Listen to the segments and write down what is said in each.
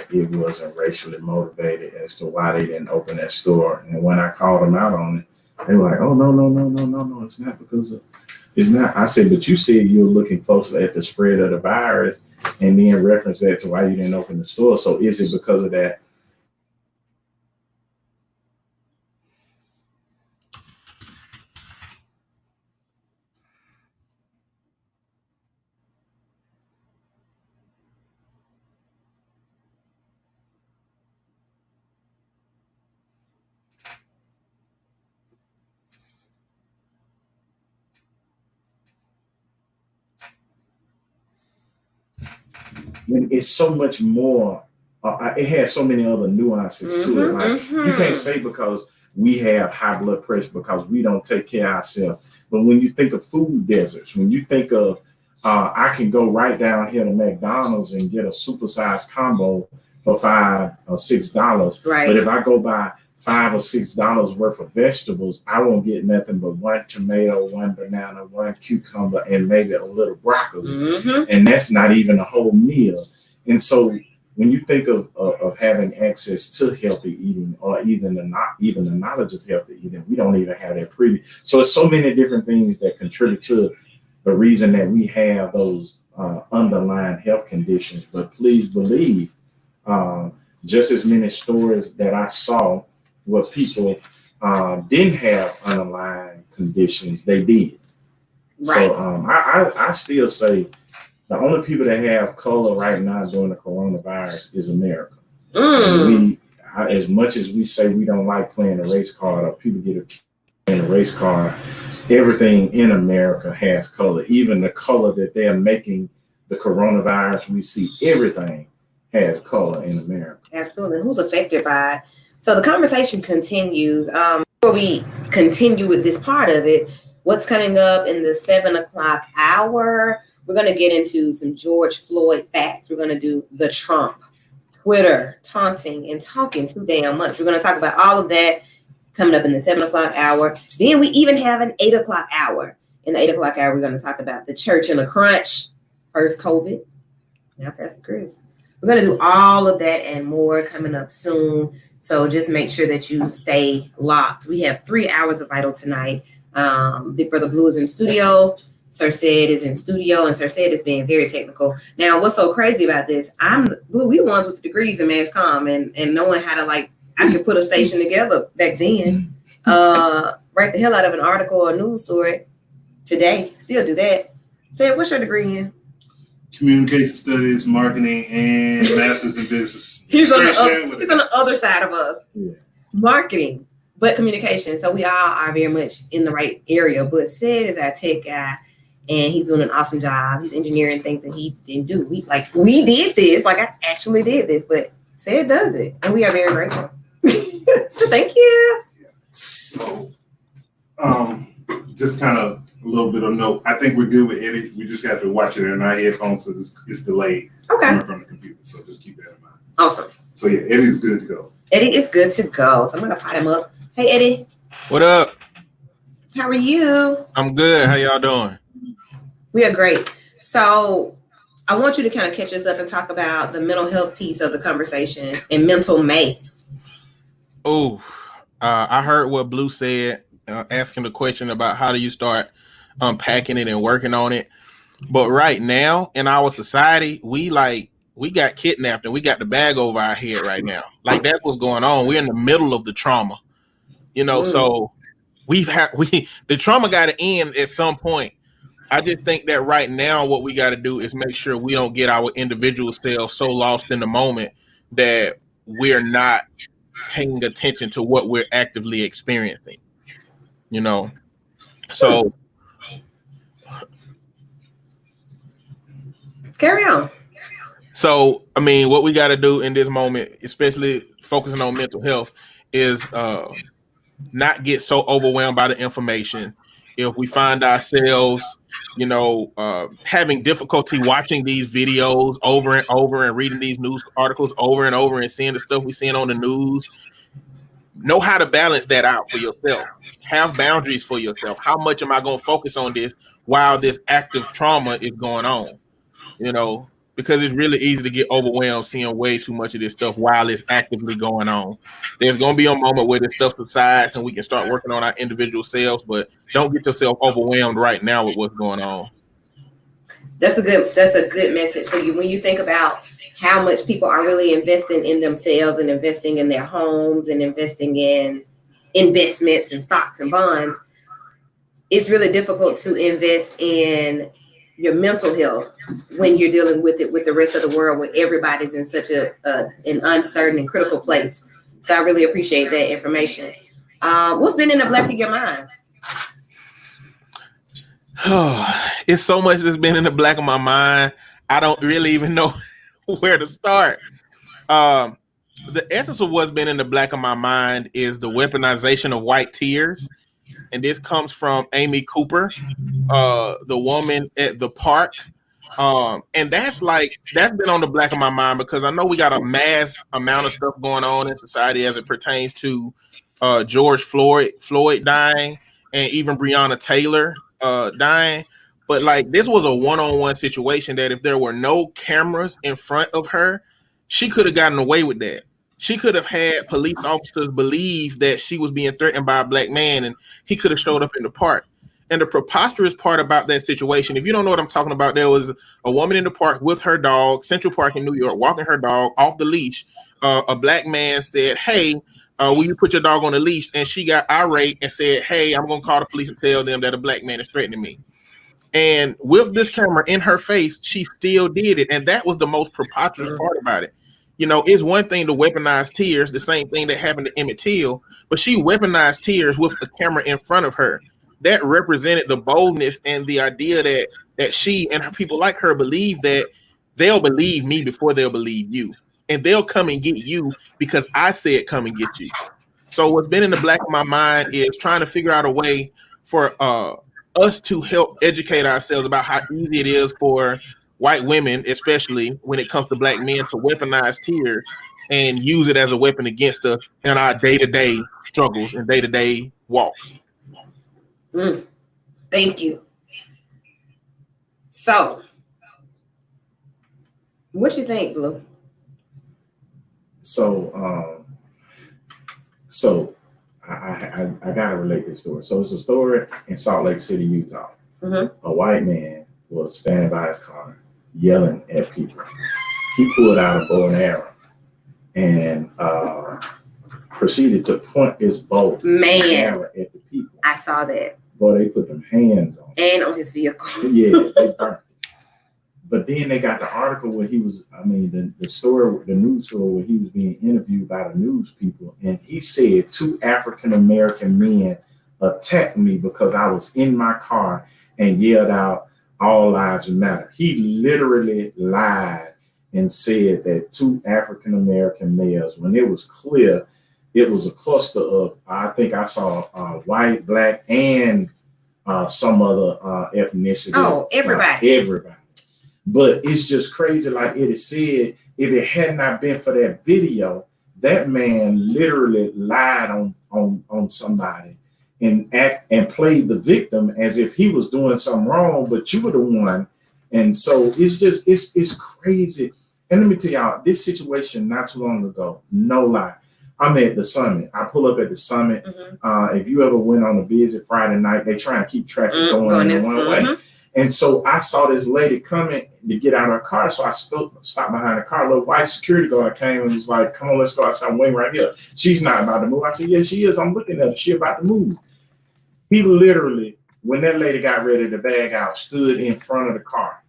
that it wasn't racially motivated as to why they didn't open that store. And when I called them out on it, they were like, "Oh no, it's not because of it's not." I said, "But you said you were looking closely at the spread of the virus, and then reference that to why you didn't open the store. So is it because of that?" When it's so much more, it has so many other nuances to it. Like you can't say because we have high blood pressure because we don't take care of ourselves. But when you think of food deserts, when you think of, I can go right down here to McDonald's and get a supersized combo for $5 or $6. Right. But if I go buy $5 or $6 worth of vegetables, I won't get nothing but one tomato, one banana, one cucumber, and maybe a little broccoli. And that's not even a whole meal. And so when you think of having access to healthy eating, or even the knowledge of healthy eating, we don't even have that So it's so many different things that contribute to the reason that we have those underlying health conditions. But please believe, just as many stories that I saw where people didn't have underlying conditions, they did. Right. So I still say the only people that have color right now during the coronavirus is America. We, as much as we say we don't like playing the race card, or people get in a race card, everything in America has color. Even the color that they're making the coronavirus, we see everything has color in America. Absolutely. Who's affected by it? So the conversation continues. Before we continue with this part of it, what's coming up in the 7 o'clock hour? We're going to get into some George Floyd facts. We're going to do the Trump, Twitter, taunting, and talking too damn much. We're going to talk about all of that coming up in the 7 o'clock hour. Then we even have an 8 o'clock hour. In the 8 o'clock hour, we're going to talk about the church in a crunch. First COVID. Now Pastor Chris. We're going to do all of that and more coming up soon. So just make sure that you stay locked. We have 3 hours of Vital tonight. Big Brother Blue is in studio. Sir Said is in studio, and Sir Said is being very technical. Now, what's so crazy about this? Blue, we ones with degrees in mass comm and knowing how to, like, I could put a station together back then, write the hell out of an article or a news story today, still do that. Said, what's your degree in? Communication studies, marketing, and masters in business. He's on the other side of us. Yeah. Marketing, but communication. So we all are very much in the right area. But Sid is our tech guy, and he's doing an awesome job. He's engineering things that he didn't do. We did this. Like, I actually did this, but Sid does it, and we are very grateful. Thank you. So, just kind of a little bit of note. I think we're good with Eddie. We just have to watch it in our headphones because it's delayed coming from the computer. So just keep that in mind. Awesome. So yeah, Eddie's good to go. Eddie is good to go. So I'm gonna pot him up. Hey Eddie. What up? How are you? I'm good. How y'all doing? We are great. So I want you to kind of catch us up and talk about the mental health piece of the conversation and Mental May. Oh, I heard what Blue said, asking the question about how do you start unpacking it and working on it. But right now in our society, we got kidnapped and we got the bag over our head right now. Like, that's what's going on. We're in the middle of the trauma, so the trauma got to end at some point. I just think that right now what we got to do is make sure we don't get our individual selves so lost in the moment that we're not paying attention to what we're actively experiencing, So carry on. So, I mean, what we got to do in this moment, especially focusing on mental health, is not get so overwhelmed by the information. If we find ourselves, having difficulty watching these videos over and over and reading these news articles over and over and seeing the stuff we're seeing on the news, know how to balance that out for yourself. Have boundaries for yourself. How much am I going to focus on this while this active trauma is going on? because it's really easy to get overwhelmed seeing way too much of this stuff while it's actively going on. There's going to be a moment where this stuff subsides and we can start working on our individual selves, but don't get yourself overwhelmed right now with what's going on. That's a good message. So when you think about how much people are really investing in themselves and investing in their homes and investing in investments and stocks and bonds, it's really difficult to invest in your mental health when you're dealing with it with the rest of the world, when everybody's in such an uncertain and critical place. So I really appreciate that information. What's been in the back of your mind? It's so much that's been in the back of my mind. I don't really even know where to start. The essence of what's been in the back of my mind is the weaponization of white tears. And this comes from Amy Cooper, the woman at the park. And that's been on the back of my mind because I know we got a mass amount of stuff going on in society as it pertains to George Floyd dying, and even Breonna Taylor dying. But like, this was a one-on-one situation that if there were no cameras in front of her, she could have gotten away with that. She could have had police officers believe that she was being threatened by a black man, and he could have showed up in the park. And the preposterous part about that situation, if you don't know what I'm talking about, there was a woman in the park with her dog, Central Park in New York, walking her dog off the leash. A black man said, "Hey, will you put your dog on the leash?" And she got irate and said, "Hey, I'm going to call the police and tell them that a black man is threatening me." And with this camera in her face, she still did it. And that was the most preposterous part about it. You know, it's one thing to weaponize tears, the same thing that happened to Emmett Till, but she weaponized tears with the camera in front of her. That represented the boldness and the idea that she and her people like her believe that they'll believe me before they'll believe you. And they'll come and get you because I said come and get you. So what's been in the back of my mind is trying to figure out a way for us to help educate ourselves about how easy it is for white women, especially when it comes to black men, to weaponize tears and use it as a weapon against us in our day-to-day struggles and day-to-day walks. Thank you. So, what you think, Blue? So I gotta relate this story. So it's a story in Salt Lake City, Utah. A white man was standing by his car yelling at people. He pulled out a bow and arrow and proceeded to point his bow and arrow at the people. I saw that. Boy, they put them hands on him. And on his vehicle. Yeah, they burnt it. But then they got the article where he was, the story, the news story where he was being interviewed by the news people. And he said 2 African-American men attacked me because I was in my car and yelled out, "All lives matter." He literally lied and said that 2 African-American males, when it was clear, it was a cluster of, I think I saw white, black, and some other ethnicity. Oh, everybody. Everybody. But it's just crazy. Like it is said, if it had not been for that video, that man literally lied on somebody and played the victim as if he was doing something wrong, but you were the one. And so it's crazy. And let me tell y'all, this situation not too long ago, no lie. I'm at the summit. I pull up at the summit. If you ever went on a busy Friday night, they try and keep traffic going in one way. And so I saw this lady coming to get out of her car. So I stopped behind the car. A little white security guard came and was like, "Come on, let's go outside. I'm waiting right here. She's not about to move." I said, "Yeah, she is. I'm looking at her. She about to move." He literally, when that lady got ready to bag out, stood in front of the car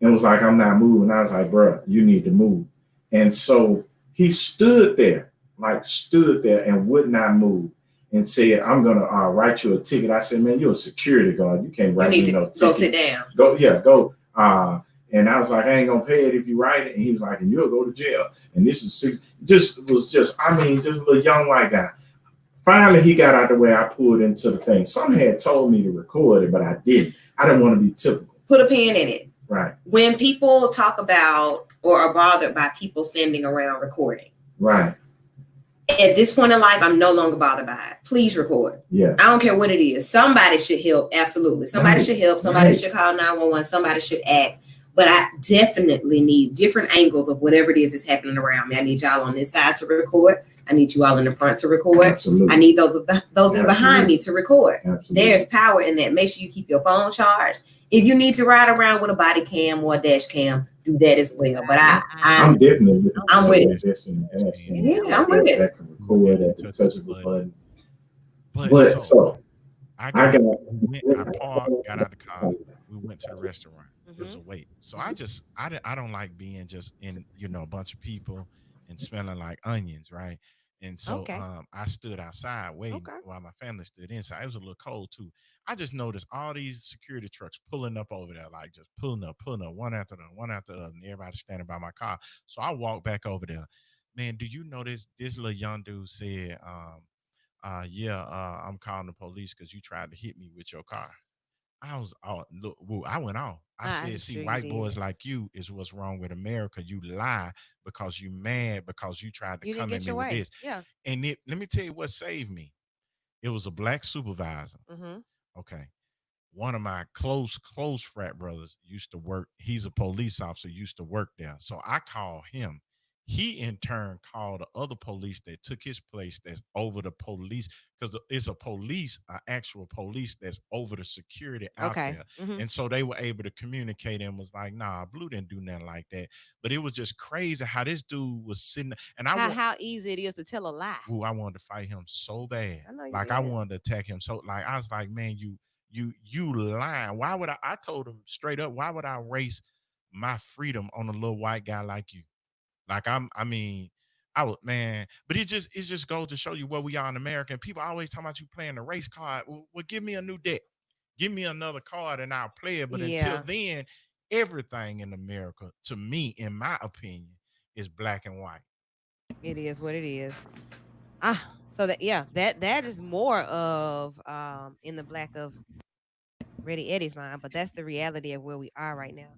and was like, "I'm not moving." I was like, "Bro, you need to move." And so he stood there and would not move. And said, "I'm gonna write you a ticket." I said, "Man, you're a security guard. You can't write me no ticket. Go sit down. Go. And I was like, "I ain't gonna pay it if you write it." And he was like, "And you'll go to jail." And this is just a little young white guy. Finally, he got out the way. I pulled into the thing. Some had told me to record it, but I didn't. I didn't want to be typical. Put a pin in it. Right. When people talk about or are bothered by people standing around recording. Right. At this point in life, I'm no longer bothered by it. Please record. Yeah. I don't care what it is. Somebody should help. Absolutely. Somebody should help. Somebody should call 911. Somebody should act. but I definitely need different angles of whatever it is that's happening around me. I need y'all on this side to record. I need you all in the front to record. Absolutely. I need those behind me to record. Absolutely. There's power in that. Make sure you keep your phone charged. If you need to ride around with a body cam or a dash cam, do that as well. But I'm definitely with I'm with it. Yeah, I'm with it. That can record at the touch of a button. But So I parked, got out the car. We went to the restaurant. It was a wait. So I don't like being just in, a bunch of people and smelling like onions, right? And so I stood outside waiting while my family stood inside. It was a little cold too. I just noticed all these security trucks pulling up over there, like just pulling up, one after the other, and everybody standing by my car. So I walked back over there. Man, do you know this little young dude said, I'm calling the police because you tried to hit me with your car. I went off. I said, see, white boys like you is what's wrong with America. You lie because you mad because you tried to come at me with this. Yeah. And let me tell you what saved me. It was a black supervisor. Okay. One of my close frat brothers used to work. He's a police officer, used to work there. So I called him. He in turn called the other police that took his place that's over the police, because it's an actual police that's over the security out there. And so they were able to communicate and was like, nah, Blue didn't do nothing like that. But it was just crazy how this dude was sitting, and how easy it is to tell a lie. Ooh, I wanted to fight him so bad. I wanted to attack him. So I was like, man, you lying. Why would I told him straight up, why would I waste my freedom on a little white guy like you? Like but it just goes to show you where we are in America. And people always talking about you playing the race card. Well, give me a new deck. Give me another card and I'll play it. But until then, everything in America, to me, in my opinion, is black and white. It is what it is. So that is more of in the black of Ready Eddie's mind, but that's the reality of where we are right now.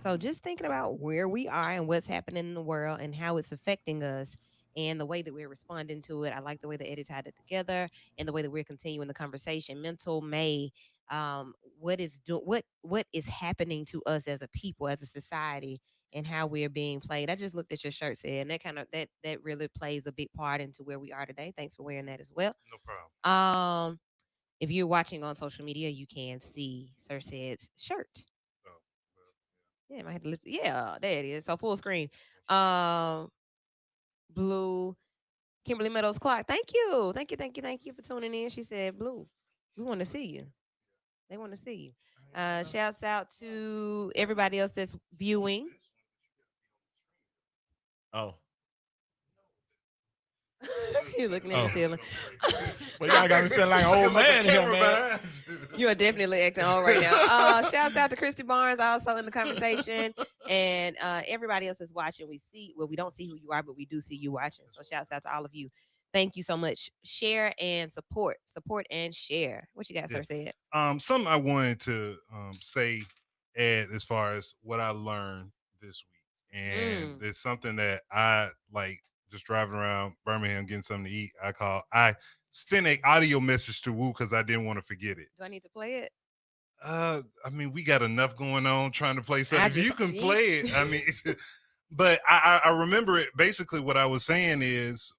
So just thinking about where we are and what's happening in the world and how it's affecting us and the way that we're responding to it. I like the way that Eddie tied it together and the way that we're continuing the conversation. Mental May, what is happening to us as a people, as a society, and how we're being played. I just looked at your shirt, said, and that really plays a big part into where we are today. Thanks for wearing that as well. No problem. If you're watching on social media, you can see Sir Said's shirt. Yeah, I had to lift. Yeah, there it is. So full screen. Blue, Kimberly Meadows Clark. Thank you for tuning in. She said, Blue, we want to see you. They want to see you. Shouts out to everybody else that's viewing. Oh. You're looking at the ceiling. Well, y'all got me feeling like an old man here, man. You are definitely acting old right now. Shouts out to Christy Barnes, also in the conversation, and everybody else is watching. We don't see who you are, but we do see you watching. So shouts out to all of you. Thank you so much. Share and support and share. What you got, Sir Said? Something I wanted to say, Ed, as far as what I learned this week, and it's something that I like. Just driving around Birmingham getting something to eat, I sent an audio message to Woo because I didn't want to forget it. Do I need to play it? We got enough going on trying to play something. You can play it. But I remember it. Basically, what I was saying is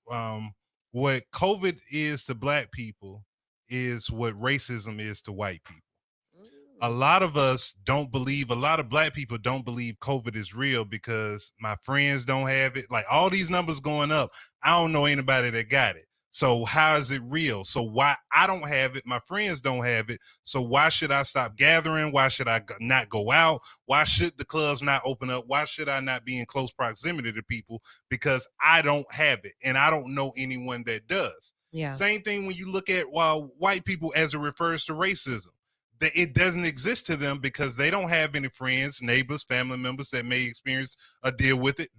what COVID is to black people is what racism is to white people. A lot of black people don't believe COVID is real because my friends don't have it. Like all these numbers going up, I don't know anybody that got it. So how is it real? So why I don't have it, my friends don't have it. So why should I stop gathering? Why should I not go out? Why should the clubs not open up? Why should I not be in close proximity to people? Because I don't have it and I don't know anyone that does. Yeah. Same thing when you look at white people as it refers to racism. That it doesn't exist to them because they don't have any friends, neighbors, family members that may experience a deal with it.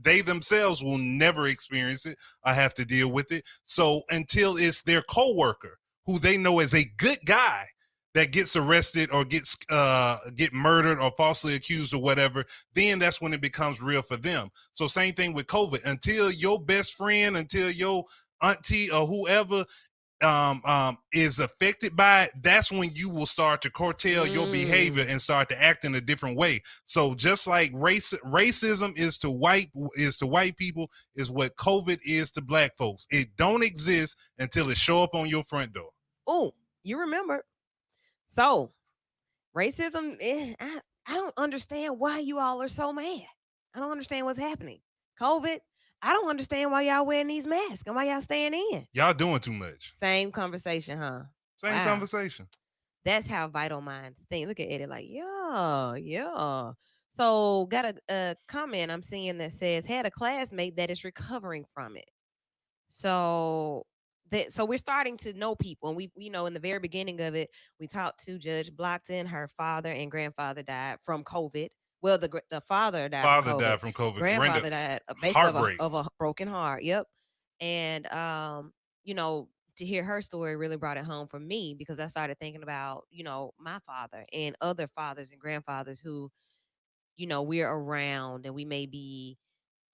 They themselves will never experience it or have to deal with it. So until it's their coworker who they know is a good guy that gets arrested or get murdered or falsely accused or whatever, then that's when it becomes real for them. So same thing with COVID. Until your best friend, until your auntie or whoever is affected by it, that's when you will start to curtail your behavior and start to act in a different way. So just like racism is to white people, is what COVID is to black folks. It don't exist until it show up on your front door. Oh, you remember. So racism, I don't understand why you all are so mad. I don't understand what's happening. COVID, I don't understand why y'all wearing these masks and why y'all staying in. Y'all doing too much. Same conversation, huh? Same conversation. That's how Vital Minds think. Look at Eddie like, yeah. So got a comment I'm seeing that says, had a classmate that is recovering from it. So we're starting to know people, and we in the very beginning of it, we talked to Judge Blockton. Her father and grandfather died from COVID. Well, the father died from COVID. Grandfather died basically of a broken heart. Yep. And to hear her story really brought it home for me, because I started thinking about my father and other fathers and grandfathers who we're around and we may be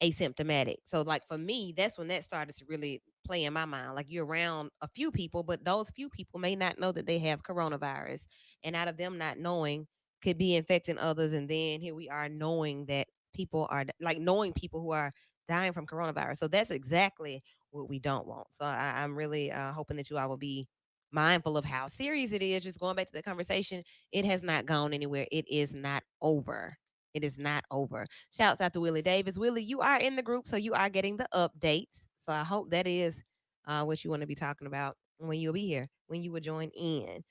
asymptomatic. So like for me, that's when that started to really play in my mind. Like you're around a few people, but those few people may not know that they have coronavirus. And out of them not knowing could be infecting others. And then here we are knowing that people are knowing people who are dying from coronavirus. So that's exactly what we don't want. So I'm really hoping that you all will be mindful of how serious it is. Just going back to the conversation, it has not gone anywhere. It is not over. It is not over. Shouts out to Willie Davis. Willie, you are in the group, so you are getting the updates. So I hope that is what you want to be talking about when you'll be here, when you will join in.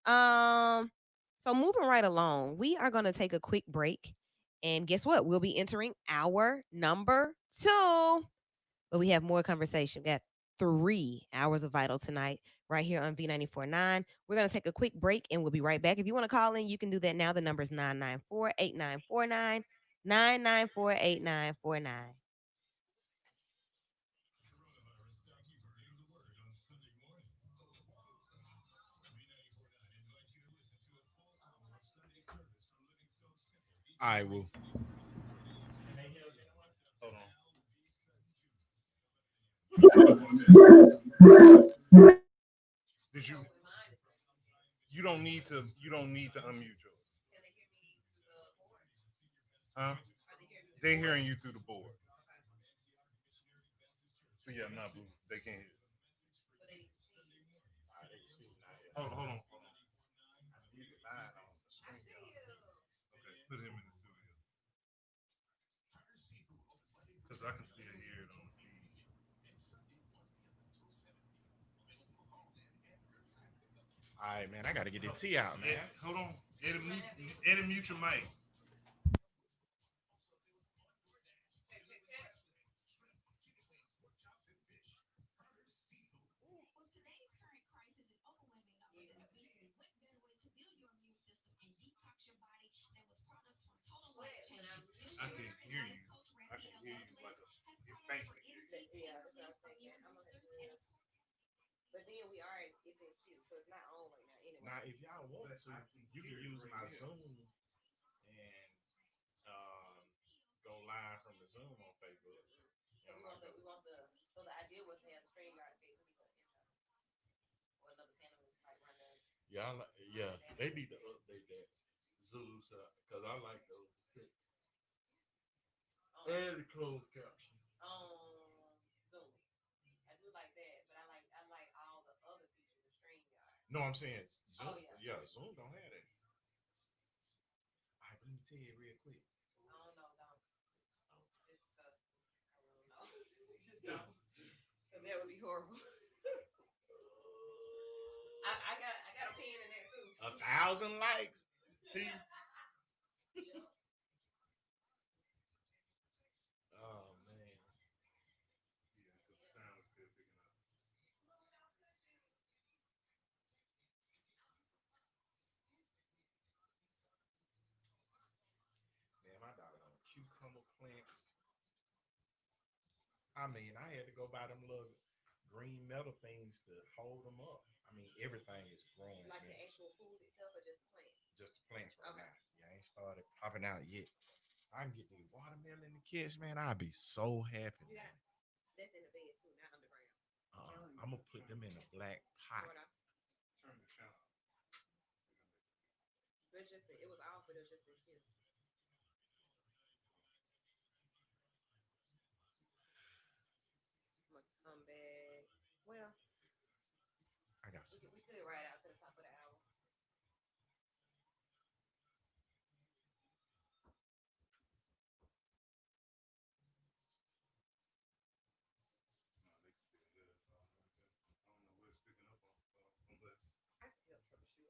So moving right along, we are going to take a quick break. And guess what? We'll be entering hour number 2. But we have more conversation. We got 3 hours of Vital tonight right here on V94.9. We're going to take a quick break and we'll be right back. If you want to call in, you can do that now. The number is 994-8949, 994-8949. I will. Hold on. Did you? You don't need to. You don't need to unmute yours. Huh? They're hearing you through the board. So yeah, not blue. They can't hear. Hold on. Okay, put him in the studio because I can still hear it on the feed. All right, man. I got to get this tea out, man. Hold on. Eddie, mute your mic. I can hear you. I can hear you like a faint. But then we are it's in queue, so it's not on right now anyway. Now, if y'all want to, you can use my Zoom and go live from the Zoom on Facebook. So the idea was to have the StreamYard fixed or another panel like run the Yeah, they need to update that Zoom because I like those. And the closed caption. Zoom. I do like that, but I like all the other features of StreamYard. No, I'm saying Zoom. Oh, yeah, Zoom don't have that. All right, let me tell you real quick. I don't know, don't. This stuff, I don't know. Just don't. So that would be horrible. I got a pen in there too. 1,000 likes. T. Oh man. Man, my daughter on cucumber plants. I mean, I had to go buy them little green metal things to hold them up. I mean, everything is growing. Like the actual food itself or just plants? Just the plants right now. Yeah, I ain't started popping out yet. I can get the watermelon in the kids, man. I'd be so happy. Yeah. That's in the bed too, not underground. I'm gonna put them in a black pot. It was off, but it was just a cute. I'm gonna come back. Well, I got some. we could right out to the top of the hour. I can help troubleshoot.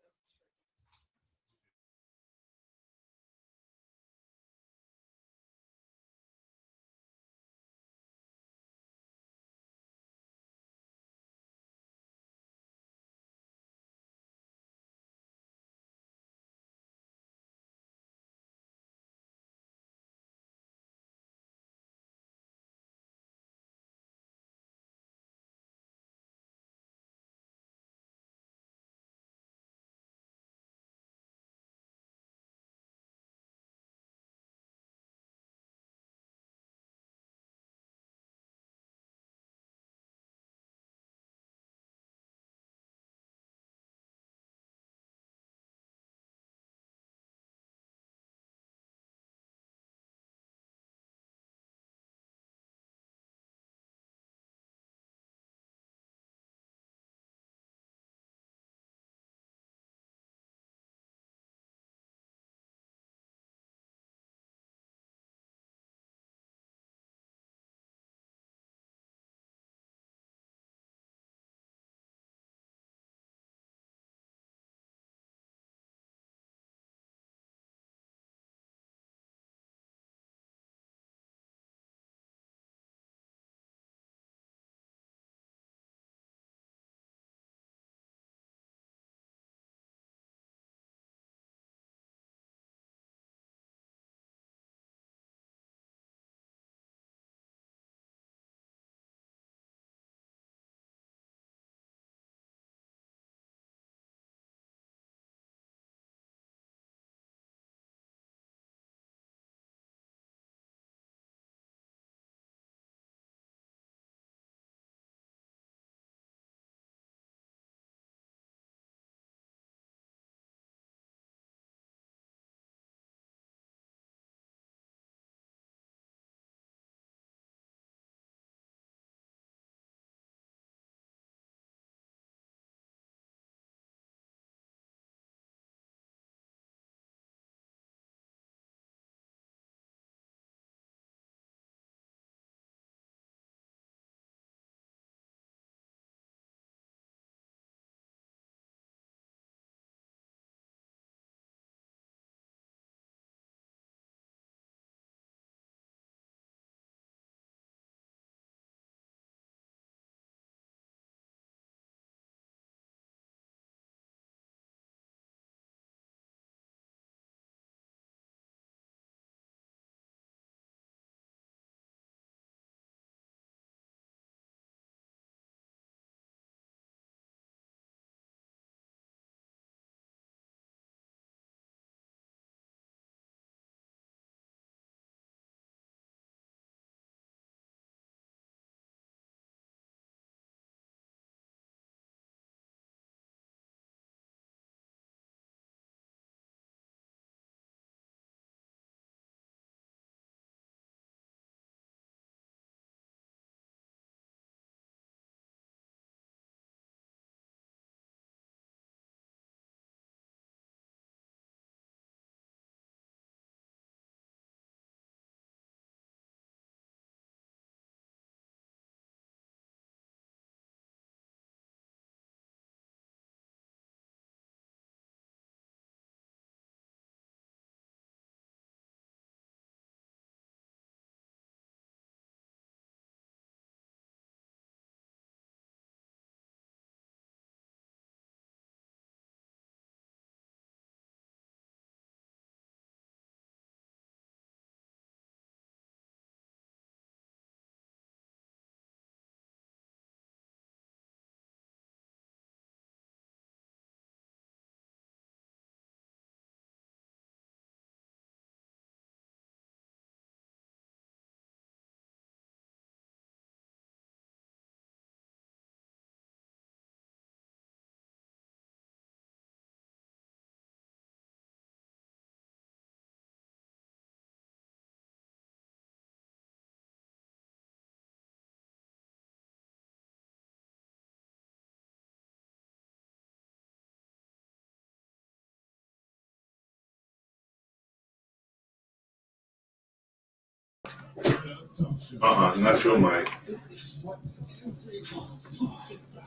Not your mic.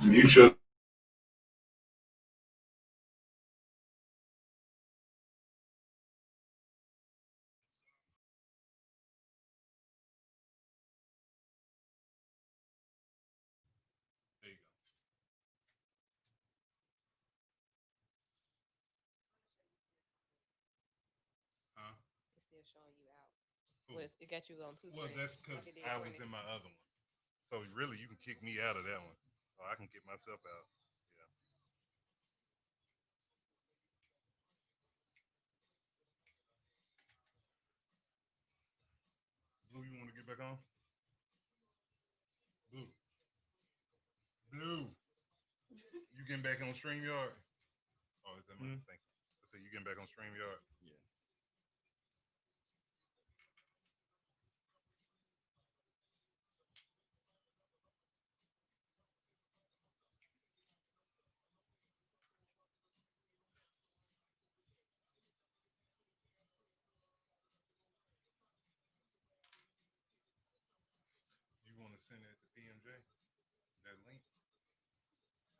Mute your. There you go. Huh? It's still showing you out. Cool. Well, it got you on two Well, screens. that's because Like it did I Courtney. was in my other one. So really, you can kick me out of that one. Or I can kick myself out. Yeah. Blue, you want to get back on? Blue. Blue. You getting back on StreamYard? Oh, is that my thank you. I said you getting back on StreamYard? Yeah. You want to send that to PMJ? That link?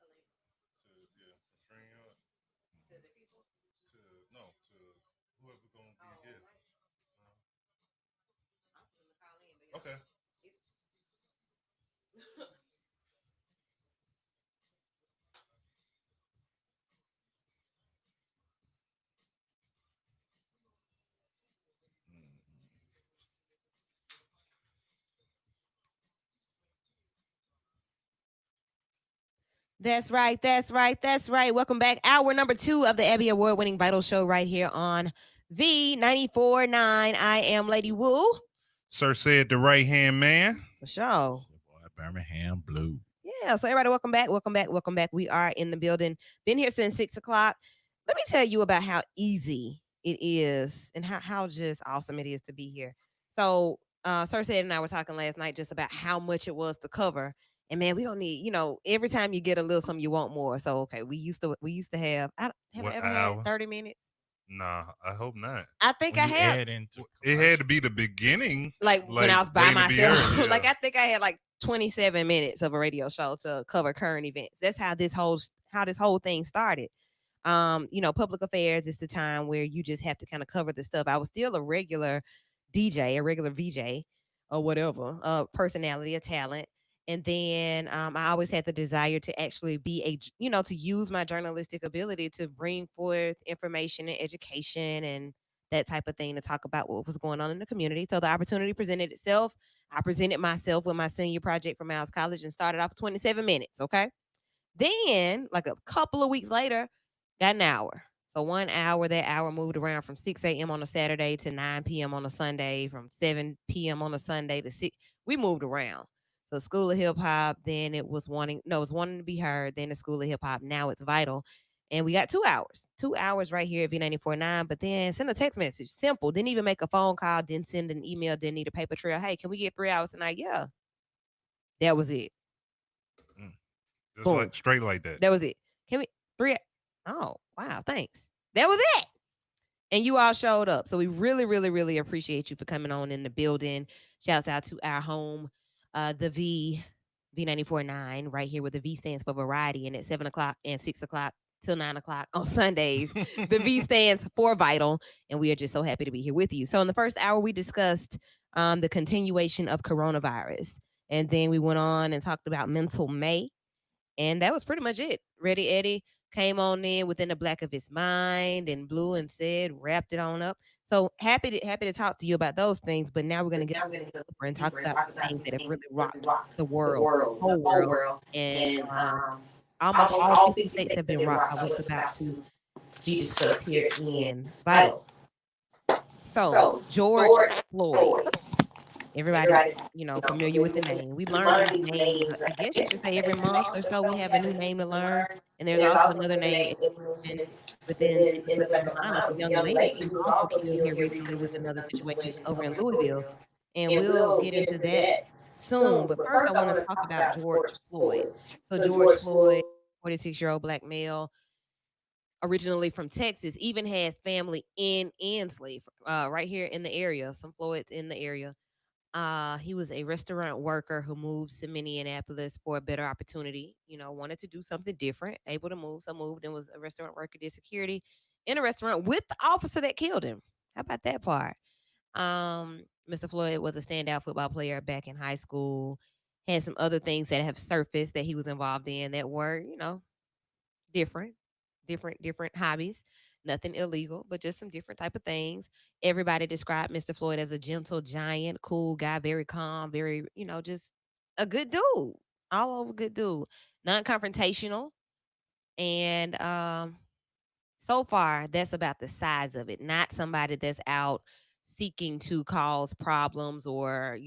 To yeah, StreamYard? To the people? To no, to whoever gonna be a guest. Okay. That's right. That's right. That's right. Welcome back. Hour number 2 of the Abby Award winning Vital Show right here on V94.9. I am Lady Wu. Sir said the right hand man. For sure. Boy, Birmingham Blue. Yeah. So everybody, welcome back. Welcome back. Welcome back. We are in the building. Been here since 6 o'clock. Let me tell you about how easy it is and how just awesome it is to be here. So Sir said and I were talking last night just about how much it was to cover. And man, we don't need, every time you get a little something, you want more. So okay, we used to have have I What ever hour? had 30 minutes? Nah, I hope not. I think When I you had add into It had to be the beginning. like when I was by waiting to be myself. heard, yeah. Like I think I had like 27 minutes of a radio show to cover current events. That's how this whole thing started. Public affairs is the time where you just have to kind of cover the stuff. I was still a regular DJ, a regular VJ, or whatever, personality, a talent. And then I always had the desire to actually be to use my journalistic ability to bring forth information and education and that type of thing to talk about what was going on in the community. So the opportunity presented itself. I presented myself with my senior project from Miles College and started off 27 minutes. Okay. Then, like a couple of weeks later, got an hour. So 1 hour, that hour moved around from 6 a.m. on a Saturday to 9 p.m. on a Sunday, from 7 p.m. on a Sunday to 6. We moved around. So School of Hip Hop, then it was wanting to be heard, then the School of Hip Hop, now it's Vital. And we got 2 hours. 2 hours right here at V94.9. But then send a text message. Simple. Didn't even make a phone call, didn't send an email, didn't need a paper trail. Hey, can we get 3 hours tonight? Yeah. That was it. Just Boom. like straight like that. That was it. Can we 3? Oh, wow. Thanks. That was it. And you all showed up. So we really, really, really appreciate you for coming on in the building. Shouts out to our home, the V94.9, right here, where the V stands for variety. And at 7 o'clock and 6 o'clock till 9 o'clock on Sundays, the V stands for vital. And we are just so happy to be here with you. So in the first hour, we discussed the continuation of coronavirus. And then we went on and talked about Mental May. And that was pretty much it. Ready Eddie came on in within the black of his mind and blew and said, wrapped it on up. So happy to talk to you about those things. But now we're gonna get deeper and talk about some things that have really rocked the whole world. And almost all 50 states have been rocked by what's about to be discussed here in Vital. So George Floyd. Everybody's, familiar with the name. We learn these names, I guess you should say every month or so we have a new name to learn. And there's also another name within the Black Carolina, a young lady who was also killed here recently with another situation over in Louisville. And we'll get into that soon. But first I want to talk about George Floyd. So George Floyd, 46-year-old black male, originally from Texas, even has family in Ansley, right here in the area, some Floyds in the area. He was a restaurant worker who moved to Minneapolis for a better opportunity. Wanted to do something different, able to move, so moved and was a restaurant worker, did security in a restaurant with the officer that killed him. How about that part? Mr. Floyd was a standout football player back in high school. Had some other things that have surfaced that he was involved in that were, different, different hobbies. Nothing illegal, but just some different type of things. Everybody described Mr. Floyd as a gentle giant, cool guy, very calm, very, just a good dude. All over good dude. Non-confrontational. And so far, that's about the size of it. Not somebody that's out seeking to cause problems or,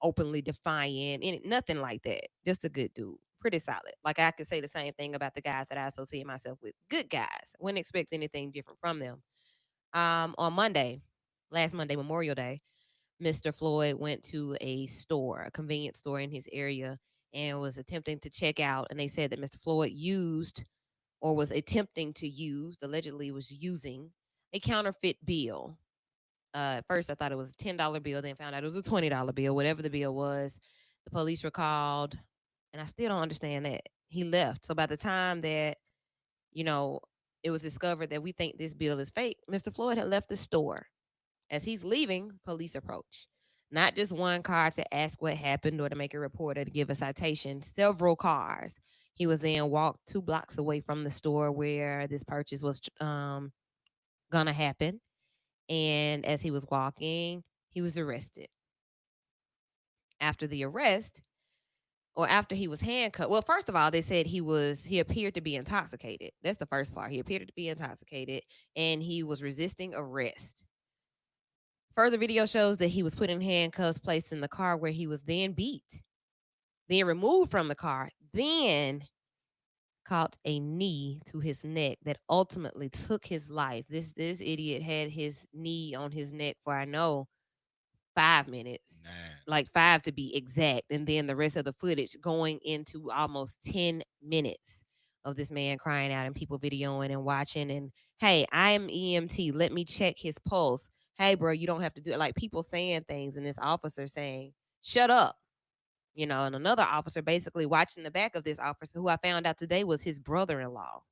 openly defiant. Nothing like that. Just a good dude. Pretty solid. Like I could say the same thing about the guys that I associate myself with. Good guys. Wouldn't expect anything different from them. On Monday, last Monday, Memorial Day, Mr. Floyd went to a store, a convenience store in his area, and was attempting to check out. And they said that Mr. Floyd used or was attempting to use, allegedly was using a counterfeit bill. At first, I thought it was a $10 bill, then found out it was a $20 bill, whatever the bill was. The police were called, and I still don't understand that. He left. So by the time that, you know, it was discovered that we think this bill is fake, Mr. Floyd had left the store. As he's leaving, police approach. Not just one car to ask what happened or to make a report or to give a citation, several cars. He was then walked 2 blocks away from the store where this purchase was gonna happen. And as he was walking, he was arrested. After the arrest, or after he was handcuffed, well, first of all, they said he appeared to be intoxicated. That's the first part. He appeared to be intoxicated and he was resisting arrest. Further video shows that he was put in handcuffs, placed in the car where he was then beat, then removed from the car, then caught a knee to his neck that ultimately took his life. This idiot had his knee on his neck for, I know, 5 minutes, 9. like 5 to be exact, and then the rest of the footage going into almost 10 minutes of this man crying out and people videoing and watching. And hey, I am EMT. Let me check his pulse. Hey, bro, you don't have to do it. Like people saying things, and this officer saying, "Shut up." And another officer basically watching the back of this officer, who I found out today was his brother-in-law.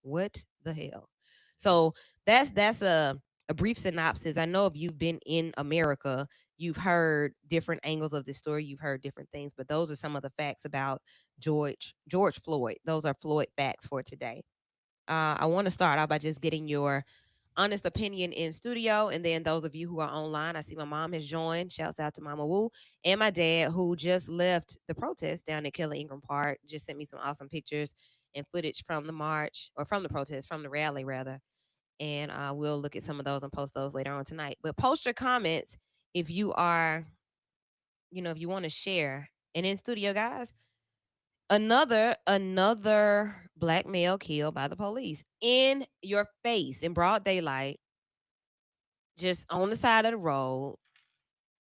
What the hell? So that's a brief synopsis. I know if you've been in America, you've heard different angles of this story, you've heard different things, but those are some of the facts about George Floyd. Those are Floyd facts for today. I want to start out by just getting your honest opinion in studio, and then those of you who are online, I see my mom has joined. Shouts out to Mama Wu, and my dad, who just left the protest down at Kelly Ingram Park, just sent me some awesome pictures and footage from the march, or from the protest, from the rally rather. And we'll look at some of those and post those later on tonight. But post your comments if you are, if you want to share. And in studio, guys, another black male killed by the police in your face in broad daylight, just on the side of the road,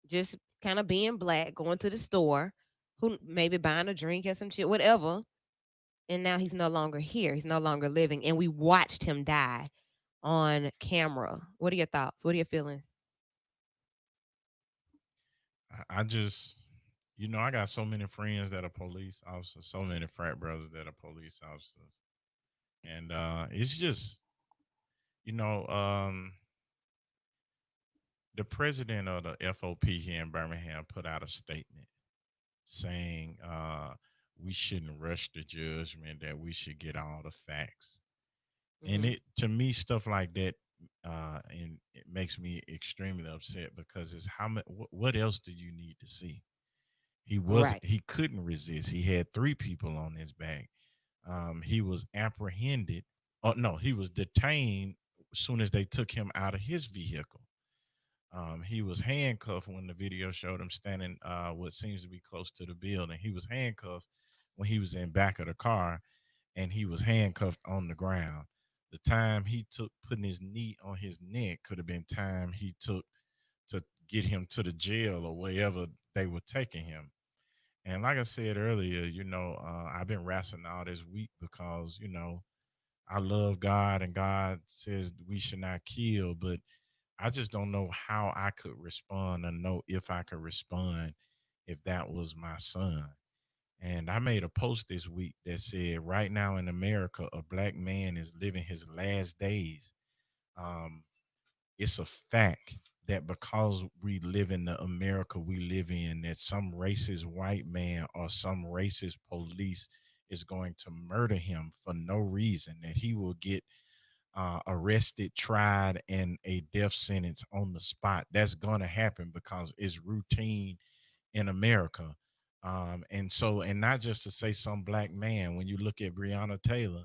just kind of being black, going to the store, who maybe buying a drink or some shit, whatever. And now he's no longer here. He's no longer living. And we watched him die on camera. What are your thoughts? What are your feelings? I just, I got so many friends that are police officers, so many frat brothers that are police officers. And it's just, you know, um, the president of the FOP here in Birmingham put out a statement saying we shouldn't rush the judgment, that we should get all the facts. And Mhm. it, to me, stuff like that, and it makes me extremely upset because it's how much. What else do you need to see? Right. He couldn't resist. He had 3 people on his back. He was apprehended. Oh no, he was detained as soon as they took him out of his vehicle. He was handcuffed when the video showed him standing what seems to be close to the building. He was handcuffed when he was in back of the car, and he was handcuffed on the ground. The time he took putting his knee on his neck could have been time he took to get him to the jail or wherever they were taking him. And like I said earlier, I've been wrestling all this week because, I love God and God says we should not kill, but I just don't know how I could respond or know if I could respond if that was my son. And I made a post this week that said, right now in America, a black man is living his last days. Um, it's a fact that because we live in the America we live in, that some racist white man or some racist police is going to murder him for no reason, that he will get arrested, tried, and a death sentence on the spot. That's going to happen because it's routine in America. And so, and not just to say some black man, when you look at Breonna Taylor,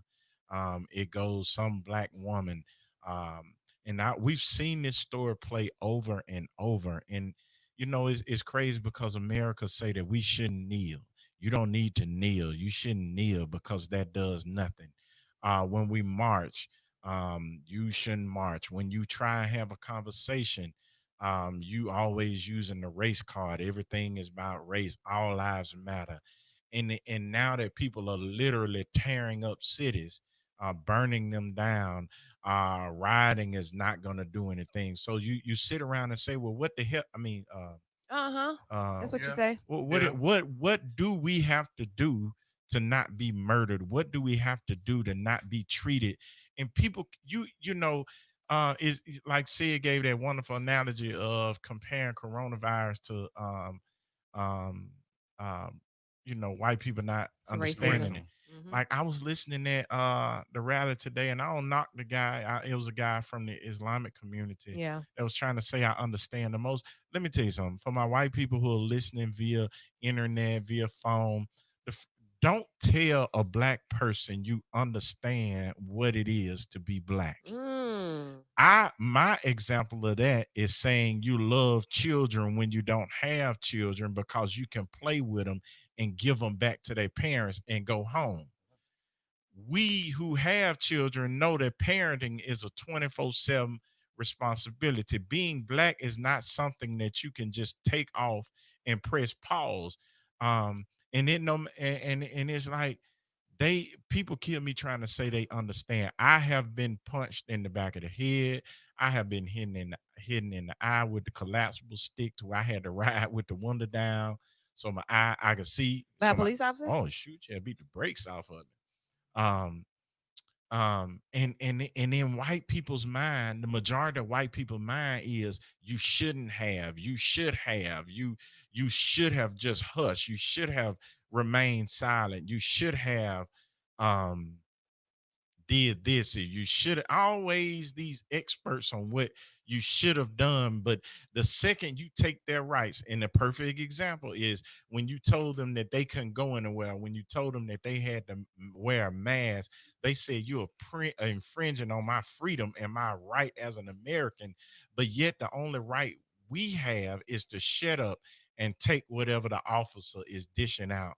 it goes some black woman. And we've seen this story play over and over. And, you know, it's crazy because America say that we shouldn't kneel. You don't need to kneel. You shouldn't kneel because that does nothing. When we march, you shouldn't march. When you try and have a conversation, you always using the race card. Everything is about race. All lives matter. And now that people are literally tearing up cities, burning them down, rioting is not going to do anything. So you sit around and say, well, what the hell? I mean, That's what you Yeah. say. what do we have to do to not be murdered? What do we have to do to not be treated? And people, you know, is like Sid gave that wonderful analogy of comparing coronavirus to um um you know, white people not To understanding racism. it. Mhm. Like I was listening at the rally today, and I don't knock the guy. It was a guy from the Islamic community Yeah. that was trying to say I understand the most. Let me tell you something. For my white people who are listening via internet, via phone, the, f- don't tell a black person you understand what it is to be black. Mm. My example of that is saying you love children when you don't have children because you can play with them and give them back to their parents and go home. We who have children know that parenting is a 24/7 responsibility. Being black is not something that you can just take off and press pause. And it no and it's like people kill me trying to say they understand. I have been punched in the back of the head. I have been hidden in the eye with the collapsible stick to where I had to ride with the window down so my eye I could see. By a So my police officer? oh shoot, yeah, beat the brakes off of me. Um, and in white people's mind, the majority of white people's mind is you shouldn't have, you should have just hushed, you should have remained silent, you should have um did this, or you should always these experts on what you should have done. But the second you take their rights, and the perfect example is when you told them that they couldn't go anywhere, when you told them that they had to wear a mask, they said you're infringing on my freedom and my right as an American. But yet the only right we have is to shut up and take whatever the officer is dishing out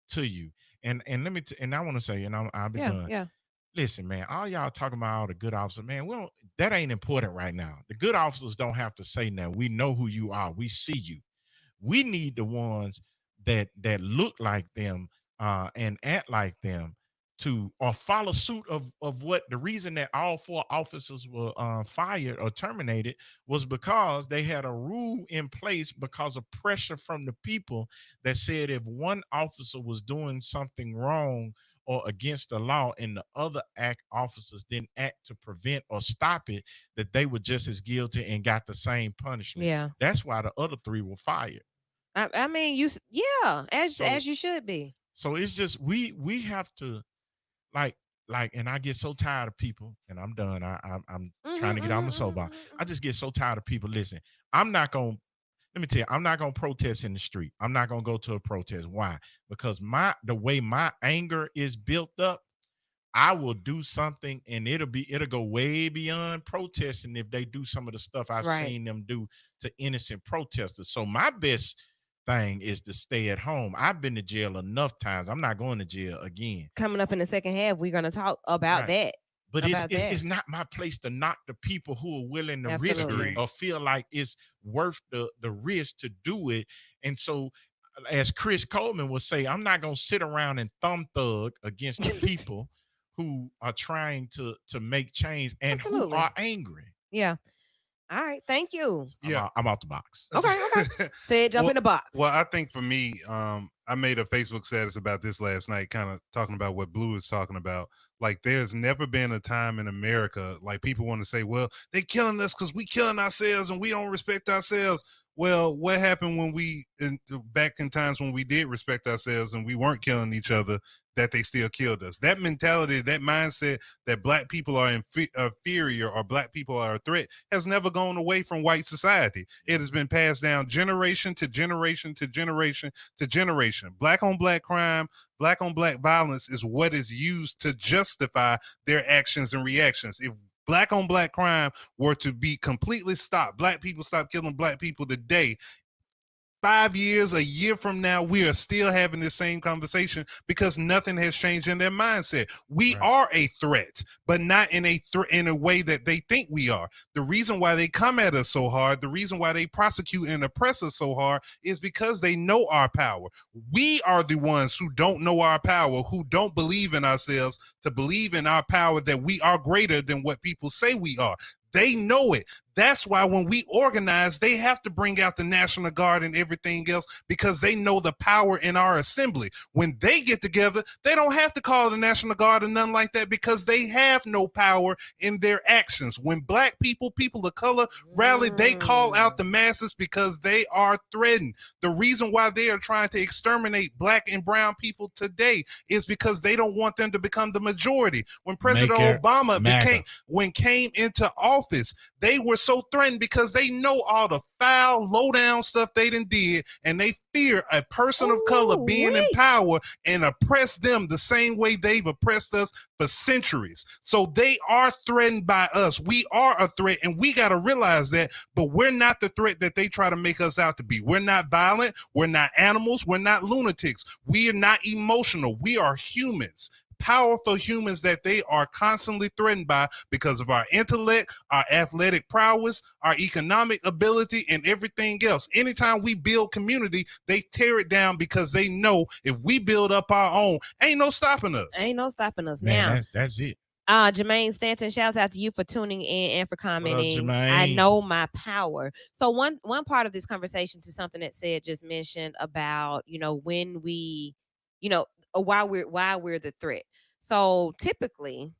to you. And let me and I want to say, and I'll be Yeah. done. Yeah. Listen, man, all y'all talking about all the good officers, man. That ain't important right now. The good officers don't have to say nothing. We know who you are. We see you. We need the ones that look like them and act like them to or follow suit of what the reason that all four officers were fired or terminated was because they had a rule in place because of pressure from the people that said if one officer was doing something wrong or against the law and the other act officers didn't act to prevent or stop it, that they were just as guilty and got the same punishment. Yeah. That's why the other three were fired. I mean, yeah, So as you should be. so it's just we have to like and I get so tired of people, and I'm done. I'm trying to get on my soapbox. I just get so tired of people. Listen, I'm not gonna let me tell you, I'm not gonna protest in the street. I'm not gonna go to a protest. Why? Because the way my anger is built up, I will do something and it'll go way beyond protesting if they do some of the stuff I've Right. seen them do to innocent protesters. So my best thing is to stay at home. I've been to jail enough times. I'm not going to jail again. Coming up in the second half, we're gonna talk about Right. that. But About that. it's not my place to knock the people who are willing to risk Absolutely. it or feel like it's worth the risk to do it. And so, as Chris Coleman would say, I'm not gonna sit around and thumb thug against the people who are trying to make change and who Absolutely. are angry. Yeah. All right. Thank you. I'm out the box. Okay. Said jump in the box. Well, I think for me, I made a Facebook status about this last night, kind of talking about what Blue is talking about. Like, there's never been a time in America, like, people want to say, well, they killing us because we killing ourselves and we don't respect ourselves. Well, what happened when back in times when we did respect ourselves and we weren't killing each other, that they still killed us? That mentality, that mindset that black people are inferior or black people are a threat has never gone away from white society. It has been passed down generation to generation to generation to generation. Black on black crime, black on black violence is what is used to justify their actions and reactions. If black on black crime were to be completely stopped, black people stop killing black people today, 5 years, a year from now, we are still having the same conversation because nothing has changed in their mindset. We are a threat, but not in a way that they think we are. The reason why they come at us so hard, the reason why they prosecute and oppress us so hard is because they know our power. We are the ones who don't know our power, who don't believe in ourselves to believe in our power, that we are greater than what people say we are. They know it. That's why when we organize, they have to bring out the National Guard and everything else because they know the power in our assembly. When they get together, they don't have to call the National Guard or nothing like that because they have no power in their actions. When black people, people of color rally, they call out the masses because they are threatened. The reason why they are trying to exterminate black and brown people today is because they don't want them to become the majority. When President Obama came into office, they were so threatened because they know all the foul, low-down stuff they done did, and they fear a person of color being in power and oppress them the same way they've oppressed us for centuries. So they are threatened by us. We are a threat, and we got to realize that, but we're not the threat that they try to make us out to be. We're not violent. We're not animals. We're not lunatics. We are not emotional. We are humans. Powerful humans that they are constantly threatened by because of our intellect, our athletic prowess, our economic ability, and everything else. Anytime we build community, they tear it down because they know if we build up our own, ain't no stopping us. Ain't no stopping us. Man, now. That's it. Jermaine Stanton, shouts out to you for tuning in and for commenting. I know my power. So one part of this conversation to something that Said just mentioned about, when we, why we're the threat. So typically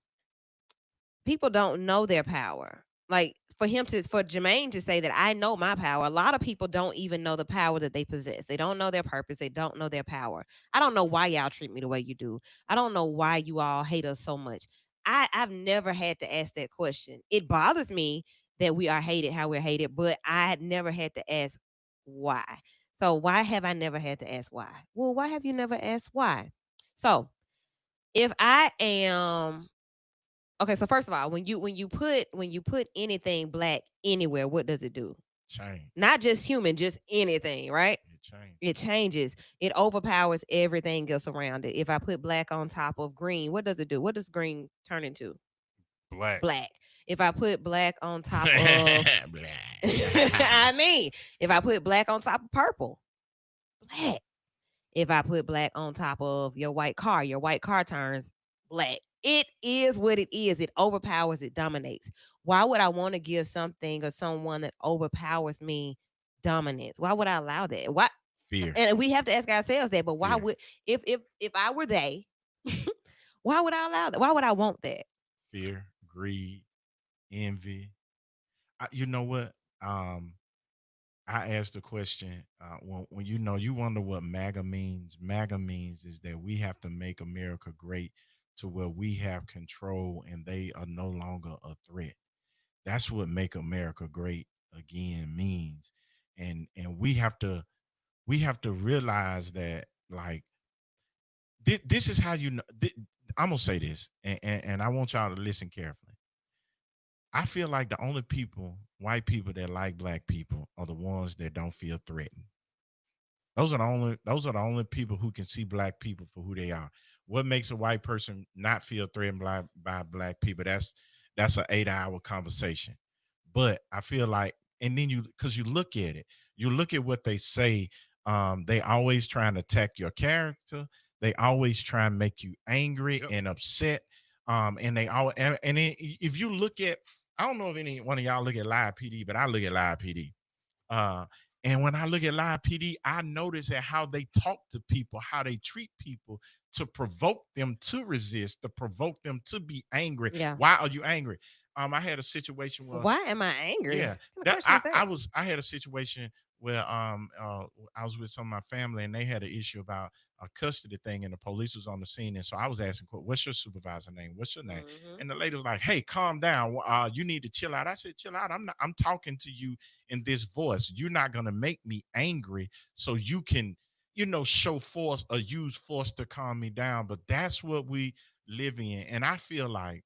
people don't know their power. Like for Jermaine to say that I know my power, a lot of people don't even know the power that they possess. They don't know their purpose. They don't know their power. I don't know why y'all treat me the way you do. I don't know why you all hate us so much. I've never had to ask that question. It bothers me that we are hated, how we're hated, but I had never had to ask why. So why have I never had to ask why? Well, why have you never asked why? So if I am okay, so first of all, when you put anything black anywhere, what does it do? Change. Not just human, just anything, right? It changes. It overpowers everything else around it. If I put black on top of green, what does it do? What does green turn into? Black. If I put black on top of black. if I put black on top of purple, black. If I put black on top of your white car turns black. It is what it is. It overpowers, it dominates. Why would I want to give something or someone that overpowers me dominance? Why would I allow that? Why? Fear. And we have to ask ourselves that, but why would, if I were they, why would I allow that? Why would I want that? Fear, greed, envy. You know what? I asked the question when you wonder what MAGA means. MAGA means is that we have to make America great to where we have control and they are no longer a threat. That's what make America great again means. And we have to realize that, like, this is how I'm gonna say this, and I want y'all to listen carefully. I feel like the only white people that like black people are the ones that don't feel threatened. Those are the only people who can see black people for who they are. What makes a white person not feel threatened by black people? That's an 8-hour conversation. But I feel like, and then because you look at it, you look at what they say. They always trying to attack your character. They always try and make you angry and upset. And they all, and if you look at I don't know if any one of y'all look at Live PD, but I look at Live PD. And when I look at Live PD, I notice at how they talk to people, how they treat people to provoke them to resist, to provoke them to be angry. Yeah. Why are you angry? I had a situation where Why am I angry? yeah, What kind of question is that? I had a situation where I was with some of my family and they had an issue about a custody thing and the police was on the scene, and so I was asking, what's your supervisor name? What's your name? Mhm. And the lady was like, hey, calm down. You need to chill out. I said, chill out. I'm talking to you in this voice. You're not gonna make me angry so you can, show force or use force to calm me down. But that's what we live in. And I feel like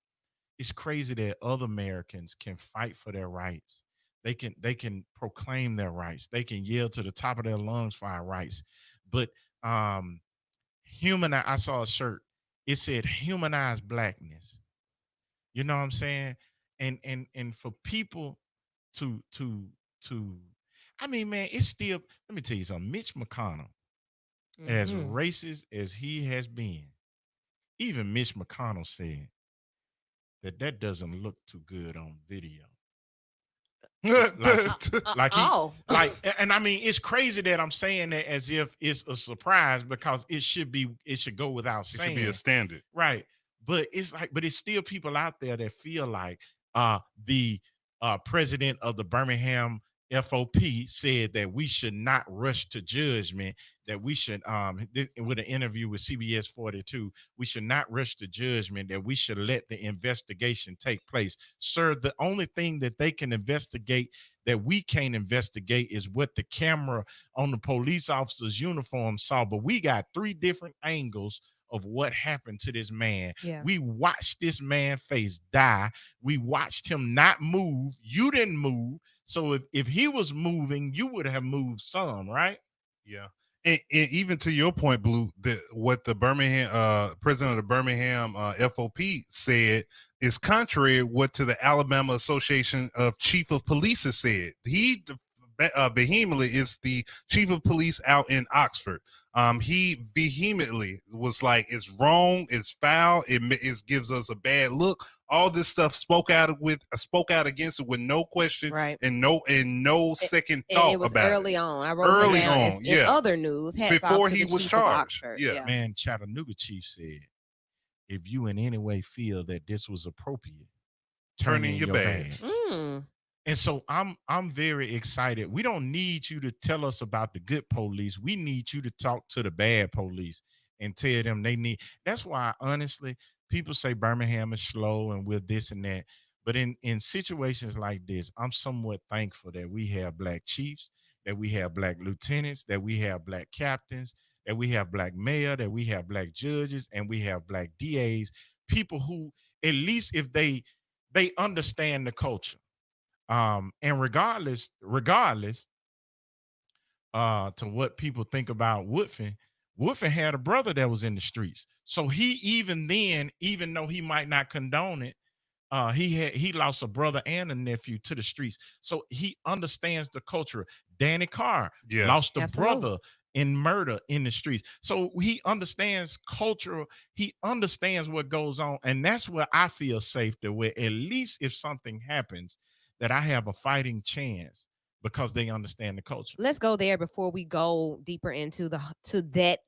it's crazy that other Americans can fight for their rights. They can proclaim their rights. They can yell to the top of their lungs for our rights. But I saw a shirt. It said humanize blackness. You know what I'm saying? And for people to I mean, man, it's still, let me tell you something. Mitch McConnell, as Mhm. racist as he has been, even Mitch McConnell said that doesn't look too good on video. Like he Oh. and I mean, it's crazy that I'm saying that as if it's a surprise, because it should go without It saying. should be a standard. Right. But it's still people out there that feel like the president of the Birmingham FOP said that we should not rush to judgment, that we should with an interview with CBS 42, we should not rush to judgment, that we should let the investigation take place. Sir, the only thing that they can investigate that we can't investigate is what the camera on the police officer's uniform saw. But we got 3 different angles of what happened to this man. Yeah. We watched this man's face die. We watched him not move. You didn't move. So if he was moving, you would have moved some, right? Yeah. And even to your point, Blue, what the Birmingham president of the Birmingham FOP said is contrary what to the Alabama Association of Chief of Police has said. He vehemently is the chief of police out in Oxford. He vehemently was like, it's wrong, it's foul, it gives us a bad look. All this stuff spoke out against it with no question, Right. and no second And thought it was about early it. on. I wrote Early it down on, in yeah. other news. Hats off Before to he the was chief of charged. Oxford. Yeah. Man, Chattanooga chief said, if you in any way feel that this was appropriate, turn in your badge. Mm. And so I'm very excited. We don't need you to tell us about the good police. We need you to talk to the bad police and tell them they need. That's why, honestly, people say Birmingham is slow and we're this and that. But in situations like this, I'm somewhat thankful that we have black chiefs, that we have black lieutenants, that we have black captains, that we have black mayor, that we have black judges, and we have black DAs, people who, at least if they understand the culture. And regardless to what people think about Woodfin had a brother that was in the streets. So he, even then, even though he might not condone it, he lost a brother and a nephew to the streets. So he understands the culture. Danny Carr lost a Absolutely. brother in murder in the streets. So he understands culture. He understands what goes on. And that's where I feel safe, that where at least if something happens, that I have a fighting chance because they understand the culture. Let's go there before we go deeper into that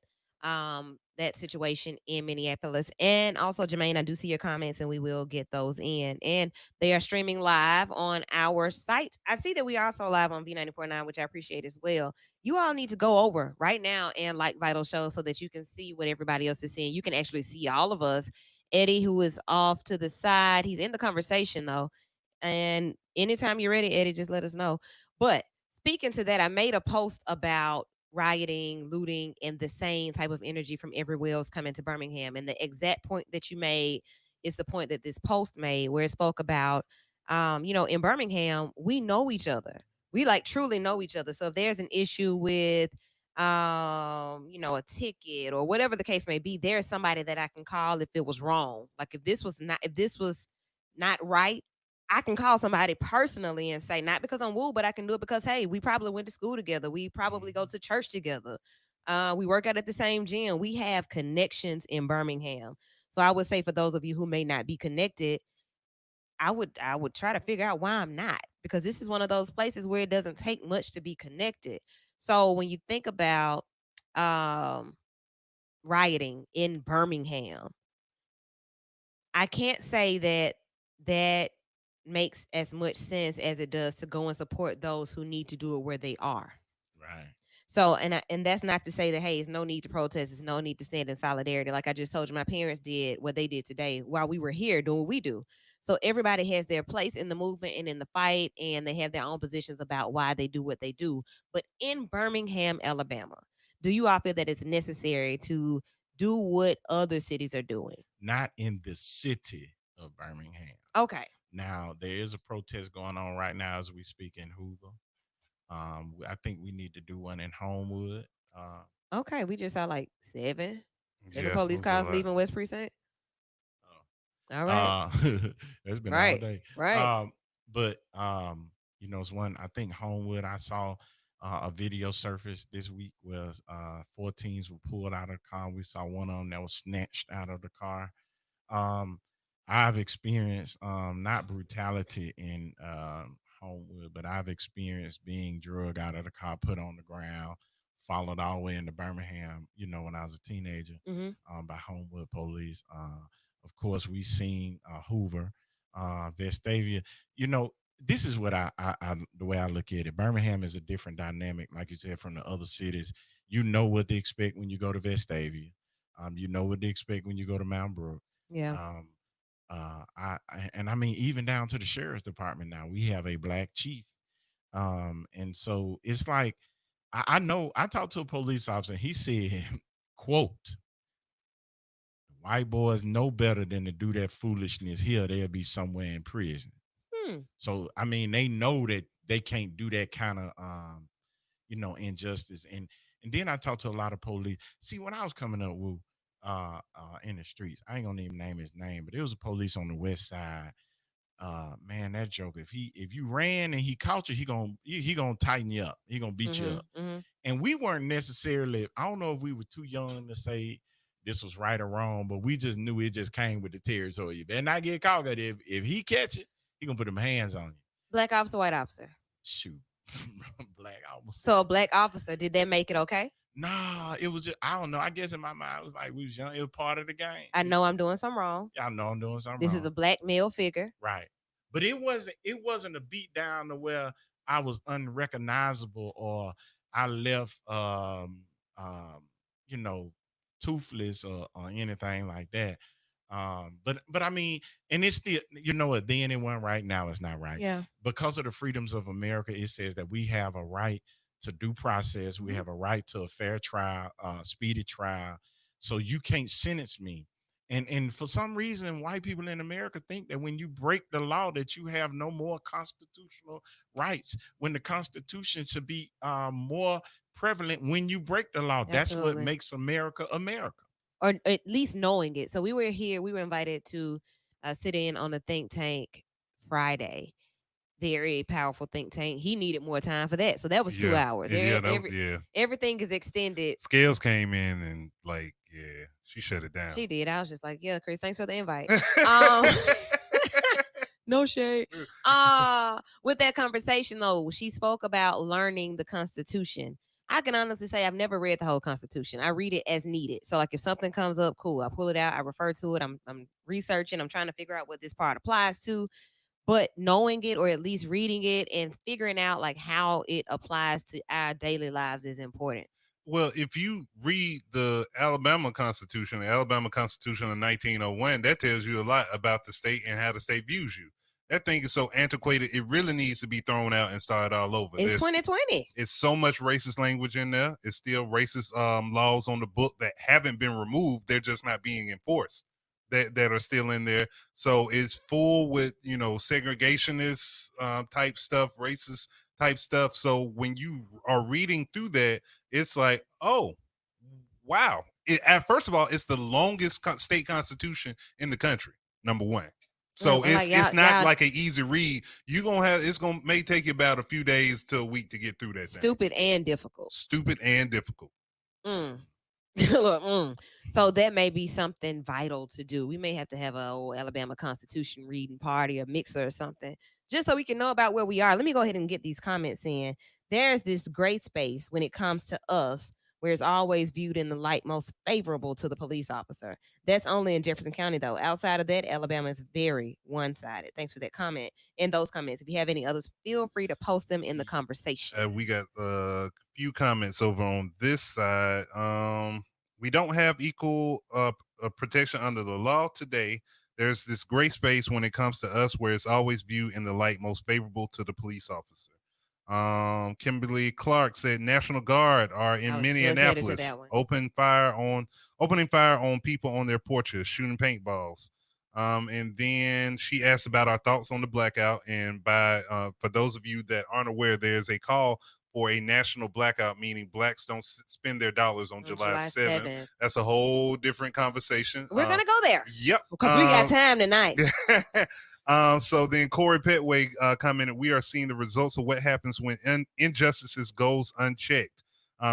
situation in Minneapolis. And also, Jermaine, I do see your comments and we will get those in. And they are streaming live on our site. I see that we are also live on V94.9, which I appreciate as well. You all need to go over right now and like Vital Show so that you can see what everybody else is seeing. You can actually see all of us. Eddie, who is off to the side, he's in the conversation though. And anytime you're ready, Eddie, just let us know. But speaking to that, I made a post about rioting, looting, and the same type of energy from everywhere else coming to Birmingham. And the exact point that you made is the point that this post made, where it spoke about, in Birmingham, we know each other. We like truly know each other. So if there's an issue with, a ticket or whatever the case may be, there's somebody that I can call if it was wrong. Like if this was not right, I can call somebody personally and say, not because I'm woo, but I can do it because, hey, we probably went to school together. We probably go to church together. We work out at the same gym. We have connections in Birmingham. So I would say for those of you who may not be connected, I would try to figure out why I'm not, because this is one of those places where it doesn't take much to be connected. So when you think about rioting in Birmingham, I can't say that makes as much sense as it does to go and support those who need to do it where they are. Right. So, and that's not to say that, hey, it's no need to protest, it's no need to stand in solidarity. Like I just told you, my parents did what they did today while we were here doing what we do. So everybody has their place in the movement and in the fight, and they have their own positions about why they do what they do. But in Birmingham, Alabama, do you all feel that it's necessary to do what other cities are doing? Not in the city of Birmingham. Okay. Now there is a protest going on right now as we speak in Hoover. I think we need to do one in Homewood. Okay, we just saw like seven Yeah, police it was a cars lot. leaving West Precinct. All right. It's been all Right. day. Right. But you know, it's one. I think Homewood. I saw a video surface this week where 4 teens were pulled out of the car. We saw one of them that was snatched out of the car. I've experienced not brutality in Homewood, but I've experienced being drugged out of the car, put on the ground, followed all the way into Birmingham. You know, when I was a teenager, by Homewood police. Of course, we seen Hoover, Vestavia. You know, this is what I the way I look at it. Birmingham is a different dynamic, like you said, from the other cities. You know what to expect when you go to Vestavia. You know what to expect when you go to Mount Brook. Yeah. And I mean, even down to the sheriff's department now, we have a black chief. And so it's like, I know I talked to a police officer, and he said, quote, white boys know better than to do that foolishness here. They'll be somewhere in prison. So, I mean, they know that they can't do that kind of, you know, injustice. And then I talked to a lot of police. See, when I was coming up with, in the streets, I ain't gonna even name his name, but it was a police on the west side. Man, that joke, if you ran and he caught you, he gonna tighten you up. He gonna beat you up. And we weren't necessarily, I don't know if we were too young to say this was right or wrong, but we just knew it just came with the territory. You better not get caught. If he catch it, he gonna put them hands on you. Black officer, white officer? Shoot. Black officer. So a black officer, did that make it okay? Nah, it was just, I don't know. I guess in my mind it was like we was young. It was part of the game. I know I'm doing something wrong. Yeah, I know I'm doing something This wrong. is a black male figure. Right. But it wasn't a beat down to where I was unrecognizable or I left you know, toothless or anything like that. But I mean, and it's still, you know what, then it went right, now it's not right. Yeah. Because of the freedoms of America, it says that we have a right to due process, we have a right to a fair trial, speedy trial. So you can't sentence me. And for some reason, white people in America think that when you break the law, that you have no more constitutional rights, when the Constitution should be more prevalent when you break the law. That's what Absolutely. makes America America. Or at least knowing it. So we were invited to sit in on the think tank Friday. Very powerful think tank. He needed more time for that. So that was 2 hours. Everything is extended. Scales came in and like, yeah, she shut it down. She did. I was just like, yeah, Chris, thanks for the invite. No shade. With that conversation though, she spoke about learning the Constitution. I can honestly say I've never read the whole Constitution. I read it as needed. So like if something comes up, cool, I pull it out, I refer to it, I'm researching, I'm trying to figure out what this part applies to. But knowing it, or at least reading it and figuring out like how it applies to our daily lives, is important. Well, if you read the Alabama Constitution of 1901, that tells you a lot about the state and how the state views you. That thing is so antiquated, it really needs to be thrown out and started all over. It's 2020. It's so much racist language in there. It's still racist laws on the book that haven't been removed. They're just not being enforced. That are still in there. So it's full with, you know, segregationist type stuff, racist type stuff. So when you are reading through that, it's like, oh, wow. First of all, it's the longest state constitution in the country, number one. So it's not like an easy read. You're gonna have may take you about a few days to a week to get through that. Stupid thing. And difficult. Stupid and difficult. Look, so that may be something vital to do. We may have to have a old Alabama Constitution reading party or mixer or something, just so we can know about where we are. Let me go ahead and get these comments in. There's this gray space when it comes to us, where it's always viewed in the light most favorable to the police officer. That's only in Jefferson County, though. Outside of that, Alabama is very one-sided. Thanks for that comment. In those comments, if you have any others, feel free to post them in the conversation. We got a few comments over on this side. We don't have equal protection under the law today. There's this gray space when it comes to us where it's always viewed in the light most favorable to the police officer. Kimberly Clark said National Guard are in Minneapolis opening fire on people on their porches, shooting paintballs. And then she asked about our thoughts on the blackout. And for those of you that aren't aware, there's a call for a national blackout, meaning blacks don't spend their dollars on July 7th. That's a whole different conversation. We're going to go there. Yep. Because we got time tonight. So then Corey Petway commented, we are seeing the results of what happens when injustices goes unchecked.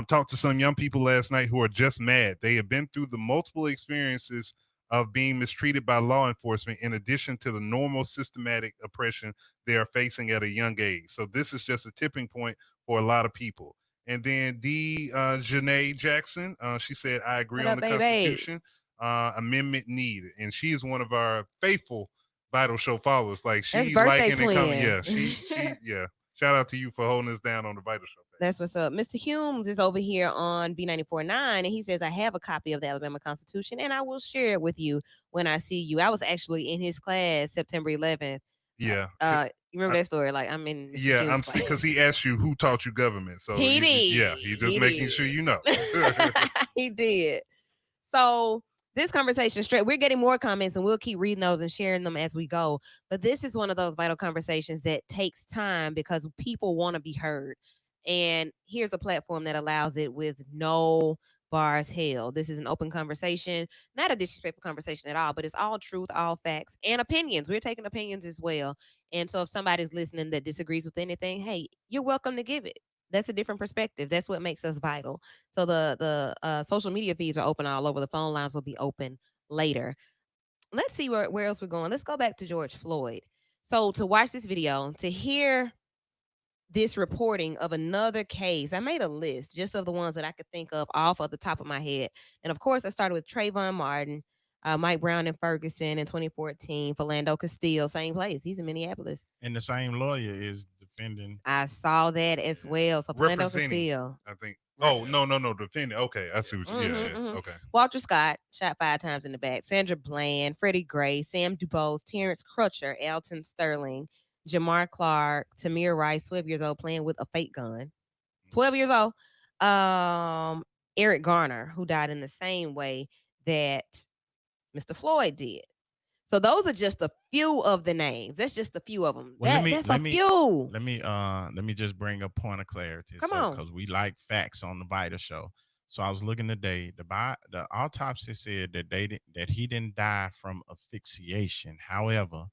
Talked to some young people last night who are just mad. They have been through the multiple experiences of being mistreated by law enforcement in addition to the normal systematic oppression they are facing at a young age. So this is just a tipping point for a lot of people. And then Janae Jackson, she said, I agree on the Constitution. Amendment needed. And she is one of our faithful Vital Show followers. Like she's liking and coming. Yeah, she yeah. Shout out to you for holding us down on the Vital Show. That's what's up. Mr. Humes is over here on B94.9, and he says, I have a copy of the Alabama Constitution, and I will share it with you when I see you. I was actually in his class September 11th. Yeah. You remember that story? Like, I'm in. Yeah, I'm because he asked you who taught you government. So he did. Yeah, he's just making sure you know. He did. So this conversation straight, we're getting more comments and we'll keep reading those and sharing them as we go. But this is one of those vital conversations that takes time because people want to be heard. And here's a platform that allows it with no bars held. This is an open conversation, not a disrespectful conversation at all, but it's all truth, all facts, and opinions. We're taking opinions as well. And so if somebody's listening that disagrees with anything, hey, you're welcome to give it. That's a different perspective. That's what makes us vital. So the social media feeds are open all over. The phone lines will be open later. Let's see where else we're going. Let's go back to George Floyd. So to watch this video, to hear this reporting of another case, I made a list just of the ones that I could think of off of the top of my head. And of course, I started with Trayvon Martin, Mike Brown and Ferguson in 2014, Philando Castile, same place. He's in Minneapolis. And the same lawyer is defending. I saw that as well. So Philando Castile. I think. Oh, no, defending. Okay, I see what you Okay. Walter Scott, shot 5 times in the back. Sandra Bland, Freddie Gray, Sam Dubose, Terrence Crutcher, Alton Sterling, Jamar Clark, Tamir Rice, 12 years old, playing with a fake gun. 12 years old. Eric Garner, who died in the same way that Mr. Floyd did. So those are just a few of the names. That's just a few of them. Well, that's a few. Let me just bring a point of clarity. Come on, because we like facts on the Vital Show. So I was looking today. The autopsy said that he didn't die from asphyxiation. However,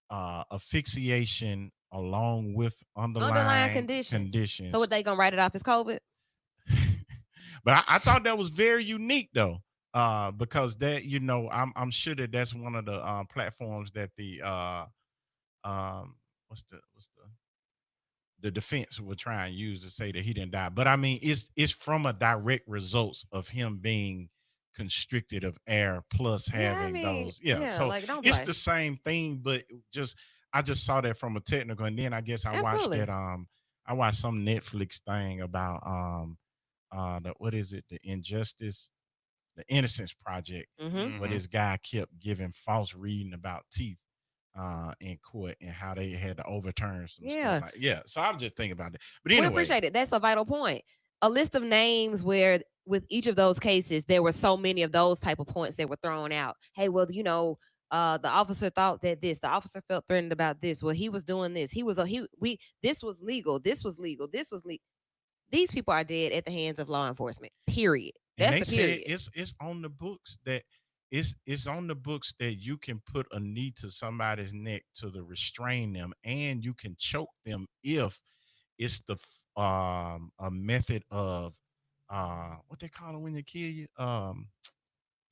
asphyxiation along with underlying conditions. So what, they gonna write it off as COVID? But I thought that was very unique though. Because that, I'm sure that that's one of the platforms that the the defense would try and use to say that he didn't die. But I mean, it's from a direct results of him being constricted of air plus having those. Yeah, so like, it's the same thing, but I just saw that from a technical, and then I guess I watched that I watched some Netflix thing about what is it, the Innocence Project, where this guy kept giving false reading about teeth in court and how they had to overturn some stuff. So I'm just thinking about it. But anyway, we appreciate it. That's a vital point. A list of names where with each of those cases, there were so many of those type of points that were thrown out. Hey, well, the officer thought that the officer felt threatened about this. Well, he was doing this. This was legal. This was legal. This was legal. These people are dead at the hands of law enforcement. Period. That's the period. It's on the books that it's on the books that you can put a knee to somebody's neck to restrain them, and you can choke them if it's a method of what they call it when they kill you?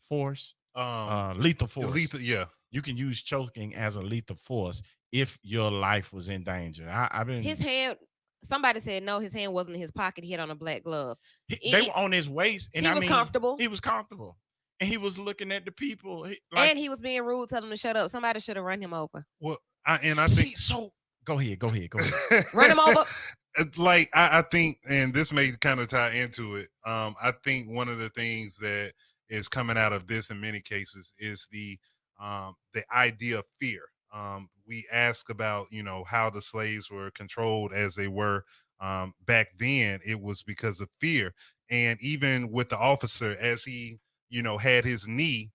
Force. Lethal Force. Lethal, yeah. You can use choking as a lethal force if your life was in danger. I've been. His hand. Somebody said no. His hand wasn't in his pocket. He had on a black glove. They were on his waist, and he was comfortable. He was comfortable, and he was looking at the people. And he was being rude, telling them to shut up. Somebody should have run him over. Well, I think so. Go ahead. Run him over. Like I think, and this may kind of tie into it. I think one of the things that is coming out of this in many cases is the idea of fear. We ask about, how the slaves were controlled as they were back then. It was because of fear. And even with the officer, as he, had his knee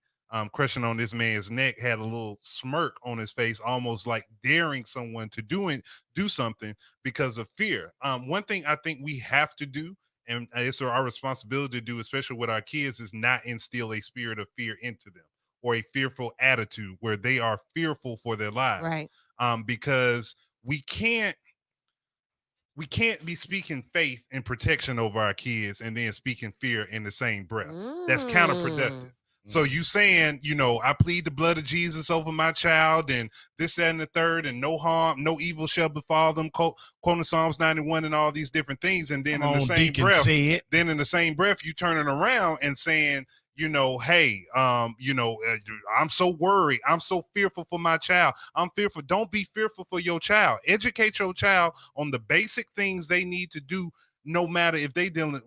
crushing on this man's neck, had a little smirk on his face, almost like daring someone to do something because of fear. One thing I think we have to do, and it's our responsibility to do, especially with our kids, is not instill a spirit of fear into them, or a fearful attitude where they are fearful for their lives. Right. Because we can't be speaking faith and protection over our kids and then speaking fear in the same breath. That's counterproductive. So you saying, I plead the blood of Jesus over my child and this, that, and the third, and no harm, no evil shall befall them, quoting Psalms 91 and all these different things. And then in the same breath, you turning around and saying, hey, I'm so worried. I'm so fearful for my child. I'm fearful. Don't be fearful for your child. Educate your child on the basic things they need to do, no matter if they dealing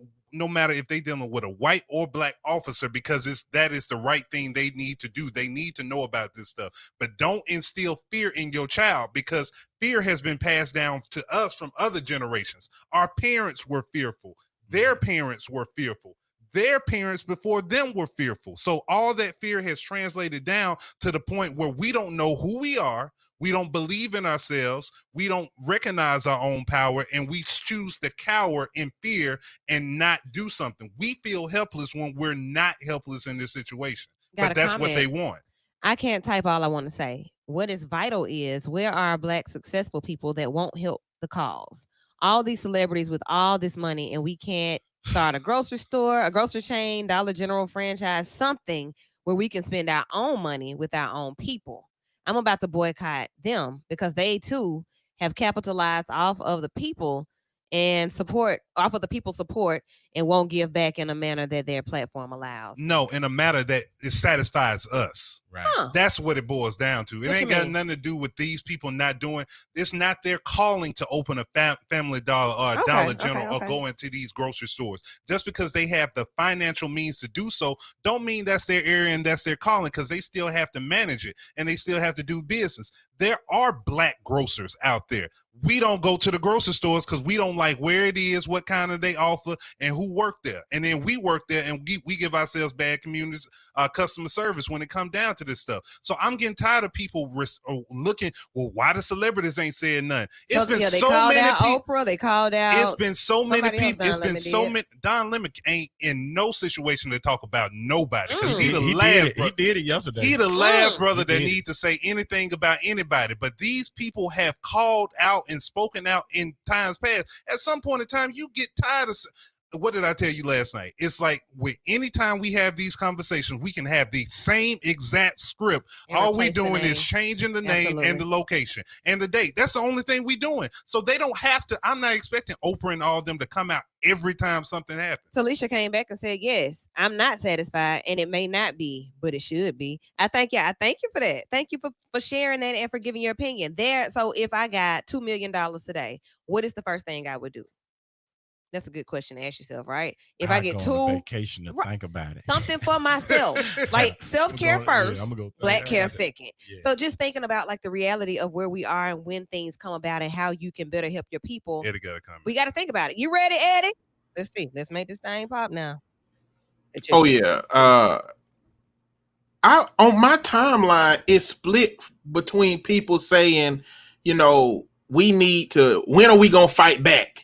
with a white or black officer, because that is the right thing they need to do. They need to know about this stuff. But don't instill fear in your child, because fear has been passed down to us from other generations. Our parents were fearful. Their parents were fearful. Their parents before them were fearful. So all that fear has translated down to the point where we don't know who we are. We don't believe in ourselves. We don't recognize our own power, and we choose to cower in fear and not do something. We feel helpless when we're not helpless in this situation. But that's what they want. I can't type all I want to say. What is vital is, where are Black successful people that won't help the cause? All these celebrities with all this money, and we can't start a grocery store, a grocery chain, Dollar General franchise, something where we can spend our own money with our own people. I'm about to boycott them because they too have capitalized off of the people and support and won't give back in a manner that their platform allows. No, in a manner that it satisfies us. Right. That's what it boils down to. It ain't got nothing to do with these people not doing. It's not their calling to open a Family Dollar or a Dollar General or go into these grocery stores. Just because they have the financial means to do so, don't mean that's their area and that's their calling, because they still have to manage it and they still have to do business. There are Black grocers out there. We don't go to the grocery stores because we don't like where it is, what kind of they offer, and who work there. And then we work there and we give ourselves bad customer service when it comes down to this stuff. So I'm getting tired of people looking, well, why the celebrities ain't saying nothing? It's been so many people. Oprah, they called out. It's been so many people. It's been so many. Don Lemon ain't in no situation to talk about nobody, because he did it yesterday. He the last brother that need to say anything about anybody. But these people have called out and spoken out in times past. At some point in time, you get tired of. What did I tell you last night? It's like with anytime we have these conversations, we can have the same exact script. All we doing is changing the name and the location and the date. That's the only thing we doing. So they don't have to. I'm not expecting Oprah and all of them to come out every time something happens. Talisha came back and said, yes, I'm not satisfied, and it may not be, but it should be. I thank you for that. Thank you for sharing that and for giving your opinion there. So if I got $2 million today, what is the first thing I would do? That's a good question to ask yourself, right? If I get on vacation to think about it, something for myself, like self-care first, Black care second. Yeah. So just thinking about like the reality of where we are and when things come about and how you can better help your people. Eddie gotta come. We got to think about it. You ready, Eddie? Let's see. Let's make this thing pop now. Oh yeah. On my timeline, it's split between people saying, we need to. When are we gonna fight back?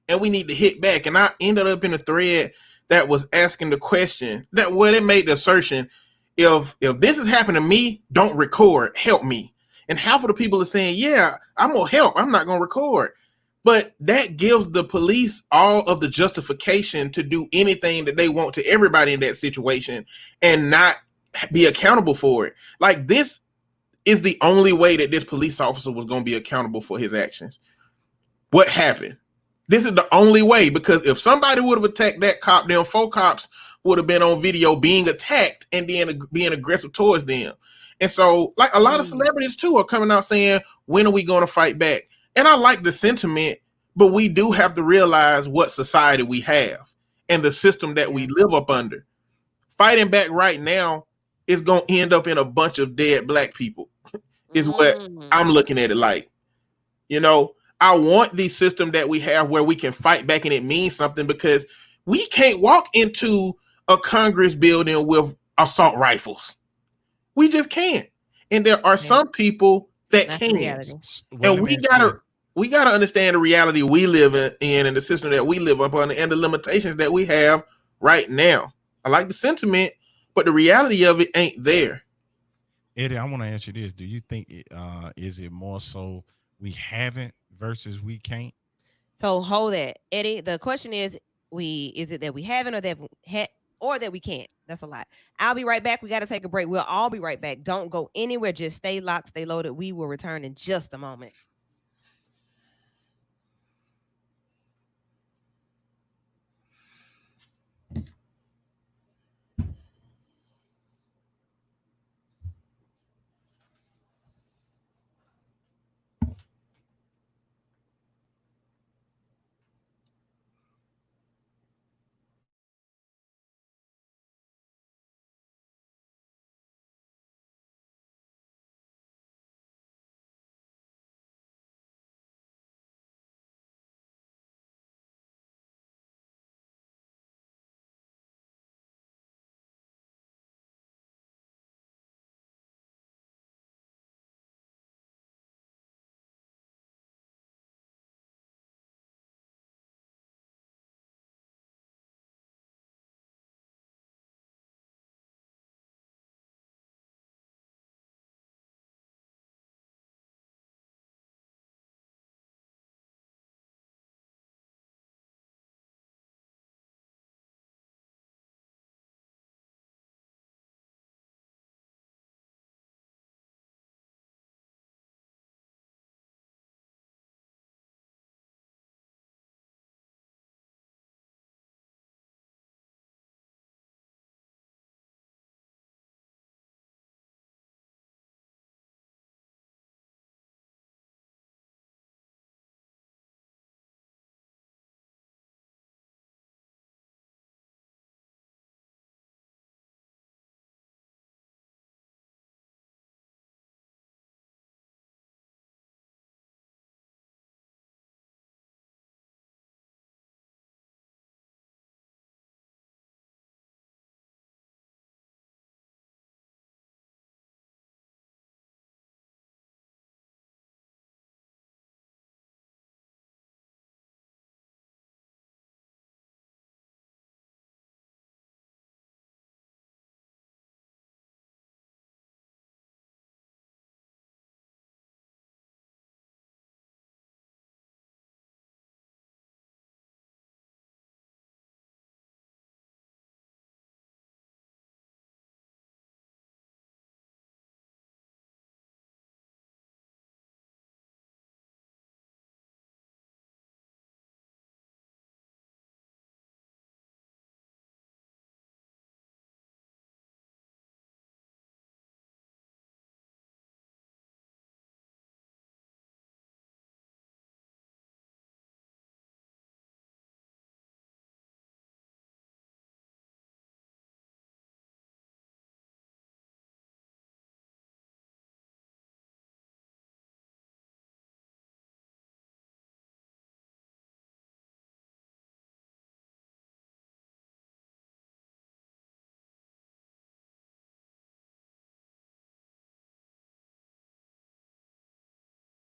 And we need to hit back. And I ended up in a thread that was asking the question it made the assertion, if this has happened to me, don't record, help me. And half of the people are saying, yeah, I'm going to help. I'm not going to record. But that gives the police all of the justification to do anything that they want to everybody in that situation and not be accountable for it. Like, this is the only way that this police officer was going to be accountable for his actions. What happened? This is the only way, because if somebody would have attacked that cop, then 4 cops would have been on video being attacked and then being aggressive towards them. And so, like, a lot of celebrities too are coming out saying, when are we going to fight back? And I like the sentiment, but we do have to realize what society we have and the system that we live up under. Fighting back right now is going to end up in a bunch of dead Black people, is what I'm looking at it like. You know, I want the system that we have where we can fight back and it means something, because we can't walk into a Congress building with assault rifles. We just can't. And there are some people that can. And we gotta understand the reality we live in and the system that we live upon and the limitations that we have right now. I like the sentiment, but the reality of it ain't there. Eddie, I want to ask you this. Do you think is it more so we haven't versus we can't? So hold that, Eddie. The question is it that we haven't or that we can't? That's a lot. I'll be right back. We got to take a break. We'll all be right back. Don't go anywhere. Just stay locked, stay loaded. We will return in just a moment.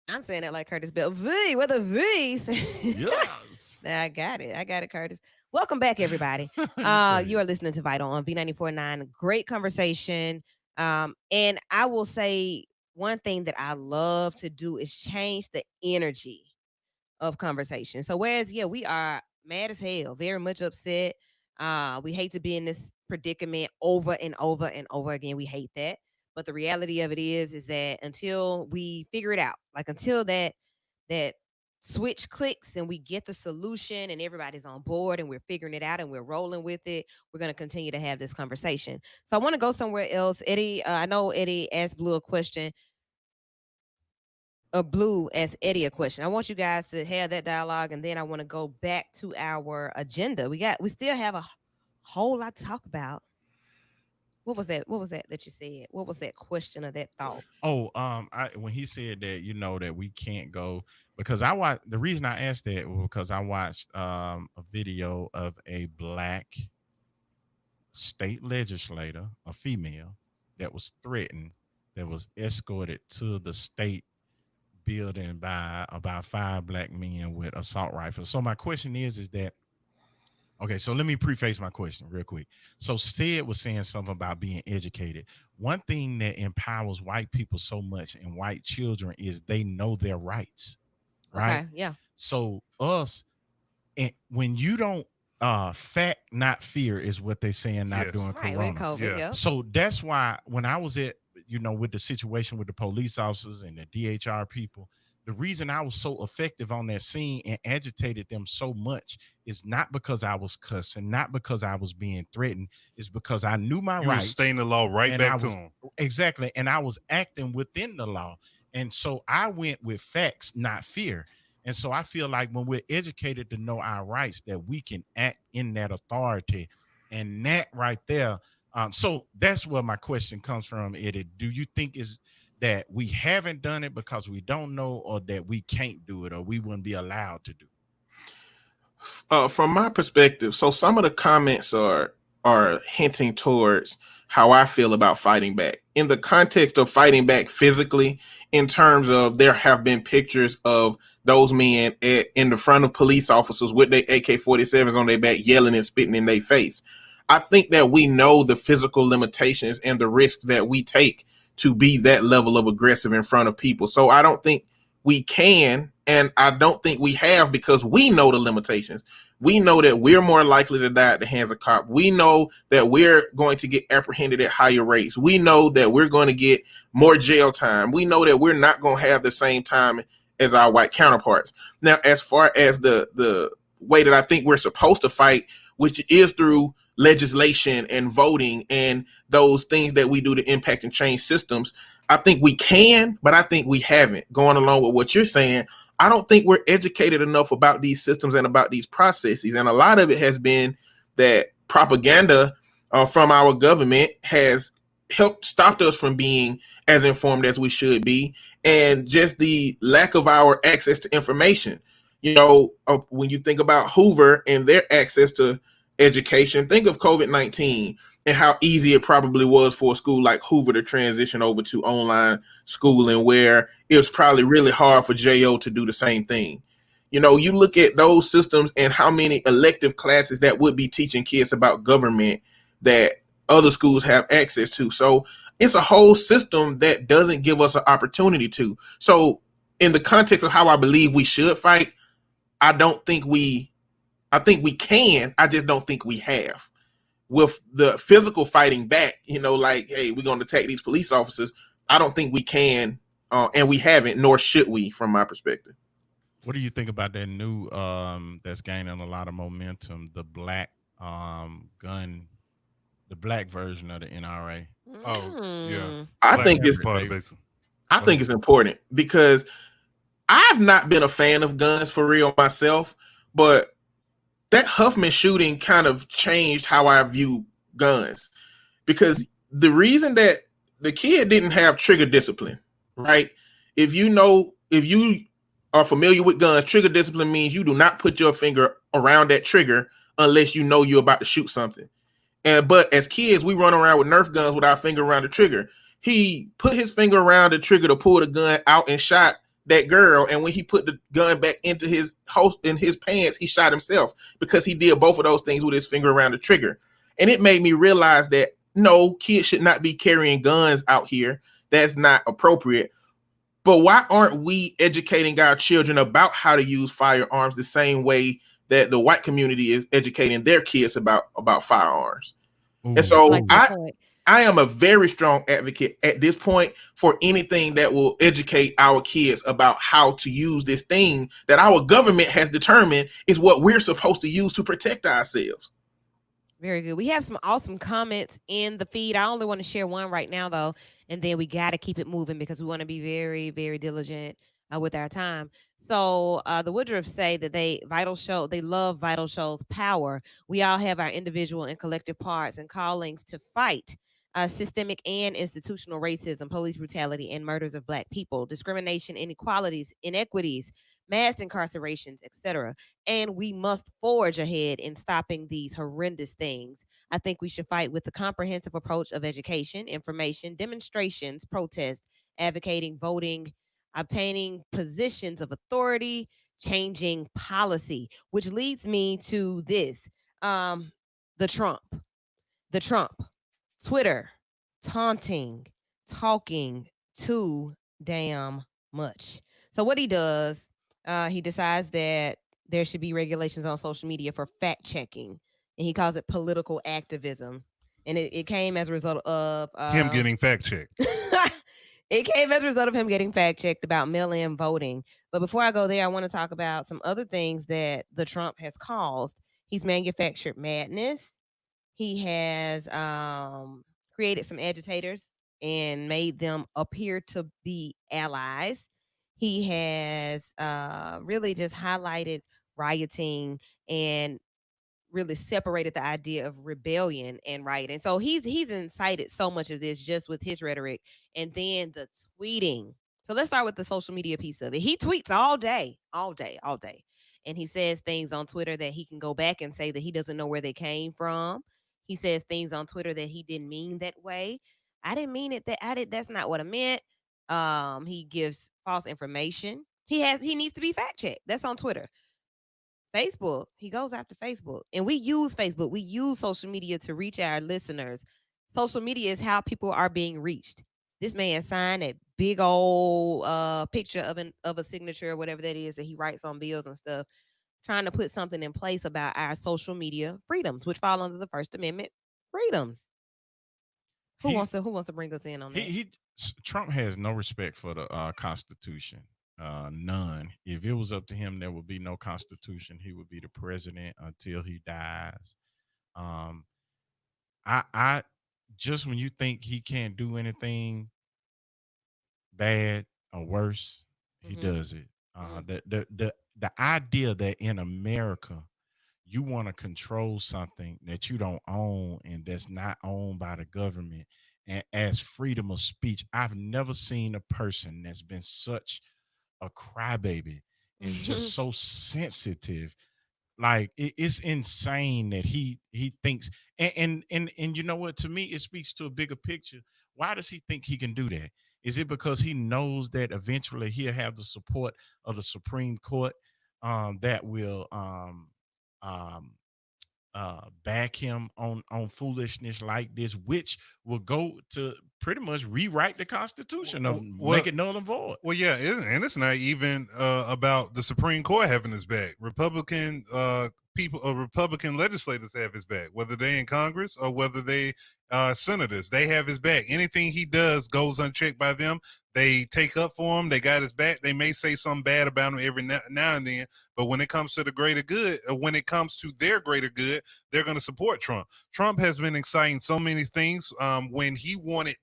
I'm saying that like Curtis Bell. V, where the V's? Yes. I got it, Curtis. Welcome back, everybody. You are listening to Vital on V94.9. Great conversation. And I will say one thing that I love to do is change the energy of conversation. So whereas, yeah, we are mad as hell, very much upset. We hate to be in this predicament over and over and over again. We hate that. But the reality of it is that until we figure it out, like until that switch clicks and we get the solution and everybody's on board and we're figuring it out and we're rolling with it, we're going to continue to have this conversation. So I want to go somewhere else. Eddie, I know Eddie asked Blue a question. Blue asked Eddie a question. I want you guys to have that dialogue, and then I want to go back to our agenda. We still have a whole lot to talk about. What was that that you said? What was that question or that thought? Oh, when he said that, that we can't go, because the reason I asked that was because I watched a video of a black state legislator, a female, that was threatened, that was escorted to the state building by about 5 black men with assault rifles. So my question is that, okay, so let me preface my question real quick. So Sid was saying something about being educated. One thing that empowers white people so much and white children is they know their rights, right? Okay, yeah. So and when you don't fact not fear is what they're saying, not Yes. doing Right, corona. with COVID, Yeah. yep. So that's why when I was at, with the situation with the police officers and the DHR people, the reason I was so effective on that scene and agitated them so much is not because I was cussing, not because I was being threatened, is because I knew my You were rights. staying the law right and back I to was- them. Exactly. And I was acting within the law. And so I went with facts, not fear. And so I feel like when we're educated to know our rights, that we can act in that authority. And that right there, so that's where my question comes from, Eddie. Do you think is that we haven't done it because we don't know, or that we can't do it, or we wouldn't be allowed to do it? From my perspective, so some of the comments are hinting towards how I feel about fighting back. In the context of fighting back physically, in terms of there have been pictures of those men in the front of police officers with their AK-47s on their back, yelling and spitting in their face. I think that we know the physical limitations and the risk that we take to be that level of aggressive in front of people. So I don't think we can, and I don't think we have, because we know the limitations. We know that we're more likely to die at the hands of cops. We know that we're going to get apprehended at higher rates. We know that we're going to get more jail time. We know that we're not going to have the same time as our white counterparts. Now, as far as the way that I think we're supposed to fight, which is through legislation and voting and those things that we do to impact and change systems, I think we can, but I think we haven't. Going along with what you're saying, I don't think we're educated enough about these systems and about these processes. And a lot of it has been that propaganda from our government has helped stop us from being as informed as we should be, and just the lack of our access to information. When you think about Hoover and their access to education, think of COVID-19 and how easy it probably was for a school like Hoover to transition over to online schooling, where it was probably really hard for JO to do the same thing. You look at those systems and how many elective classes that would be teaching kids about government that other schools have access to. So it's a whole system that doesn't give us an opportunity to. So in the context of how I believe we should fight, I think we can, I just don't think we have. With the physical fighting back, like, hey, we're going to attack these police officers, I don't think we can, and we haven't, nor should we, from my perspective. What do you think about that new that's gaining a lot of momentum, the black gun, the black version of the NRA? Oh, yeah. I Black think it's Panther Party. I think it's important, because I've not been a fan of guns for real myself, but that Huffman shooting kind of changed how I view guns, because the reason that the kid didn't have trigger discipline, right? If you are familiar with guns, trigger discipline means you do not put your finger around that trigger unless you know you're about to shoot something. But as kids, we run around with Nerf guns with our finger around the trigger. He put his finger around the trigger to pull the gun out and shot that girl, and when he put the gun back into his pants, he shot himself, because he did both of those things with his finger around the trigger. And it made me realize that no, kids should not be carrying guns out here. That's not appropriate. But why aren't we educating our children about how to use firearms the same way that the white community is educating their kids about firearms? Ooh, And so Like that point. I am a very strong advocate at this point for anything that will educate our kids about how to use this thing that our government has determined is what we're supposed to use to protect ourselves. Very good. We have some awesome comments in the feed. I only want to share one right now, though, and then we got to keep it moving because we want to be very, very diligent with our time. So the Woodruff say that they love Vital Show's power. We all have our individual and collective parts and callings to fight systemic and institutional racism, police brutality, and murders of Black people, discrimination, inequalities, inequities, mass incarcerations, etc. And we must forge ahead in stopping these horrendous things. I think we should fight with the comprehensive approach of education, information, demonstrations, protest, advocating, voting, obtaining positions of authority, changing policy, which leads me to this. The Trump, Twitter, taunting, talking too damn much. So what he does, he decides that there should be regulations on social media for fact checking, and he calls it political activism. And it came as a result of him getting fact checked. It came as a result of him getting fact checked about mail-in voting. But before I go there, I want to talk about some other things that the Trump has caused. He's manufactured madness. He has created some agitators and made them appear to be allies. He has really just highlighted rioting and really separated the idea of rebellion and rioting. So he's incited so much of this just with his rhetoric and then the tweeting. So let's start with the social media piece of it. He tweets all day. And he says things on Twitter that he can go back and say that he doesn't know where they came from. He says things on Twitter that he didn't mean that way. I didn't mean it that's not what I meant. He gives false information. He needs to be fact checked. That's on Twitter. Facebook, he goes after Facebook. And we use Facebook. We use social media to reach our listeners. Social media is how people are being reached. This man signed a big old picture of a signature or whatever that is that he writes on bills and stuff, trying to put something in place about our social media freedoms, which fall under the First Amendment freedoms. Who wants to bring us in on that? Trump has no respect for the Constitution. None. If it was up to him, there would be no Constitution. He would be the president until he dies. I just when you think he can't do anything bad or worse, he does it. The idea that in America you want to control something that you don't own and that's not owned by the government, and as freedom of speech, I've never seen a person that's been such a crybaby and just so sensitive. Like it's insane that he thinks and you know what, to me it speaks to a bigger picture. Why does he think he can do that? Is it because he knows that eventually he'll have the support of the Supreme Court that will back him on foolishness like this, which will go to pretty much rewrite the Constitution of make it null and void? Well, yeah, and it's not even about the Supreme Court having his back. Republican Republican legislators have his back, whether they in Congress or whether they senators. They have his back. Anything he does goes unchecked by them. They take up for him. They got his back. They may say something bad about him every now and then, but when it comes to the greater good, when it comes to their greater good, they're going to support Trump. Trump has been exciting so many things. When he wanted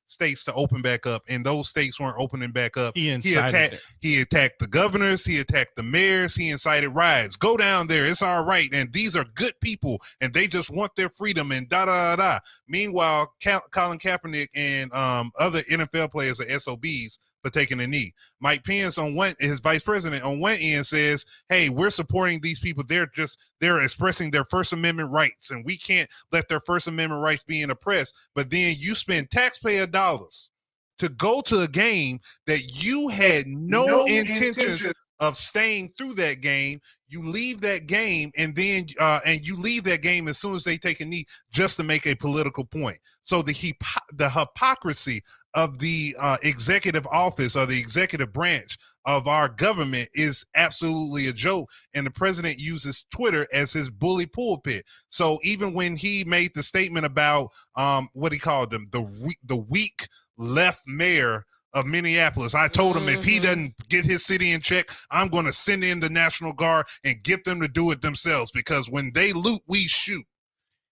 states to open back up, and those states weren't opening back up, he attacked the governors, he attacked the mayors, he incited riots. Go down there, it's all right, and these are good people, and they just want their freedom, and da da da. Meanwhile, Colin Kaepernick and other NFL players are SOBs for taking a knee. Mike Pence his vice president on one end says, hey, we're supporting these people. They're expressing their First Amendment rights, and we can't let their First Amendment rights be oppressed. But then you spend taxpayer dollars to go to a game that you had no intentions of staying through that game. You leave that game, and then you leave that game as soon as they take a knee just to make a political point. So the hypocrisy of the executive office or the executive branch of our government is absolutely a joke. And the president uses Twitter as his bully pulpit. So even when he made the statement about what he called them, the weak left mayor of Minneapolis, I told him if he doesn't get his city in check, I'm going to send in the National Guard and get them to do it themselves, because when they loot, we shoot.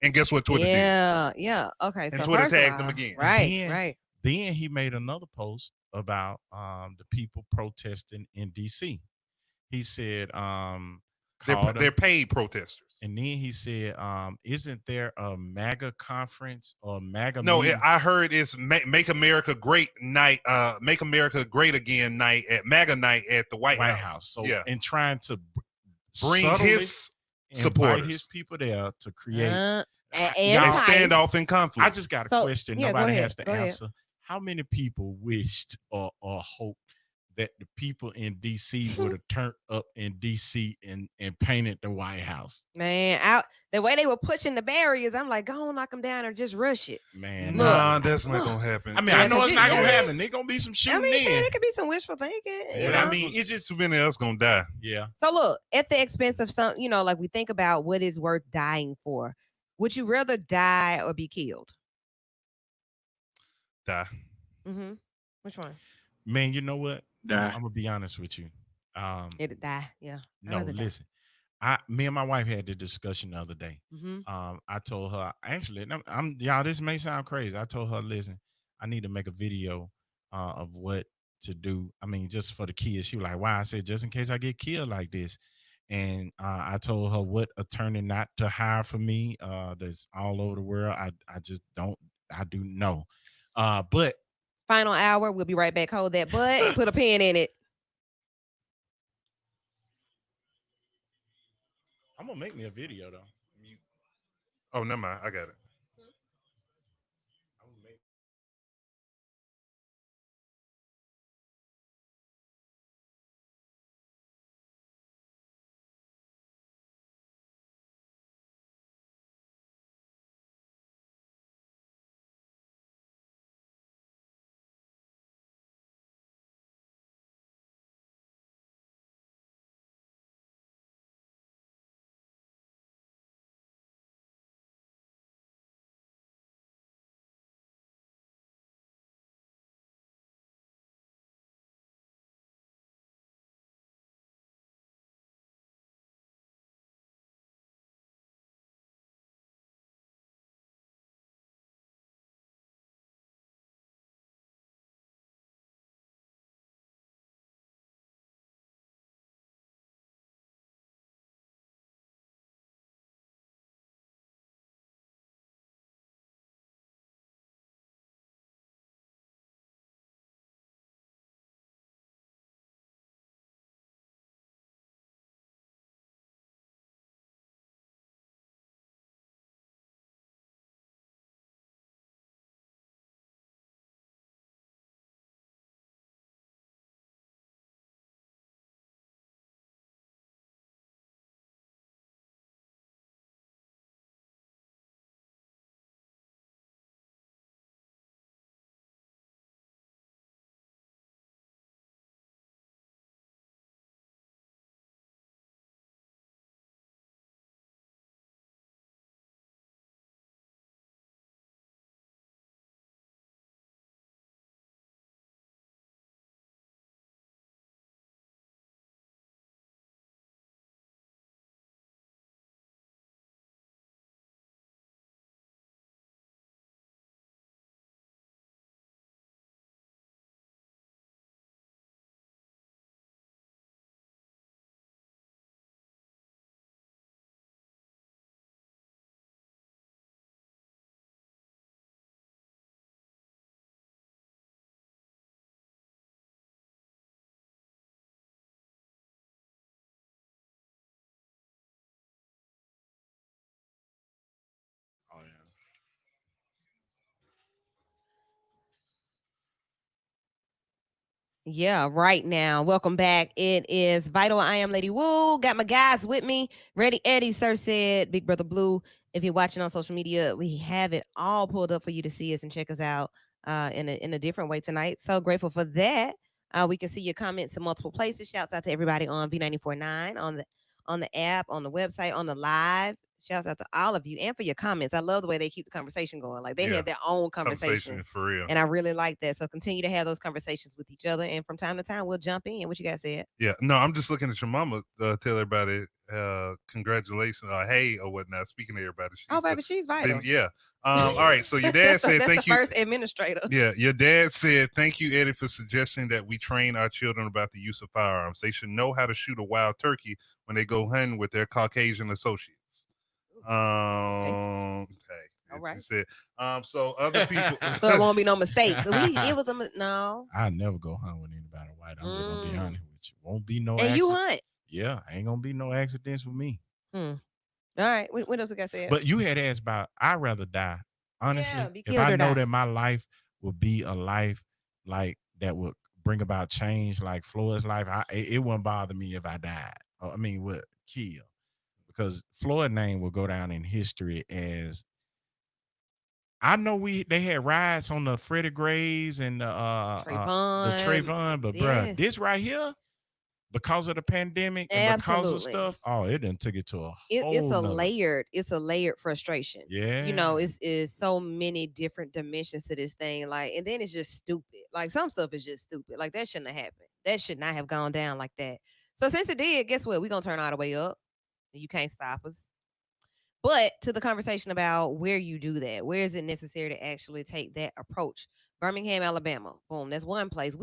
And guess what Twitter did? Yeah. Okay. And so Twitter first of tagged them all, again. Right. Then he made another post about the people protesting in DC. He said They're paid protesters. And then he said, isn't there a MAGA conference or MAGA No, meeting? I heard it's Make America Great night, Make America Great Again night at MAGA night at the White House. So yeah, and trying to bring his supporters, his people there to create and a standoff and conflict. I just got a question. yeah, Nobody go has to ahead. answer. How many people wished or hoped that the people in DC would have turned up in DC and painted the White House? Man, the way they were pushing the barriers, I'm like, go on, knock them down or just rush it. Man, nah, that's not gonna happen. I mean, I know it's not gonna happen. They're gonna be some shooting. I mean, in. it could be some wishful thinking. But I mean, it's just too many of us gonna die. Yeah. So look, at the expense of some, like we think about what is worth dying for. Would you rather die or be killed? Die. Mm-hmm. Which one? Man, you know what? Die. I'm gonna be honest with you. It'd die. Yeah. No, listen. Me and my wife had the discussion the other day. I told her, actually, y'all, this may sound crazy. I told her, listen, I need to make a video of what to do. I mean, just for the kids. She was like, why? I said, just in case I get killed like this. And I told her what attorney not to hire for me. That's all over the world. I just don't. I do know. But final hour. We'll be right back. Hold that butt. Put a pin in it. I'm gonna make me a video though. Oh, never mind. I got it. Oh Yeah, right now. Welcome back. It is Vital. I am Lady Wu. Got my guys with me. Ready Eddie, Sir Said, Big Brother Blue. If you're watching on social media, we have it all pulled up for you to see us and check us out. in a different way tonight. So grateful for that. We can see your comments in multiple places. Shouts out to everybody on V94.9 on the app, on the website, on the live. Shouts out to all of you and for your comments. I love the way they keep the conversation going. Like they have their own conversations. For real. And I really like that. So continue to have those conversations with each other. And from time to time, we'll jump in. What you guys said? Yeah. No, I'm just looking at your mama. Tell everybody congratulations, hey, or whatnot. Speaking to everybody. Baby, she's vital. Yeah. All right. So your dad said thank you. First administrator. Yeah. Your dad said thank you, Eddie, for suggesting that we train our children about the use of firearms. They should know how to shoot a wild turkey when they go hunting with their Caucasian associates. Okay. All right. He said, so other people. So there won't be no mistakes. It was no. I never go hunt with anybody white. I'm just gonna be honest with you. Won't be no. And you hunt? Yeah, ain't gonna be no accidents with me. All right. What else we got to say? But you had asked about. I'd rather die. Honestly, if I know that my life would be a life like that would bring about change, like Floyd's life, it wouldn't bother me if I died. I mean, would kill. Because Floyd's name will go down in history as I know they had riots on the Freddie Grays and the Trayvon, but bruh, this right here, because of the pandemic and because of stuff, it done took it to a whole it's a layered frustration. Yeah. You know, it's so many different dimensions to this thing. Like, and then it's just stupid. Like some stuff is just stupid. Like that shouldn't have happened. That should not have gone down like that. So since it did, guess what? We're gonna turn all the way up. You can't stop us. But to the conversation about where you do that, where is it necessary to actually take that approach? Birmingham, Alabama. Boom. That's one place.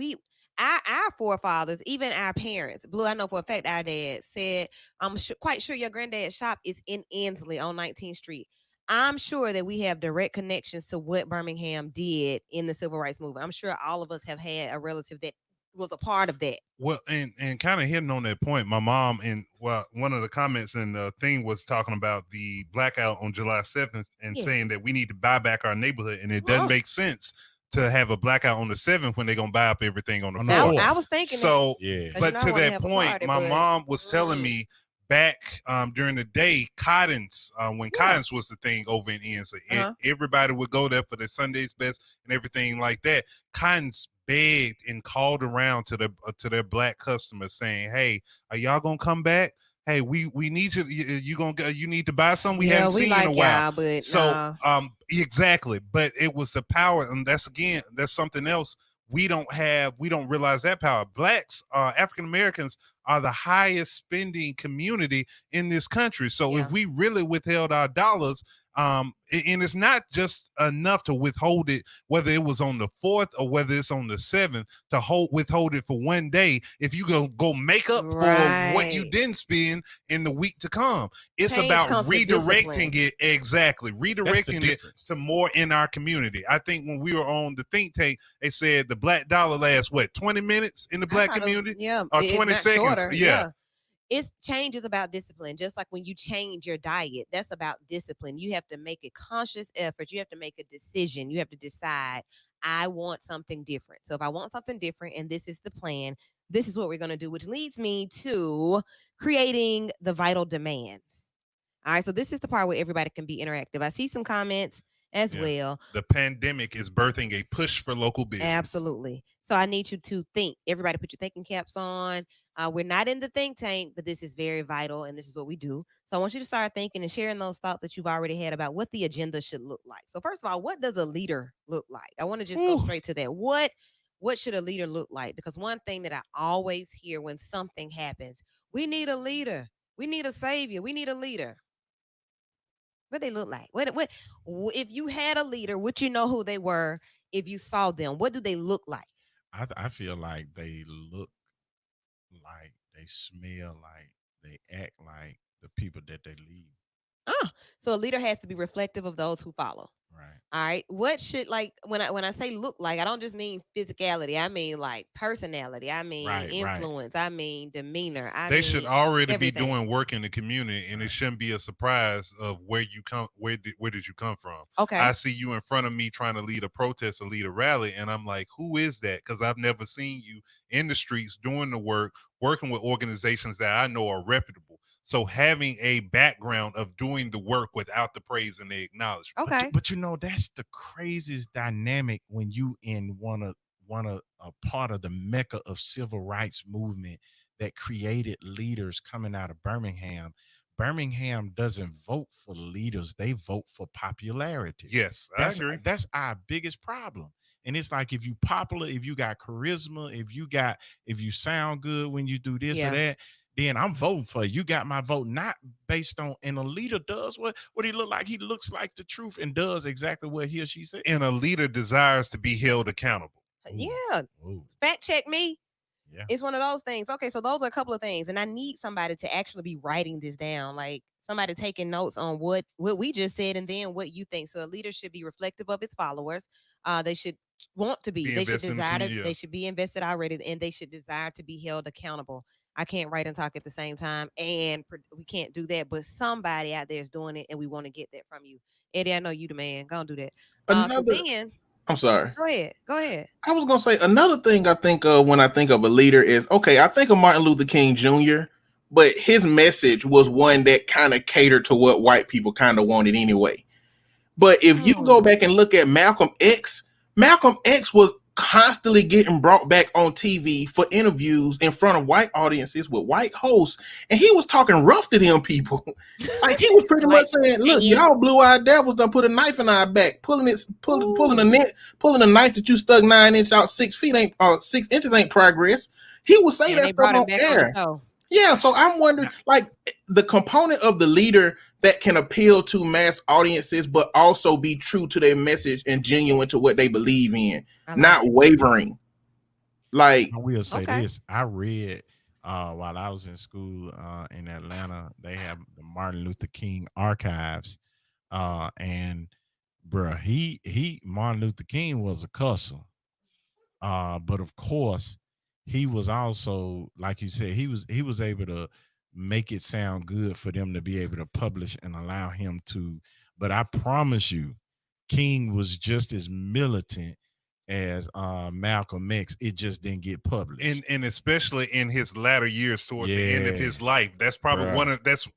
Our forefathers, even our parents, Blue, I know for a fact our dad said, I'm quite sure your granddad's shop is in Ansley on 19th Street. I'm sure that we have direct connections to what Birmingham did in the civil rights movement. I'm sure all of us have had a relative that was a part of that. Well, and kind of hitting on that point, my mom one of the comments in the thing was talking about the blackout on July 7th and saying that we need to buy back our neighborhood, and it doesn't make sense to have a blackout on the 7th when they're gonna buy up everything on the 4th. I was thinking so, but to that point, my mom was telling me back during the day, Cottons, when Cottons was the thing over in Ensley, everybody would go there for their Sunday's best and everything like that. Cottons begged and called around to their black customers saying, "Hey, are y'all gonna come back? Hey, we need you. You need to buy some. We haven't seen in a while." But so exactly, but it was the power, and that's something else. We don't realize that power. Blacks, African Americans are the highest spending community in this country. So if we really withheld our dollars, and it's not just enough to withhold it, whether it was on the 4th or whether it's on the 7th, to withhold it for one day. If you go make up for what you didn't spend in the week to come, it's Change about comes with redirecting it. Exactly. Redirecting it to more in our community. I think when we were on the think tank, they said the black dollar lasts 20 minutes in the black community? Or 20 seconds. Yeah. It's change is about discipline. Just like when you change your diet, that's about discipline. You have to make a conscious effort. You have to make a decision. You have to decide, I want something different. So if I want something different and this is the plan, this is what we're going to do, which leads me to creating the vital demands. All right. So this is the part where everybody can be interactive. I see some comments as well. The pandemic is birthing a push for local business. Absolutely. So I need you to think. Everybody put your thinking caps on. We're not in the think tank, but this is very vital, and this is what we do. So I want you to start thinking and sharing those thoughts that you've already had about what the agenda should look like. So first of all, what does a leader look like? I want to just go straight to that. What should a leader look like? Because one thing that I always hear when something happens, we need a leader. We need a savior. We need a leader. What they look like? What if you had a leader, would you know who they were if you saw them? What do they look like? I feel like they look like, they smell like, they act like the people that they lead. So a leader has to be reflective of those who follow. Right. All right. What should, like, when I say look like, I don't just mean physicality. I mean like personality. I mean influence. I mean demeanor. They should already be doing work in the community, and it shouldn't be a surprise of where you come. Where did you come from? Okay. I see you in front of me trying to lead a protest or lead a rally, and I'm like, who is that? Because I've never seen you in the streets doing the work, working with organizations that I know are reputable. So having a background of doing the work without the praise and the acknowledgement. Okay. But you know, that's the craziest dynamic when you in one of a part of the mecca of civil rights movement that created leaders coming out of Birmingham. Birmingham doesn't vote for leaders; they vote for popularity. Yes, I That's agree. that's our biggest problem. And it's like if you popular, if you got charisma, if you sound good when you do this or Yeah. that, then I'm voting for you. You got my vote, not based on, and a leader does what he look like. He looks like the truth and does exactly what he or she said. And a leader desires to be held accountable. Yeah. Ooh, Fact check me. yeah. It's one of those things. Okay, so those are a couple of things, and I need somebody to actually be writing this down, like somebody taking notes on what we just said, and then what you think. So a leader should be reflective of its followers. They should want to be. Be They should invested in the desire to. community, yeah. They should be invested already, and they should desire to be held accountable. I can't write and talk at the same time, and we can't do that. But somebody out there is doing it, and we want to get that from you, Eddie. I know you the man. Go and do that. So Another, then, I'm sorry. go ahead. Go ahead. I was gonna say another thing I think of when I think of a leader is, okay, I think of Martin Luther King Jr., but his message was one that kind of catered to what white people kind of wanted anyway. But if you go back and look at Malcolm X was constantly getting brought back on TV for interviews in front of white audiences with white hosts, and he was talking rough to them people. Like he was pretty much saying, "Look, y'all blue-eyed devils done put a knife in our back, pulling a knife that you stuck 9 inches out 6 feet ain't 6 inches ain't progress." He would say that stuff on air. Yeah, so I'm wondering, like, the component of the leader that can appeal to mass audiences, but also be true to their message and genuine to what they believe in, not wavering. Like, I will say this: I read while I was in school in Atlanta, they have the Martin Luther King archives, and bruh, he Martin Luther King was a cusser, but of course he was also, like you said, he was able to make it sound good for them to be able to publish and allow him to. But I promise you, King was just as militant as Malcolm X. It just didn't get published. And especially in his latter years towards the end of his life. That's probably one of that's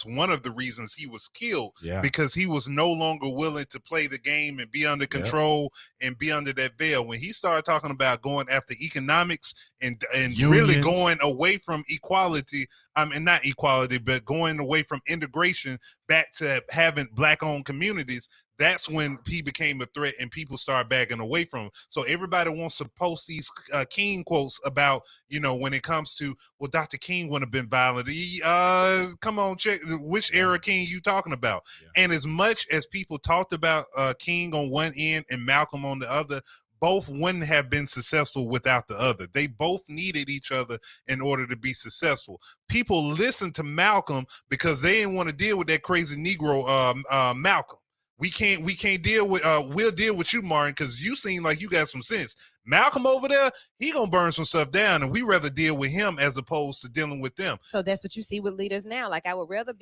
one of the reasons he was killed. Because he was no longer willing to play the game and be under control and be under that veil. When he started talking about going after economics and really going away from equality, I mean not equality, but going away from integration back to having black-owned communities, that's when he became a threat and people start backing away from him. So everybody wants to post these King quotes about, you know, when it comes to, well, Dr. King wouldn't have been violent. Come on, check which era King you talking about. And as much as people talked about King on one end and Malcolm on the other, both wouldn't have been successful without the other. They both needed each other in order to be successful. People listened to Malcolm because they didn't want to deal with that crazy Negro Malcolm. We can't deal with we'll deal with you, Martin, because you seem like you got some sense. Malcolm over there, he gonna burn some stuff down, and we rather deal with him as opposed to dealing with them. So that's what you see with leaders now. Like I would rather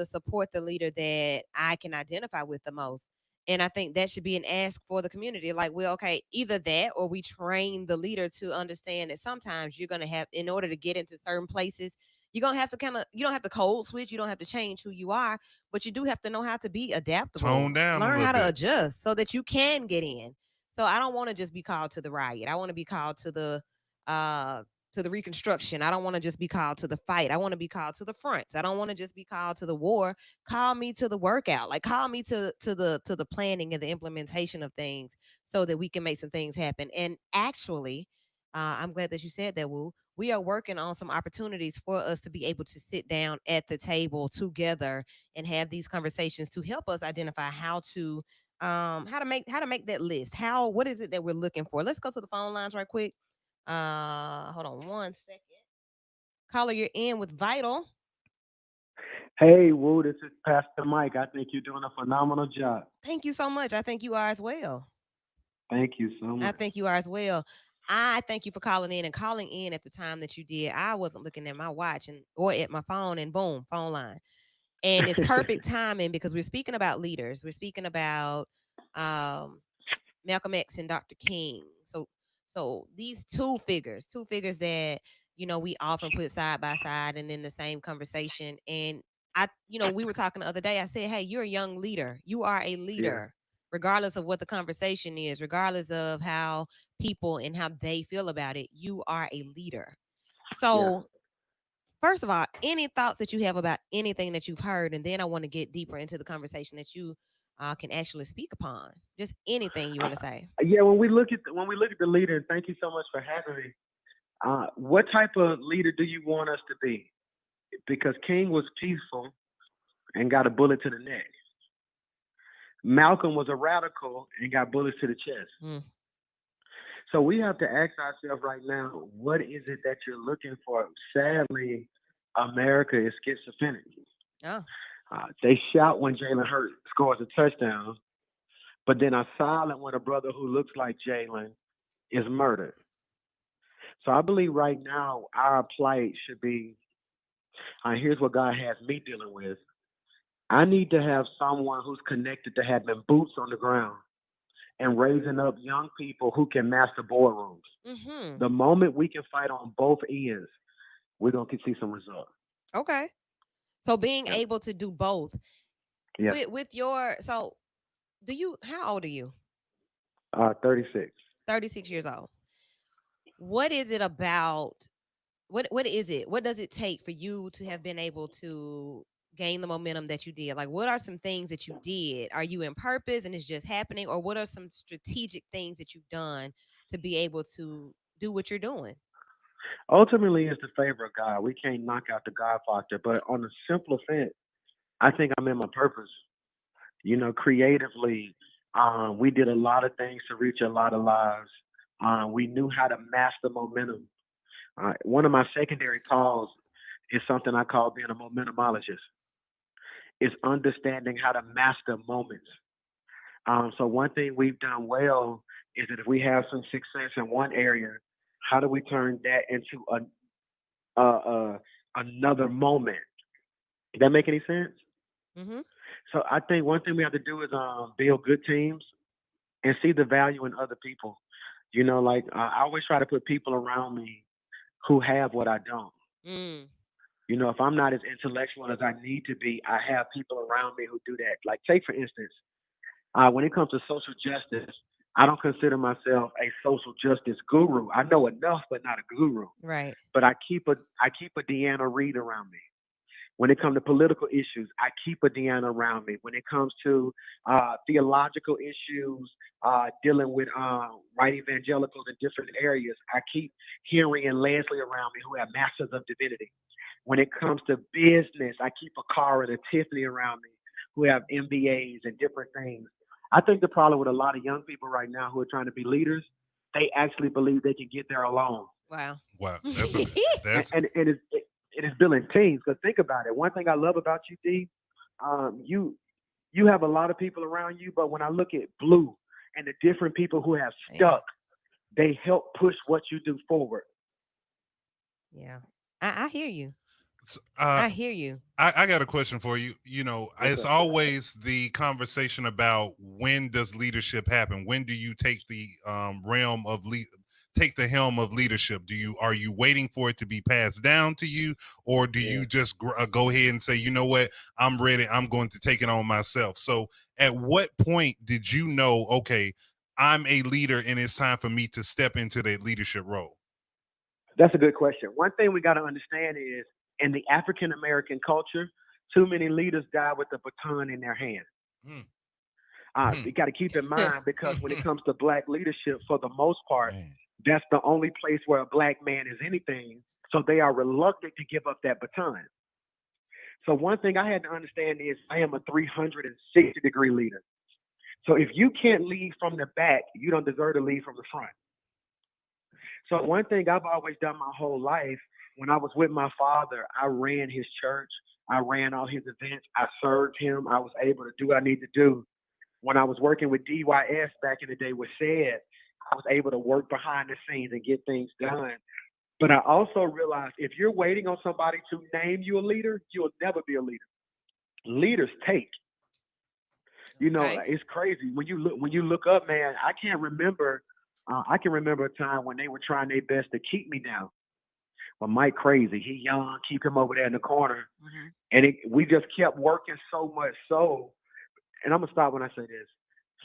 support the leader that I can identify with the most. And I think that should be an ask for the community. Like, well, okay, either that or we train the leader to understand that sometimes you're gonna have, in order to get into certain places, you're gonna have to you don't have to code switch, you don't have to change who you are, but you do have to know how to be adaptable, tone down, learn how to adjust so that you can get in. So I don't want to just be called to the riot. I want to be called to the reconstruction. I don't want to just be called to the fight. I want to be called to the fronts. I don't want to just be called to the war. Call me to the workout. Like call me to the planning and the implementation of things so that we can make some things happen. And actually, I'm glad that you said that, Woo. We are working on some opportunities for us to be able to sit down at the table together and have these conversations to help us identify how to make that list. What is it that we're looking for? Let's go to the phone lines right quick. Hold on 1 second. Caller, you're in with Vital. Hey, Woo, this is Pastor Mike. I think you're doing a phenomenal job. Thank you so much. I think you are as well. Thank you so much. I think you are as well. I thank you for calling in at the time that you did. I wasn't looking at my watch or at my phone, and boom, phone line. And it's perfect timing because we're speaking about leaders. We're speaking about Malcolm X and Dr. King. So these two figures that, we often put side by side and in the same conversation. And we were talking the other day. I said, hey, you're a young leader. You are a leader, regardless of what the conversation is, regardless of how people and how they feel about it. You are a leader. So, first of all, any thoughts that you have about anything that you've heard, and then I want to get deeper into the conversation that you can actually speak upon. Just anything you want to say. Yeah, when we look at the leader, and thank you so much for having me. What type of leader do you want us to be? Because King was peaceful and got a bullet to the neck. Malcolm was a radical and got bullets to the chest. So we have to ask ourselves right now, what is it that you're looking for? Sadly, America is schizophrenic. Oh. They shout when Jalen Hurts scores a touchdown, but then are silent when a brother who looks like Jalen is murdered. So I believe right now our plight should be, here's what God has me dealing with. I need to have someone who's connected to having boots on the ground and raising up young people who can master boardrooms. The moment we can fight on both ends, we're going to see some results. Okay. So being able to do both. Yeah. So how old are you? 36. 36 years old. What is it about, what does it take for you to have been able to gain the momentum that you did? Like, what are some things that you did? Are you in purpose and it's just happening? Or what are some strategic things that you've done to be able to do what you're doing? Ultimately, it's the favor of God. We can't knock out the God factor. But on a simpler sense, I think I'm in my purpose. Creatively, we did a lot of things to reach a lot of lives. We knew how to master momentum. One of my secondary calls is something I call being a momentumologist. It's understanding how to master moments. So one thing we've done well is that if we have some success in one area, how do we turn that into another moment? Did that make any sense? Mm-hmm. So I think one thing we have to do is build good teams and see the value in other people. I always try to put people around me who have what I don't. If I'm not as intellectual as I need to be, I have people around me who do that. Like, take for instance, when it comes to social justice, I don't consider myself a social justice guru. I know enough, but not a guru. Right. But I keep a Deanna Reed around me. When it comes to political issues, I keep a Deanna around me. When it comes to theological issues, dealing with white evangelicals in different areas, I keep Henry and Leslie around me who have Masters of Divinity. When it comes to business, I keep a Cara and a Tiffany around me who have MBAs and different things. I think the problem with a lot of young people right now who are trying to be leaders, they actually believe they can get there alone. Wow. That's and it is building teams. Because think about it. One thing I love about you, D, you have a lot of people around you, but when I look at Blue and the different people who have stuck, they help push what you do forward. Yeah, I hear you. I hear you. I got a question for you. It's always the conversation about when does leadership happen? When do you take the realm of take the helm of leadership? Are you waiting for it to be passed down to you, or do you just go ahead and say, you know what, I'm ready, I'm going to take it on myself? So at what point did you know, okay, I'm a leader and it's time for me to step into that leadership role? That's a good question. One thing we got to understand is in the African American culture, too many leaders die with a baton in their hand. You got to keep in mind, because when it comes to Black leadership, for the most part, that's the only place where a Black man is anything. So they are reluctant to give up that baton. So one thing I had to understand is I am a 360-degree leader. So if you can't lead from the back, you don't deserve to lead from the front. So one thing I've always done my whole life, when I was with my father, I ran his church. I ran all his events. I served him. I was able to do what I need to do. When I was working with DYS back in the day with SAID, I was able to work behind the scenes and get things done. But I also realized if you're waiting on somebody to name you a leader, you'll never be a leader. Leaders take. It's crazy. When you look up, man, I can remember a time when they were trying their best to keep me down. but Mike crazy. He young, keep him over there in the corner. Mm-hmm. And we just kept working so much so, and I'm going to stop when I say this.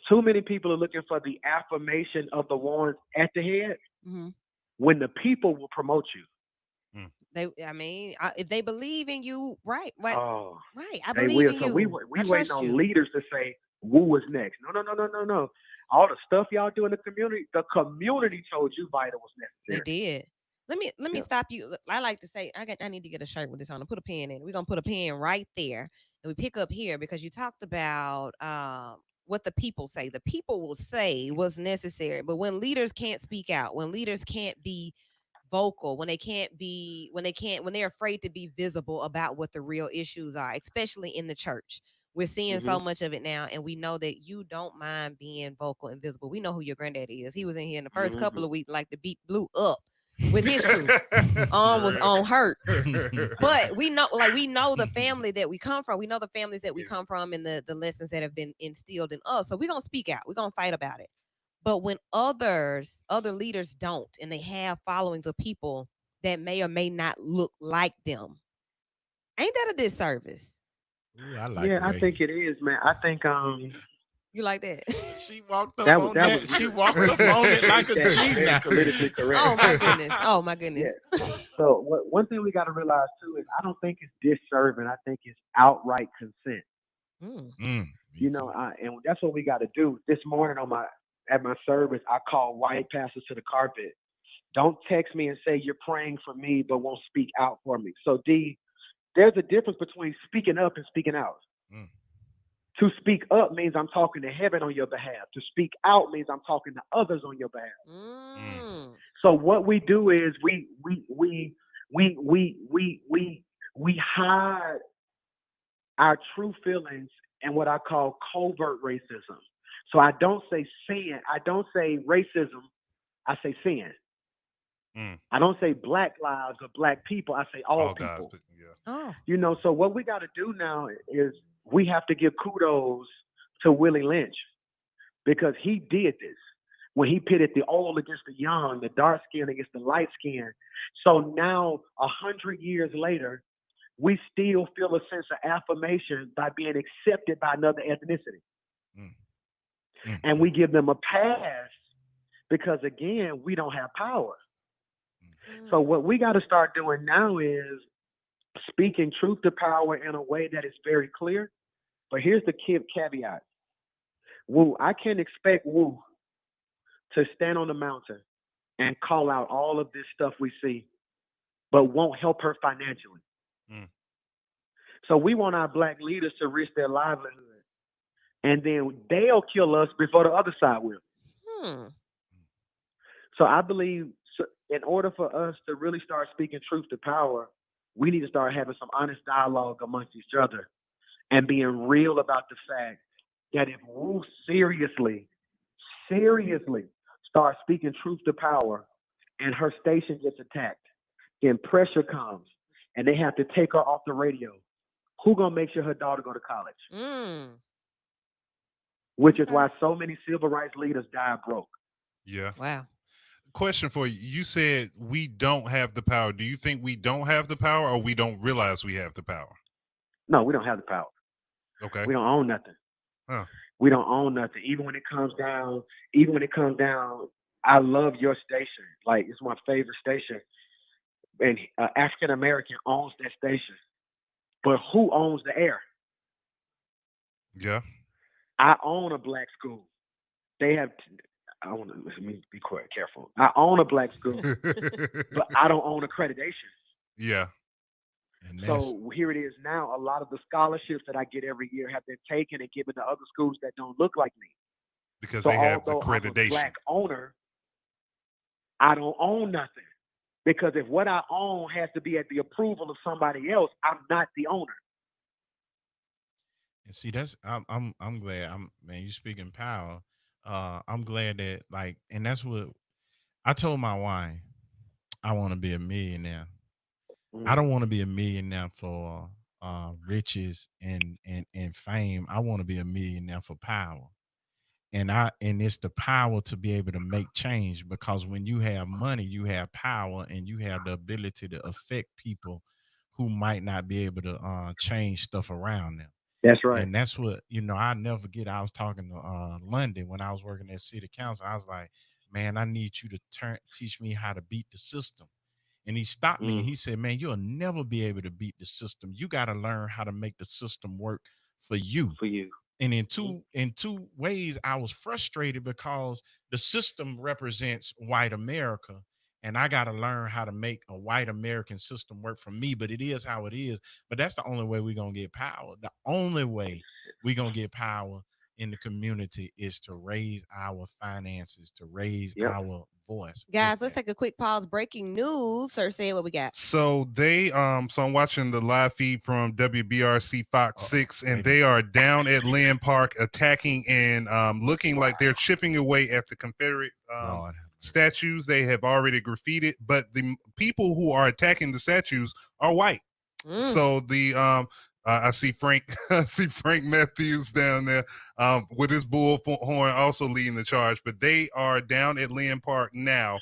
Too many people are looking for the affirmation of the ones at the head Mm-hmm. when the people will promote you. If they believe in you, right? Right. Oh, Right. I they believe will. in So you. we I waiting trust on you. leaders to say, woo is next. No. All the stuff y'all do in the community told you Vital was They necessary. did. Let me Yeah. stop you. Look, I like to say I need to get a shirt with this on. Put a pen in. We're gonna put a pen right there, and we pick up here because you talked about what the people say. The people will say what's necessary, but when leaders can't speak out, when leaders can't be vocal, when they're afraid to be visible about what the real issues are, especially in the church. We're seeing so much of it now, and we know that you don't mind being vocal and visible. We know who your granddaddy is. He was in here in the first couple of weeks, like the beat blew up with his truth. Was on hurt. But we know the family that we come from. We know the families that we come from and the lessons that have been instilled in us. So we're gonna speak out. We're gonna fight about it. But when other leaders don't, and they have followings of people that may or may not look like them, ain't that a disservice? Ooh, I like I think it is, man. I think You like that? She walked up that on was that. She walked up on it like a that's G very now. politically correct. Oh my goodness. Oh my goodness. Yeah. So one thing we got to realize too is I don't think it's disserving. I think it's outright consent. You know, and that's what we got to do. This morning at my service, I called white pastors to the carpet. Don't text me and say you're praying for me, but won't speak out for me. So D, there's a difference between speaking up and speaking out. To speak up means I'm talking to heaven on your behalf. To speak out means I'm talking to others on your behalf. So what we do is we hide our true feelings and what I call covert racism. So I don't say sin. I don't say racism. I say sin. I don't say black lives or black people. I say all people. Guys, Oh. You know, so what we got to do now is we have to give kudos to Willie Lynch because he did this when he pitted the old against the young, the dark skin against the light skin. So now, 100 years later, we still feel a sense of affirmation by being accepted by another ethnicity. And we give them a pass because, again, we don't have power. So what we got to start doing now is speaking truth to power in a way that is very clear. But here's the caveat. Wu, I can't expect Wu to stand on the mountain and call out all of this stuff we see, but won't help her financially. So we want our black leaders to risk their livelihood, and then they'll kill us before the other side will. So I believe in order for us to really start speaking truth to power, we need to start having some honest dialogue amongst each other and being real about the fact that if Wu seriously starts speaking truth to power and her station gets attacked, then pressure comes and they have to take her off the radio. Who gonna make sure her daughter go to college? Which is why so many civil rights leaders die broke. Yeah. Wow. Question for you. You said we don't have the power. Do you think we don't have the power or we don't realize we have the power? No, we don't have the power. Okay. We don't own nothing. Huh. We don't own nothing. Even when it comes down, I love your station. Like, it's my favorite station. And African American owns that station. But who owns the air? Yeah. I own a black school. They have. Let me be quite careful. I own a black school, but I don't own accreditation. Yeah. And So here it is now. A lot of the scholarships that I get every year have been taken and given to other schools that don't look like me. Because So they have although I'm a accreditation. black owner, I don't own nothing. Because if what I own has to be at the approval of somebody else, I'm not the owner. And see, I'm glad. Man, you speaking power. I'm glad that and that's what I told my wife. I want to be a millionaire. I don't want to be a millionaire for riches and fame. I want to be a millionaire for power. And it's the power to be able to make change, because when you have money, you have power and you have the ability to affect people who might not be able to change stuff around them. That's right. And that's what, I never forget. I was talking to London when I was working at city council. I was like, man, I need you to teach me how to beat the system. And he stopped me and he said, man, you'll never be able to beat the system. You got to learn how to make the system work for you. And in two ways, I was frustrated because the system represents white America, and I got to learn how to make a white American system work for me. But it is how it is. But that's the only way we're gonna get power. The only way we're gonna get power in the community is to raise our finances, to raise our voice. Guys, let's take a quick pause. Breaking news. Sir, say what we got. So so I'm watching the live feed from WBRC Fox 6, and they are down at Lynn Park attacking and looking like they're chipping away at the Confederate statues. They have already graffitied, but the people who are attacking the statues are white. So I see Frank Matthews down there with his bullhorn also leading the charge, but they are down at Lynn Park now,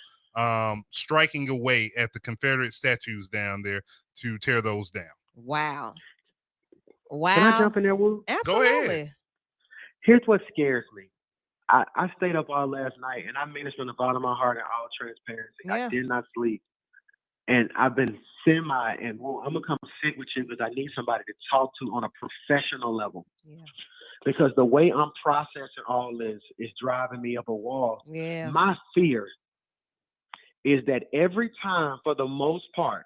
striking away at the Confederate statues down there to tear those down. Wow. Can I jump in there, Woo? Absolutely. Go ahead. Here's what scares me. I stayed up all last night, and I mean this from the bottom of my heart in all transparency. Yeah. I did not sleep. And I've been I'm going to come sit with you because I need somebody to talk to on a professional level. Yeah. Because the way I'm processing all this is driving me up a wall. Yeah. My fear is that every time, for the most part,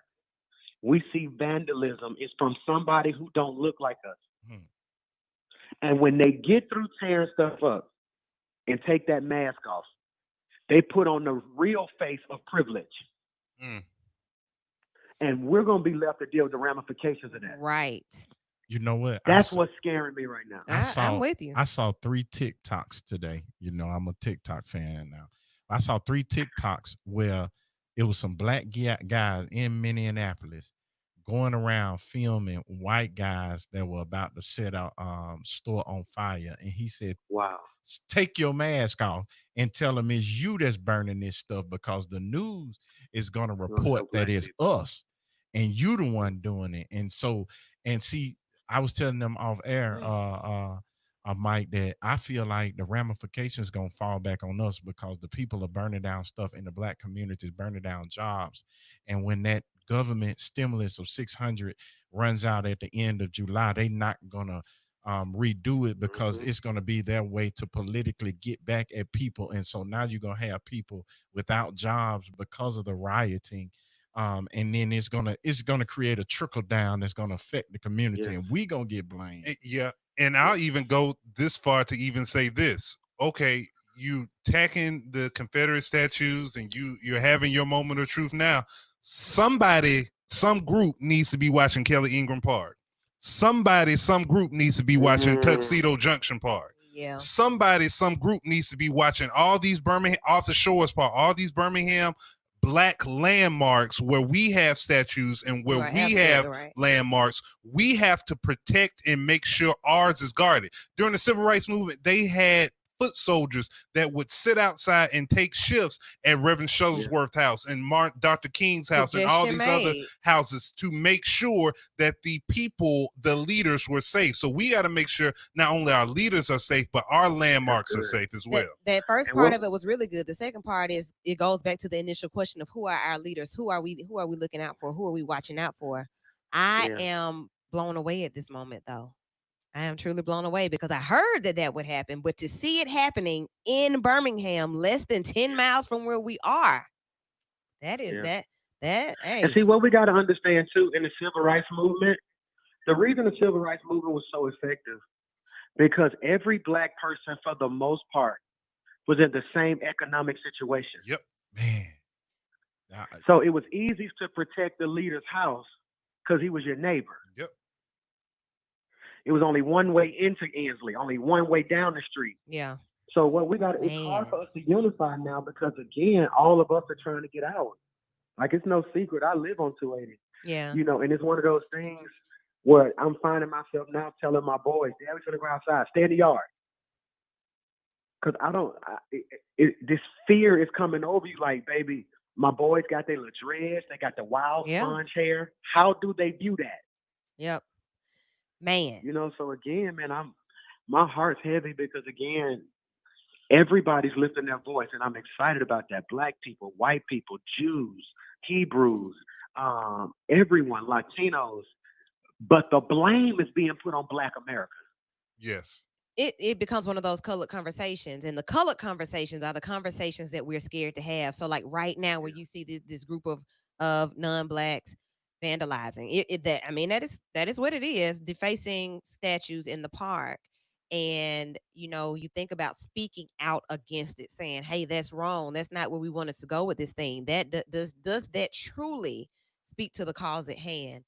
we see vandalism, it's from somebody who don't look like us. And when they get through tearing stuff up and take that mask off, they put on the real face of privilege. And we're going to be left to deal with the ramifications of that. Right. You know what? That's what's scaring me right now. I'm with you. I saw 3 TikToks today. I'm a TikTok fan now. I saw 3 TikToks where it was some black guys in Minneapolis going around filming white guys that were about to set a store on fire. And he said, wow, take your mask off and tell them it's you that's burning this stuff, because the news is going to report that it's us and you the one doing it. And so, and see, I was telling them off air, Mike, that I feel like the ramifications going to fall back on us, because the people are burning down stuff in the black communities, burning down jobs. And when that government stimulus of 600 runs out at the end of July, they not going to redo it, because it's going to be their way to politically get back at people. And so now you're going to have people without jobs because of the rioting. And then it's gonna create a trickle down that's gonna affect the community, and we gonna get blamed. Yeah, and I'll even go this far to even say this. Okay, you attacking the Confederate statues, and you're having your moment of truth now. Somebody, some group needs to be watching Kelly Ingram Park. Somebody, some group needs to be watching Tuxedo Junction Park. Yeah. Somebody, some group needs to be watching all these Birmingham, Arthur Shores Park, all these Birmingham black landmarks where we have statues and where we have landmarks. We have to protect and make sure ours is guarded. During the civil rights movement, they had foot soldiers that would sit outside and take shifts at Reverend Shuttlesworth House and Dr. King's house and all these other houses to make sure that the people, the leaders, were safe. So we got to make sure not only our leaders are safe, but our landmarks are safe as well. That first part of it was really good. The second part is it goes back to the initial question of who are our leaders? Who are we looking out for? Who are we watching out for? I am blown away at this moment, though. I am truly blown away, because I heard that would happen, but to see it happening in Birmingham, less than 10 miles from where we are, that is hey. And see, what we got to understand too in the civil rights movement, the reason the civil rights movement was so effective, because every black person, for the most part, was in the same economic situation. Yep, man. So it was easy to protect the leader's house because he was your neighbor. Yep. It was only one way into Ensley, only one way down the street. Yeah. So what we got, it's hard for us to unify now, because again, all of us are trying to get out. Like, it's no secret, I live on 280. Yeah. And it's one of those things where I'm finding myself now telling my boys, Dad, we're gonna go outside, stay in the yard. because I don't. This fear is coming over you, like, baby, my boys got their little dreads, they got the wild sponge hair. How do they view that? Yep, man. You know, so again, man, my heart's heavy because again, everybody's lifting their voice, and I'm excited about that. Black people, white people, Jews, Hebrews, everyone, Latinos, but the blame is being put on Black America. Yes. It becomes one of those colored conversations, and the colored conversations are the conversations that we're scared to have. So like right now, where you see this group of non-blacks vandalizing that is what it is, defacing statues in the park. And you think about speaking out against it, saying, hey, that's wrong, that's not where we wanted to go with this thing. That does that truly speak to the cause at hand?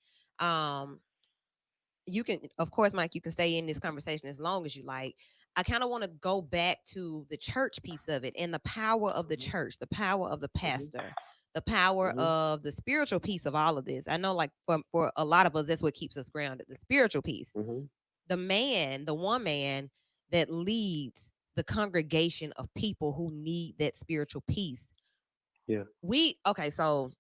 You can, of course, Mike, you can stay in this conversation as long as you like. I kind of want to go back to the church piece of it and the power of the church, the power of the pastor, the power of the spiritual piece of all of this. I know, like, for a lot of us, that's what keeps us grounded, the spiritual piece. The one man that leads the congregation of people who need that spiritual piece. Yeah. So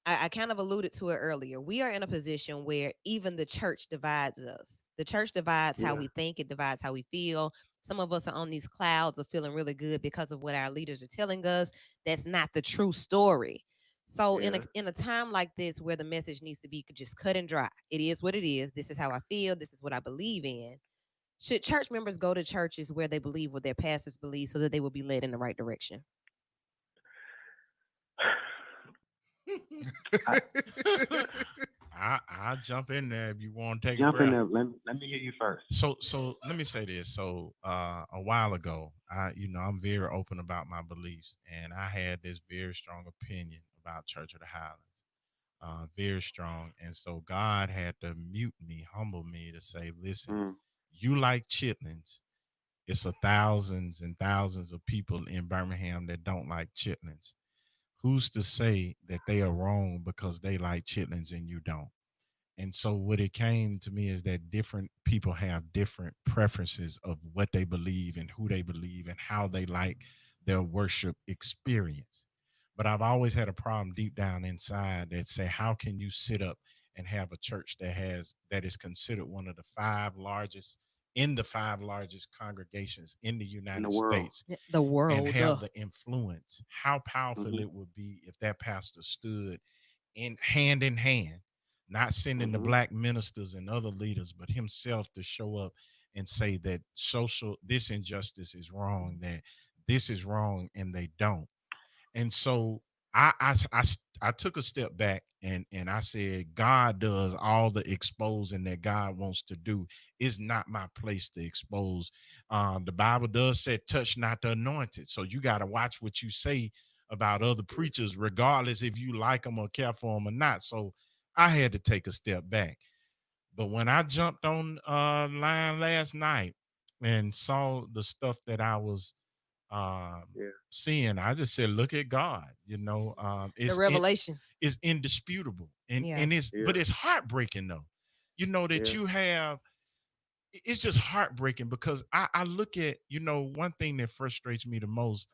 I kind of alluded to it earlier. We are in a position where even the church divides us. The church divides how we think. It divides how we feel. Some of us are on these clouds of feeling really good because of what our leaders are telling us. That's not the true story. So in a time like this, where the message needs to be just cut and dry, it is what it is. This is how I feel. This is what I believe in. Should church members go to churches where they believe what their pastors believe, so that they will be led in the right direction? I'll jump in there if you want to take Jump a breath. in there. Let me hear you first. So let me say this. So a while ago, I'm very open about my beliefs, and I had this very strong opinion about Church of the Highlands, very strong. And so God had to mute me, humble me, to say, listen, you like chitlins. It's thousands and thousands of people in Birmingham that don't like chitlins. Who's to say that they are wrong because they like chitlins and you don't? And so what it came to me is that different people have different preferences of what they believe and who they believe and how they like their worship experience. But I've always had a problem deep down inside that say, how can you sit up and have a church that is considered one of the five largest congregations in the United States, the world, and have the influence? How powerful it would be if that pastor stood in hand, not sending the black ministers and other leaders, but himself, to show up and say that this injustice is wrong, that this is wrong, and they don't. And so I took a step back and I said, God does all the exposing that God wants to do. It's not my place to expose. The Bible does say, touch not the anointed. So you got to watch what you say about other preachers, regardless if you like them or care for them or not. So I had to take a step back. But when I jumped on line last night and saw the stuff that I was seeing, I just said, look at God. It's the revelation is indisputable, and but it's heartbreaking though. That you have. It's just heartbreaking because I look at, one thing that frustrates me the most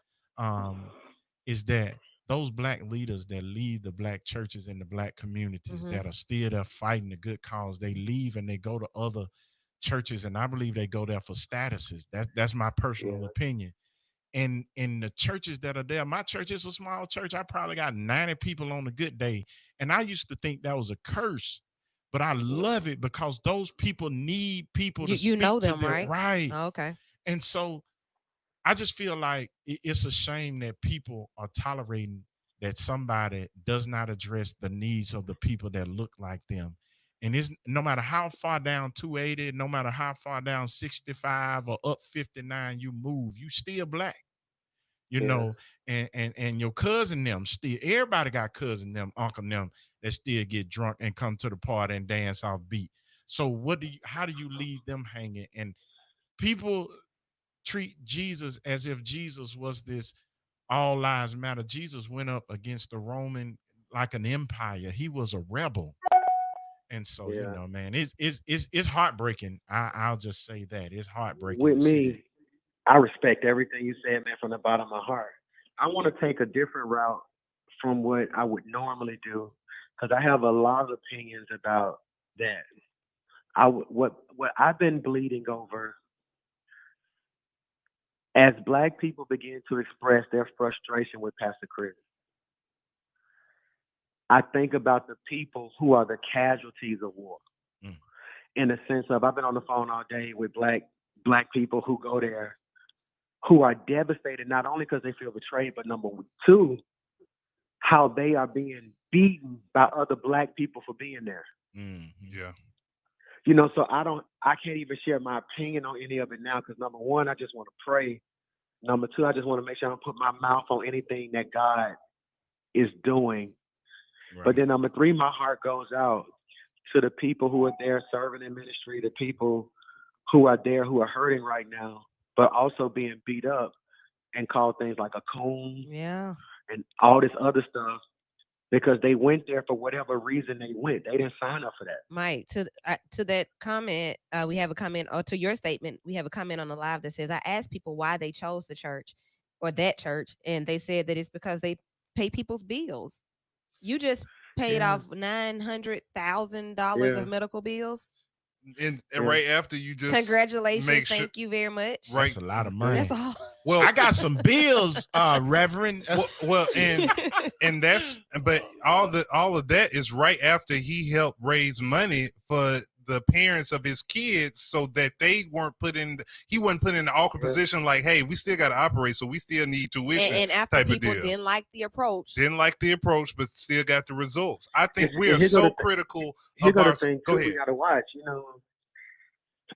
is that those black leaders that lead the black churches and the black communities that are still there fighting the good cause, they leave and they go to other churches, and I believe they go there for statuses. That's my personal opinion. And in the churches that are there, my church is a small church. I probably got 90 people on a good day. And I used to think that was a curse, but I love it because those people need people to speak to them, right? Right. Oh, okay. And so I just feel like it's a shame that people are tolerating that somebody does not address the needs of the people that look like them. And it's no matter how far down 280, no matter how far down 65 or up 59 you move, you still black, and your cousin them still, everybody got cousin them, uncle them that still get drunk and come to the party and dance off beat. So how do you leave them hanging? And people treat Jesus as if Jesus was this all lives matter. Jesus went up against the Roman, like an empire. He was a rebel. And so, man, it's heartbreaking. I'll just say that it's heartbreaking with me. I respect everything you said, man, from the bottom of my heart. I want to take a different route from what I would normally do because I have a lot of opinions about that. What I've been bleeding over as Black people begin to express their frustration with Pastor Chris. I think about the people who are the casualties of war. In the sense of, I've been on the phone all day with black people who go there, who are devastated not only because they feel betrayed, but number two, how they are being beaten by other Black people for being there. Yeah. You know, so I can't even share my opinion on any of it now because number one, I just want to pray. Number two, I just want to make sure I don't put my mouth on anything that God is doing. Right. But then number three, my heart goes out to the people who are there serving in ministry, the people who are there who are hurting right now, but also being beat up and called things like a coon, and all this other stuff because they went there for whatever reason they went. They didn't sign up for that. Mike, to that comment, we have a comment, or to your statement, we have a comment on the live that says, I asked people why they chose the church or that church, and they said that it's because they pay people's bills. You just paid off $900,000 of medical bills. And right after you just congratulations, thank you very much. Right, that's a lot of money. That's all. Well, I got some bills, Reverend. Well, and that's, but all of that is right after he helped raise money for the parents of his kids, so that he wasn't put in the awkward position like, hey, we still got to operate, so we still need tuition. And after people didn't like the approach, but still got the results. I think we are so critical of our. Go ahead. We got to watch. You know,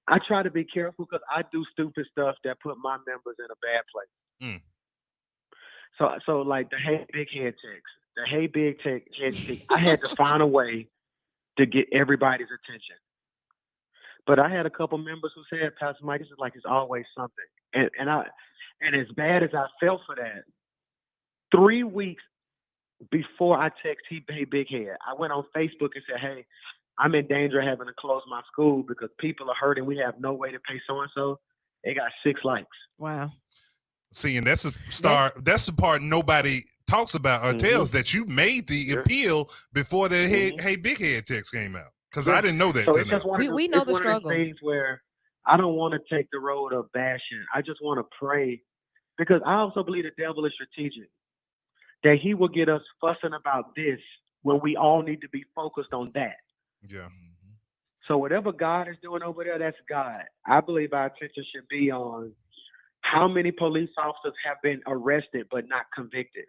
I try to be careful because I do stupid stuff that put my members in a bad place. So like the Hey Big Head text, I had to find a way to get everybody's attention. But I had a couple members who said, Pastor Mike, this is like it's always something. And as bad as I felt for that, 3 weeks before I text Hey Big Head, I went on Facebook and said, hey, I'm in danger of having to close my school because people are hurting. We have no way to pay so-and-so. They got 6 likes. Wow. See, and that's the part nobody talks about or tells, that you made the appeal before the Hey Big Head text came out. Because I didn't know that. So it's just we know the struggle. Things where I don't want to take the road of bashing. I just want to pray, because I also believe the devil is strategic. That he will get us fussing about this when we all need to be focused on that. Yeah. So whatever God is doing over there, that's God. I believe our attention should be on how many police officers have been arrested but not convicted.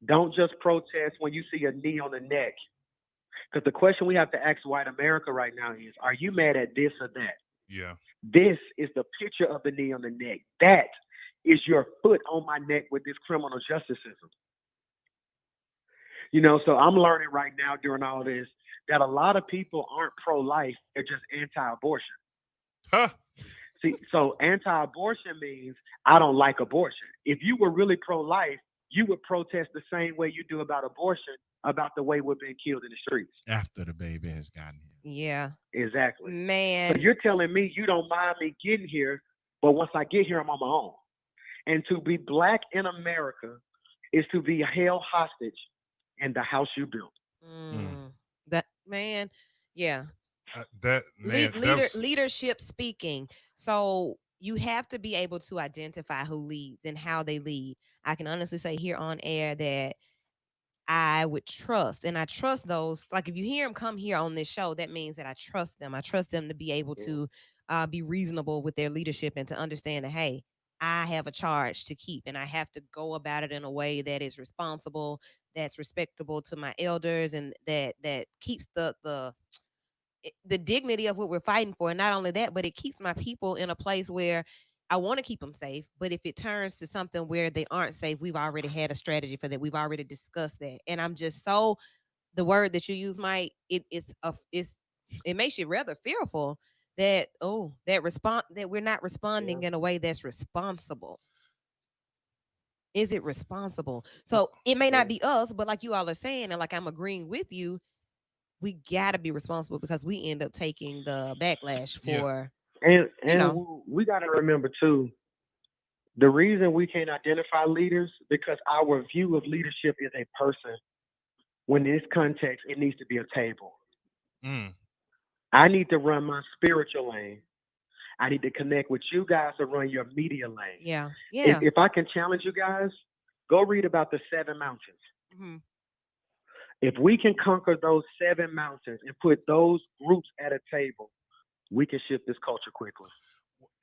Don't just protest when you see a knee on the neck. Because the question we have to ask white America right now is, are you mad at this or that? Yeah. This is the picture of the knee on the neck. That is your foot on my neck with this criminal justice system. You know, so I'm learning right now during all this that a lot of people aren't pro-life, they're just anti-abortion. Huh? See, so anti-abortion means I don't like abortion. If you were really pro-life, you would protest the same way you do about abortion, about the way we're being killed in the streets. After the baby has gotten here. Yeah. Exactly. Man. So you're telling me you don't mind me getting here, but once I get here, I'm on my own. And to be Black in America is to be held hostage in the house you built. That, man, yeah. Leadership speaking. So you have to be able to identify who leads and how they lead. I can honestly say here on air that I would trust, and I trust those. Like if you hear them come here on this show, that means that I trust them. I trust them to be able to be reasonable with their leadership and to understand that, hey, I have a charge to keep, and I have to go about it in a way that is responsible, that's respectable to my elders, and that keeps the dignity of what we're fighting for. And not only that, but it keeps my people in a place where I want to keep them safe. But if it turns to something where they aren't safe, we've already had a strategy for that. We've already discussed that. And I'm just so, the word that you use, Mike, it makes you rather fearful that that we're not responding in a way that's responsible. Is it responsible? So it may not be us, but like you all are saying, and like I'm agreeing with you, we gotta be responsible because we end up taking the backlash for And You know. we got to remember too, the reason we can't identify leaders because our view of leadership is a person. When in this context, it needs to be a table. Mm. I need to run my spiritual lane. I need to connect with you guys to run your media lane. Yeah. Yeah. If I can challenge you guys, go read about the 7 mountains. Mhm. If we can conquer those 7 mountains and put those groups at a table, we can shift this culture quickly.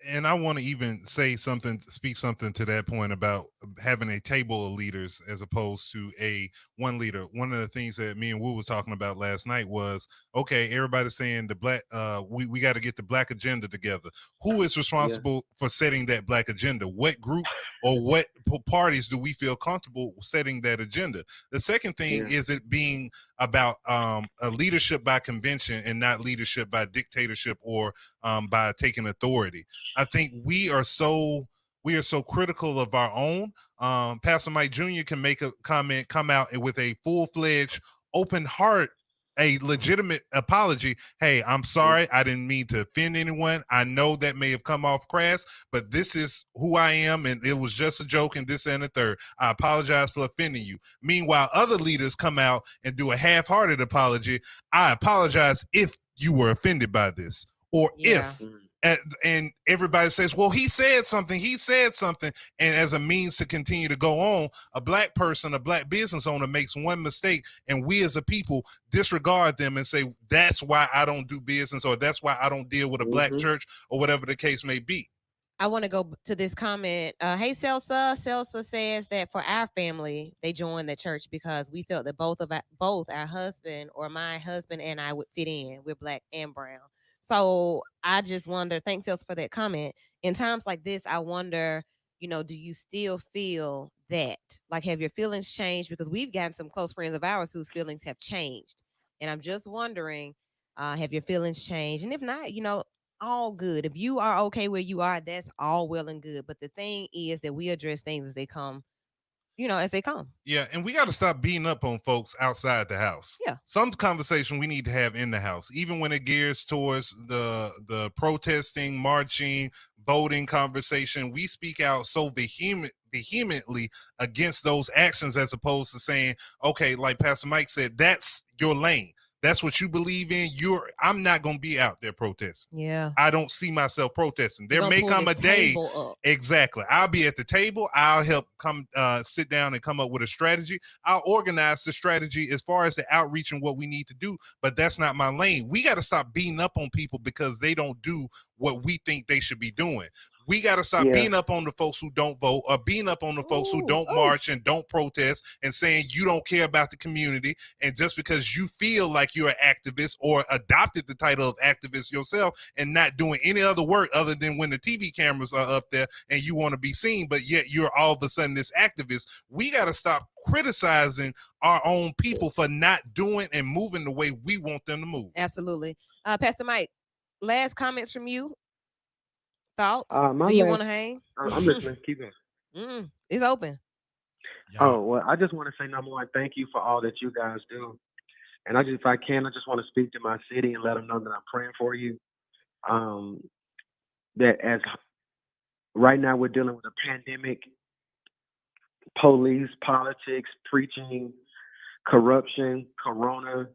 And I want to even say something, speak something to that point about having a table of leaders as opposed to a one leader. One of the things that me and Wu was talking about last night was, okay, everybody's saying the black, we got to get the black agenda together. Who is responsible for setting that black agenda? What group or what parties do we feel comfortable setting that agenda? The second thing is it being about a leadership by convention and not leadership by dictatorship or by taking authority. I think we are so critical of our own. Pastor Mike Jr. can make a comment, come out with a full-fledged, open heart, a legitimate apology. Hey, I'm sorry. I didn't mean to offend anyone. I know that may have come off crass, but this is who I am, and it was just a joke and this and the third. I apologize for offending you. Meanwhile, other leaders come out and do a half-hearted apology. I apologize if you were offended by this, or if. And everybody says, well, he said something, and as a means to continue to go on, a black person, a black business owner makes one mistake, and we as a people disregard them and say, that's why I don't do business, or that's why I don't deal with a black church, or whatever the case may be. I want to go to this comment. Hey, Celsa. Celsa says that for our family, they joined the church because we felt that both our husband or my husband and I would fit in. We're black and brown. So I just wonder, thanks Celsa for that comment. In times like this, I wonder, do you still feel that? Like, have your feelings changed? Because we've gotten some close friends of ours whose feelings have changed. And I'm just wondering, have your feelings changed? And if not, all good. If you are okay where you are, that's all well and good. But the thing is that we address things as they come, as they come. Yeah, and we got to stop beating up on folks outside the house. Yeah. Some conversation we need to have in the house, even when it gears towards the protesting, marching, voting conversation. We speak out so vehemently against those actions as opposed to saying, okay, like Pastor Mike said, that's your lane. That's what you believe in. I'm not going to be out there protesting. Yeah. I don't see myself protesting. There may come a day. Exactly. I'll be at the table. I'll help sit down and come up with a strategy. I'll organize the strategy as far as the outreach and what we need to do, but that's not my lane. We got to stop beating up on people because they don't do what we think they should be doing. We got to stop beating up on the folks who don't vote or beating up on the folks who don't march and don't protest and saying you don't care about the community. And just because you feel like you're an activist or adopted the title of activist yourself and not doing any other work other than when the TV cameras are up there and you want to be seen, but yet you're all of a sudden this activist. We got to stop criticizing our own people for not doing and moving the way we want them to move. Absolutely. Pastor Mike, last comments from you. Thoughts? Do you want to hang? I'm listening. Keep going. It's open. Oh, well, I just want to say, number one, thank you for all that you guys do. And if I want to speak to my city and let them know that I'm praying for you. That as right now we're dealing with a pandemic, police, politics, preaching, corruption, corona.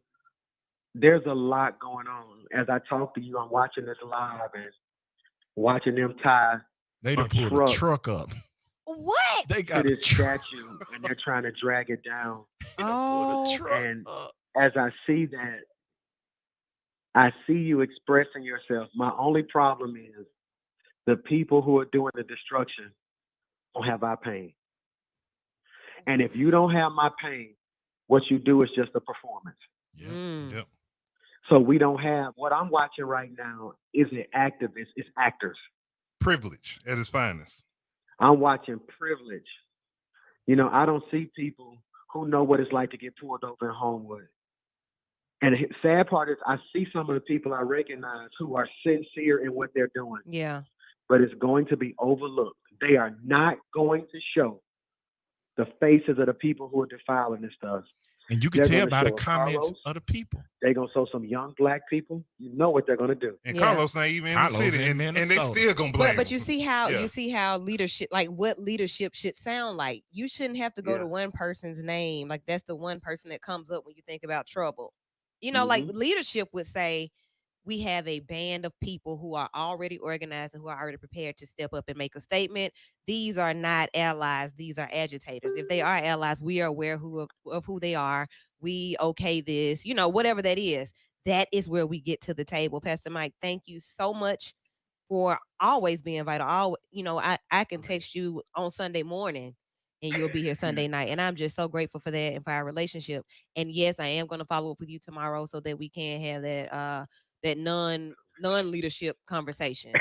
There's a lot going on. As I talk to you, I'm watching this live and watching them tie they done pulled a truck up. What? They got to this statue and they're trying to drag it down. And as I see that, I see you expressing yourself. My only problem is the people who are doing the destruction don't have our pain. And if you don't have my pain, what you do is just a performance. Yep. So we don't have, what I'm watching right now isn't activists, it's actors. Privilege at its finest. I'm watching privilege. I don't see people who know what it's like to get pulled over in Homewood. And the sad part is I see some of the people I recognize who are sincere in what they're doing. Yeah. But it's going to be overlooked. They are not going to show the faces of the people who are defiling this stuff. And you can They're tell gonna by the show up comments Carlos. of the people. They're gonna show some young black people. You know what they're gonna do. And Yeah. Carlos not even in the Carlos city, in and they Minnesota. still gonna blame But you him. see how Yeah. you see how leadership, like what leadership should sound like. You shouldn't have to go Yeah. to one person's name. Like that's the one person that comes up when you think about trouble. You know, like leadership would say, we have a band of people who are already organized and who are already prepared to step up and make a statement. These are not allies. These are agitators. If they are allies, we are aware of who they are. We okay this, you know, whatever that is. That is where we get to the table. Pastor Mike, thank you so much for always being vital. You know, I can text you on Sunday morning and you'll be here Sunday night. And I'm just so grateful for that and for our relationship. And yes, I am going to follow up with you tomorrow so that we can have that non-leadership conversation.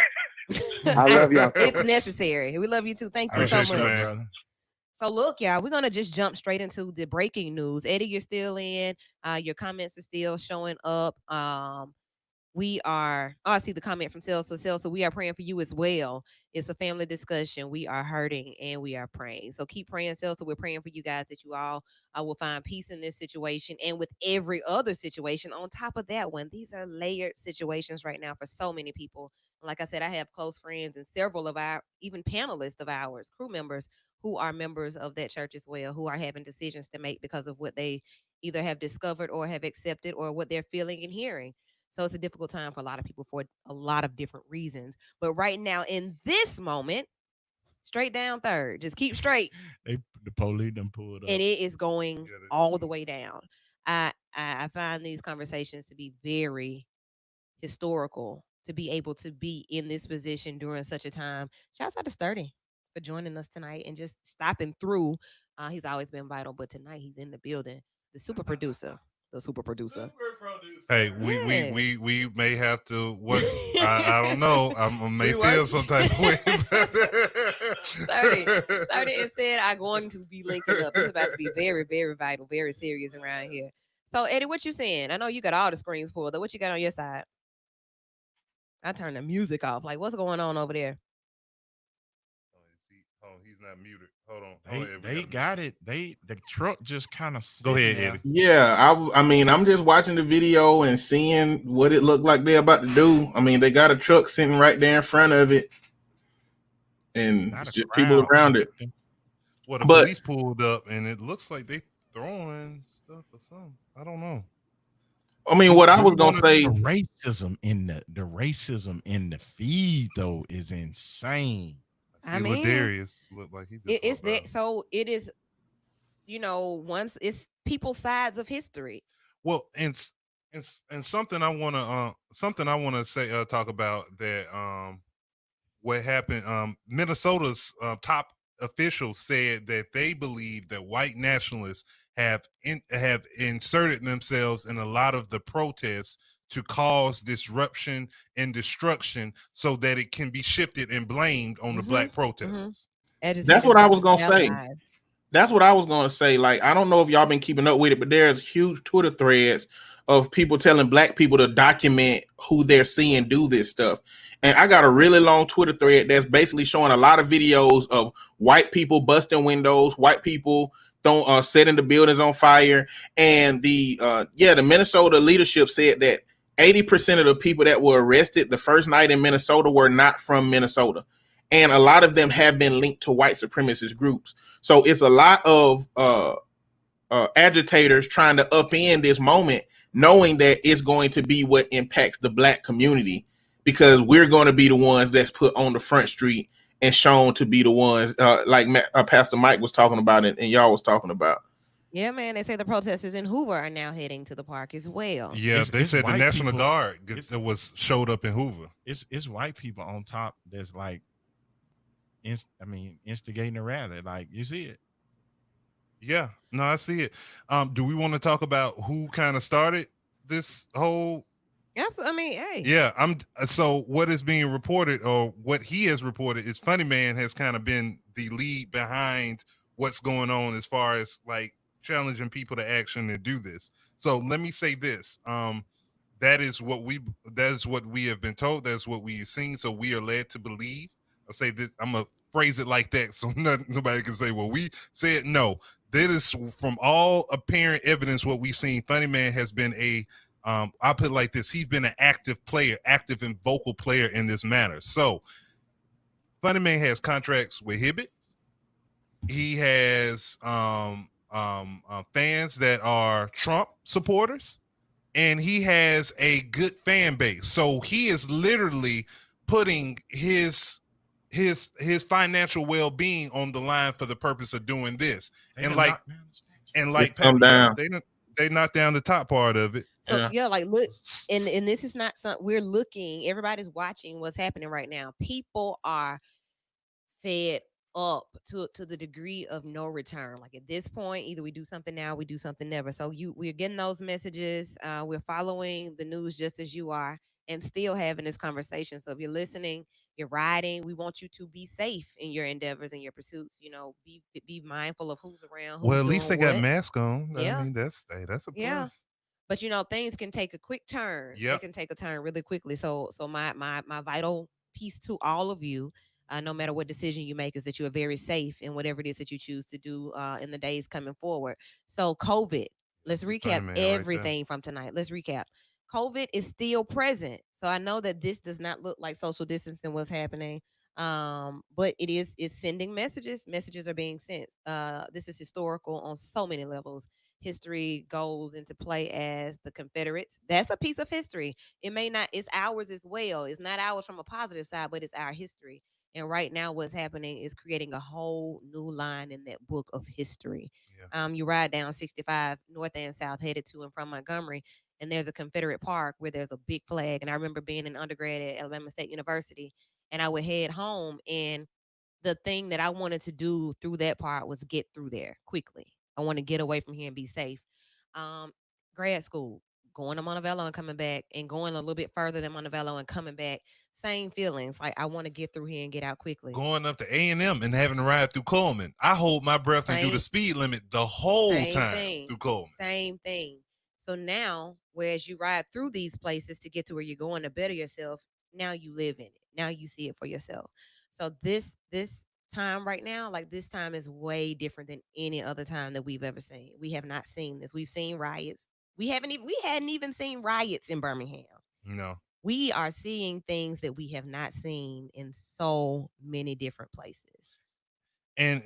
I love y'all. It's necessary. We love you too. Thank you so Appreciate much. you, man. brother. So look, y'all, we're gonna just jump straight into the breaking news. Eddie, you're still in. Your comments are still showing up. We are, I see the comment from Celsa. Celsa, we are praying for you as well. It's a family discussion. We are hurting and we are praying. So keep praying, Celsa. We're praying for you guys that you all will find peace in this situation and with every other situation on top of that one. These are layered situations right now for so many people. Like I said, I have close friends and several of our, even panelists of ours, crew members who are members of that church as well, who are having decisions to make because of what they either have discovered or have accepted or what they're feeling and hearing. So it's a difficult time for a lot of people for a lot of different reasons. But right now, in this moment, straight down third, just keep straight. The police done pulled up. And it is going all the way down. I find these conversations to be very historical, to be able to be in this position during such a time. Shouts out to Sturdy for joining us tonight and just stopping through. He's always been vital, but tonight he's in the building. The super producer. Hey, we may have to I don't know. I may feel some type of way. 30 and said are going to be linking up. It's about to be very, very vital, very serious around here. So Eddie, what you saying? I know you got all the screens pulled up. What you got on your side? I turned the music off. Like, what's going on over there? Oh, he's not muted. Hold on. They got it. The truck just kind of go ahead, Eddie. Yeah, I mean, I'm just watching the video and seeing what it looked like they're about to do. I mean, they got a truck sitting right there in front of it, and it's just people around it. Well, the police pulled up, and it looks like they throwing stuff or something. I don't know. I mean, what I was gonna say, the racism in the feed though is insane. I mean, Darius looked like he just it's that. So it is, you know, once it's people's sides of history. Well, and something I want to say talk about that what happened. Minnesota's top officials said that they believe that white nationalists have inserted themselves in a lot of the protests to cause disruption and destruction so that it can be shifted and blamed on the black protesters. That's what I was going to say. That's what I was going to say. Like, I don't know if y'all been keeping up with it, but there's huge Twitter threads of people telling black people to document who they're seeing do this stuff. And I got a really long Twitter thread that's basically showing a lot of videos of white people busting windows, white people setting the buildings on fire. And the Minnesota leadership said that 80% of the people that were arrested the first night in Minnesota were not from Minnesota. And a lot of them have been linked to white supremacist groups. So it's a lot of agitators trying to upend this moment, knowing that it's going to be what impacts the black community, because we're going to be the ones that's put on the front street and shown to be the ones like Pastor Mike was talking about it and y'all was talking about. Yeah, man. They say the protesters in Hoover are now heading to the park as well. Yeah, they said the National Guard showed up in Hoover. It's white people on top that's like, instigating a rally. Like, you see it. Yeah, no, I see it. Do we want to talk about who kind of started this whole? Absolutely. I mean, hey. Yeah, so what is being reported, or what he has reported, is Funny Man has kind of been the lead behind what's going on as far as like challenging people to action to do this. So let me say this. That is what we have been told. That's what we have seen. So we are led to believe. I'll say this. I'm gonna phrase it like that, so nobody can say, "Well, we said no." that is from all apparent evidence what we've seen. Funny Man has been I'll put it like this: he's been an active player, active and vocal player in this matter. So, Funny Man has contracts with Hibbits. He has fans that are Trump supporters, and he has a good fan base. So he is literally putting his financial well-being on the line for the purpose of doing this. And like come down. They knocked down the top part of it. So yeah, like look, and this is not something we're looking. Everybody's watching what's happening right now. People are fed up to the degree of no return. Like at this point, either we do something now, we do something never. So we're getting those messages. We're following the news just as you are, and still having this conversation. So if you're listening, you're riding, we want you to be safe in your endeavors and your pursuits. You know, be mindful of who's around. Who's Well, at least they doing got what. masks on. Yeah. I mean, that's a plus. Yeah. But you know, things can take a quick turn. Yep. It can take a turn really quickly. So my vital piece to all of you, no matter what decision you make, is that you are very safe in whatever it is that you choose to do in the days coming forward. So COVID, let's recap everything from tonight. Let's recap. COVID is still present. So I know that this does not look like social distancing was happening. But it's sending messages. Messages are being sent. This is historical on so many levels. History goes into play as the Confederates. That's a piece of history. It may not, it's ours as well. It's not ours from a positive side, but it's our history. And right now, what's happening is creating a whole new line in that book of history. Yeah. You ride down 65 north and south, headed to and from Montgomery, and there's a Confederate park where there's a big flag. And I remember being an undergrad at Alabama State University, and I would head home, and the thing that I wanted to do through that part was get through there quickly. I want to get away from here and be safe. Grad school, going to Montevallo and coming back, and going a little bit further than Montevallo and coming back. Same feelings. Like I want to get through here and get out quickly. Going up to A&M and having to ride through Coleman. I hold my breath and do the speed limit the whole time through Coleman. Same thing. So now, whereas you ride through these places to get to where you're going to better yourself, now you live in it. Now you see it for yourself. So this time right now, like this time is way different than any other time that we've ever seen. We have not seen this. We've seen riots. We hadn't even seen riots in Birmingham. No. We are seeing things that we have not seen in so many different places. And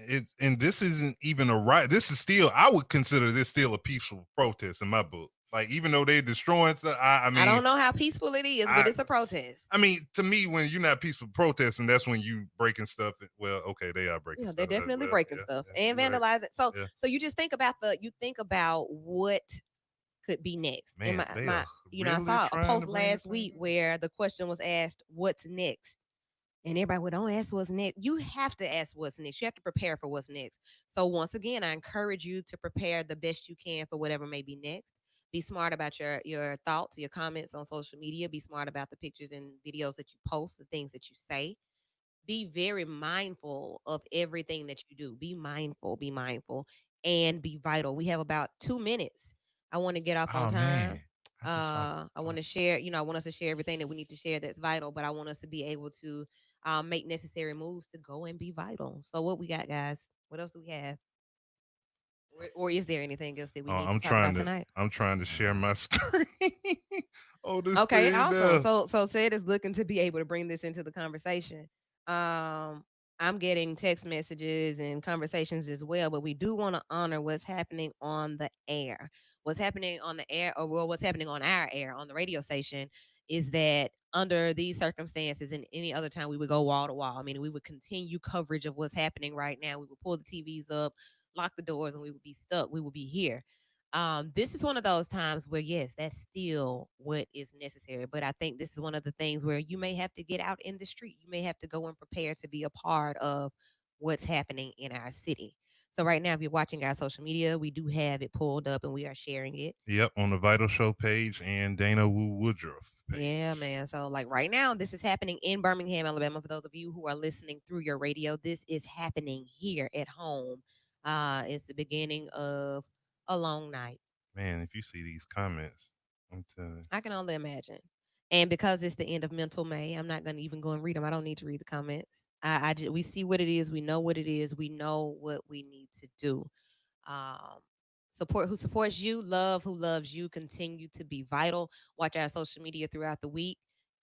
this isn't even a riot. This is still, I would consider this still a peaceful protest in my book. Like, even though they're destroying stuff, I mean, I don't know how peaceful it is, but it's a protest. I mean, to me, when you're not peaceful protesting, that's when you breaking stuff. Well, okay, they are breaking stuff. They're definitely breaking stuff and vandalizing. So you just think about what could be next. Man, I saw a post last week where the question was asked, what's next? And everybody would, don't ask what's next. You have to ask what's next. You have to prepare for what's next. So once again, I encourage you to prepare the best you can for whatever may be next. Be smart about your thoughts, your comments on social media. Be smart about the pictures and videos that you post, the things that you say. Be very mindful of everything that you do. Be mindful, and be vital. We have about 2 minutes. I want to get off on time. I want to share, I want us to share everything that we need to share that's vital, but I want us to be able to make necessary moves to go and be vital. So what we got, guys? What else do we have? Or is there anything else that we need to talk about tonight? I'm trying to share my screen. Okay, awesome. So Said is looking to be able to bring this into the conversation. I'm getting text messages and conversations as well, but we do want to honor what's happening on the air. What's happening on the air, or what's happening on our air on the radio station, is that under these circumstances and any other time we would go wall to wall. I mean, we would continue coverage of what's happening right now. We would pull the TVs up, lock the doors, and we would be stuck. We would be here. This is one of those times where, yes, that's still what is necessary. But I think this is one of the things where you may have to get out in the street. You may have to go and prepare to be a part of what's happening in our city. So right now, if you're watching our social media, we do have it pulled up and we are sharing it. Yep, on the Vital Show page and Dana Wu Woodruff page. Yeah, man. So like right now, this is happening in Birmingham, Alabama. For those of you who are listening through your radio, this is happening here at home. It's the beginning of a long night. Man, if you see these comments, I'm telling you. I can only imagine. And because it's the end of Mental May, I'm not going to even go and read them. I don't need to read the comments. We see what it is. We know what it is. We know what we need to do. support who supports you, love who loves you, continue to be vital. Watch our social media throughout the week.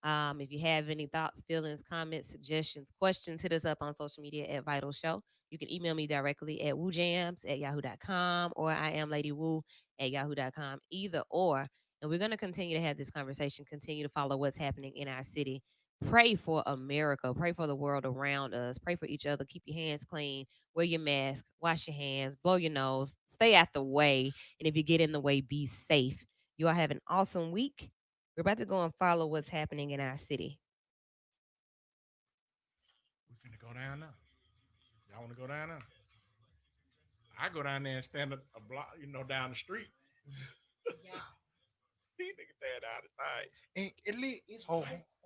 If you have any thoughts, feelings, comments, suggestions, questions, hit us up on social media at Vital Show. You can email me directly at woojams@yahoo.com or I am Lady Woo at yahoo.com, either or. And we're going to continue to have this conversation, continue to follow what's happening in our city. Pray for America. Pray for the world around us. Pray for each other. Keep your hands clean. Wear your mask. Wash your hands. Blow your nose. Stay out the way. And if you get in the way, be safe. You all have an awesome week. We're about to go and follow what's happening in our city. We finna go down now. Y'all want to go down there? I go down there and stand a block, down the street. Yeah. These niggas stand out of sight. And it's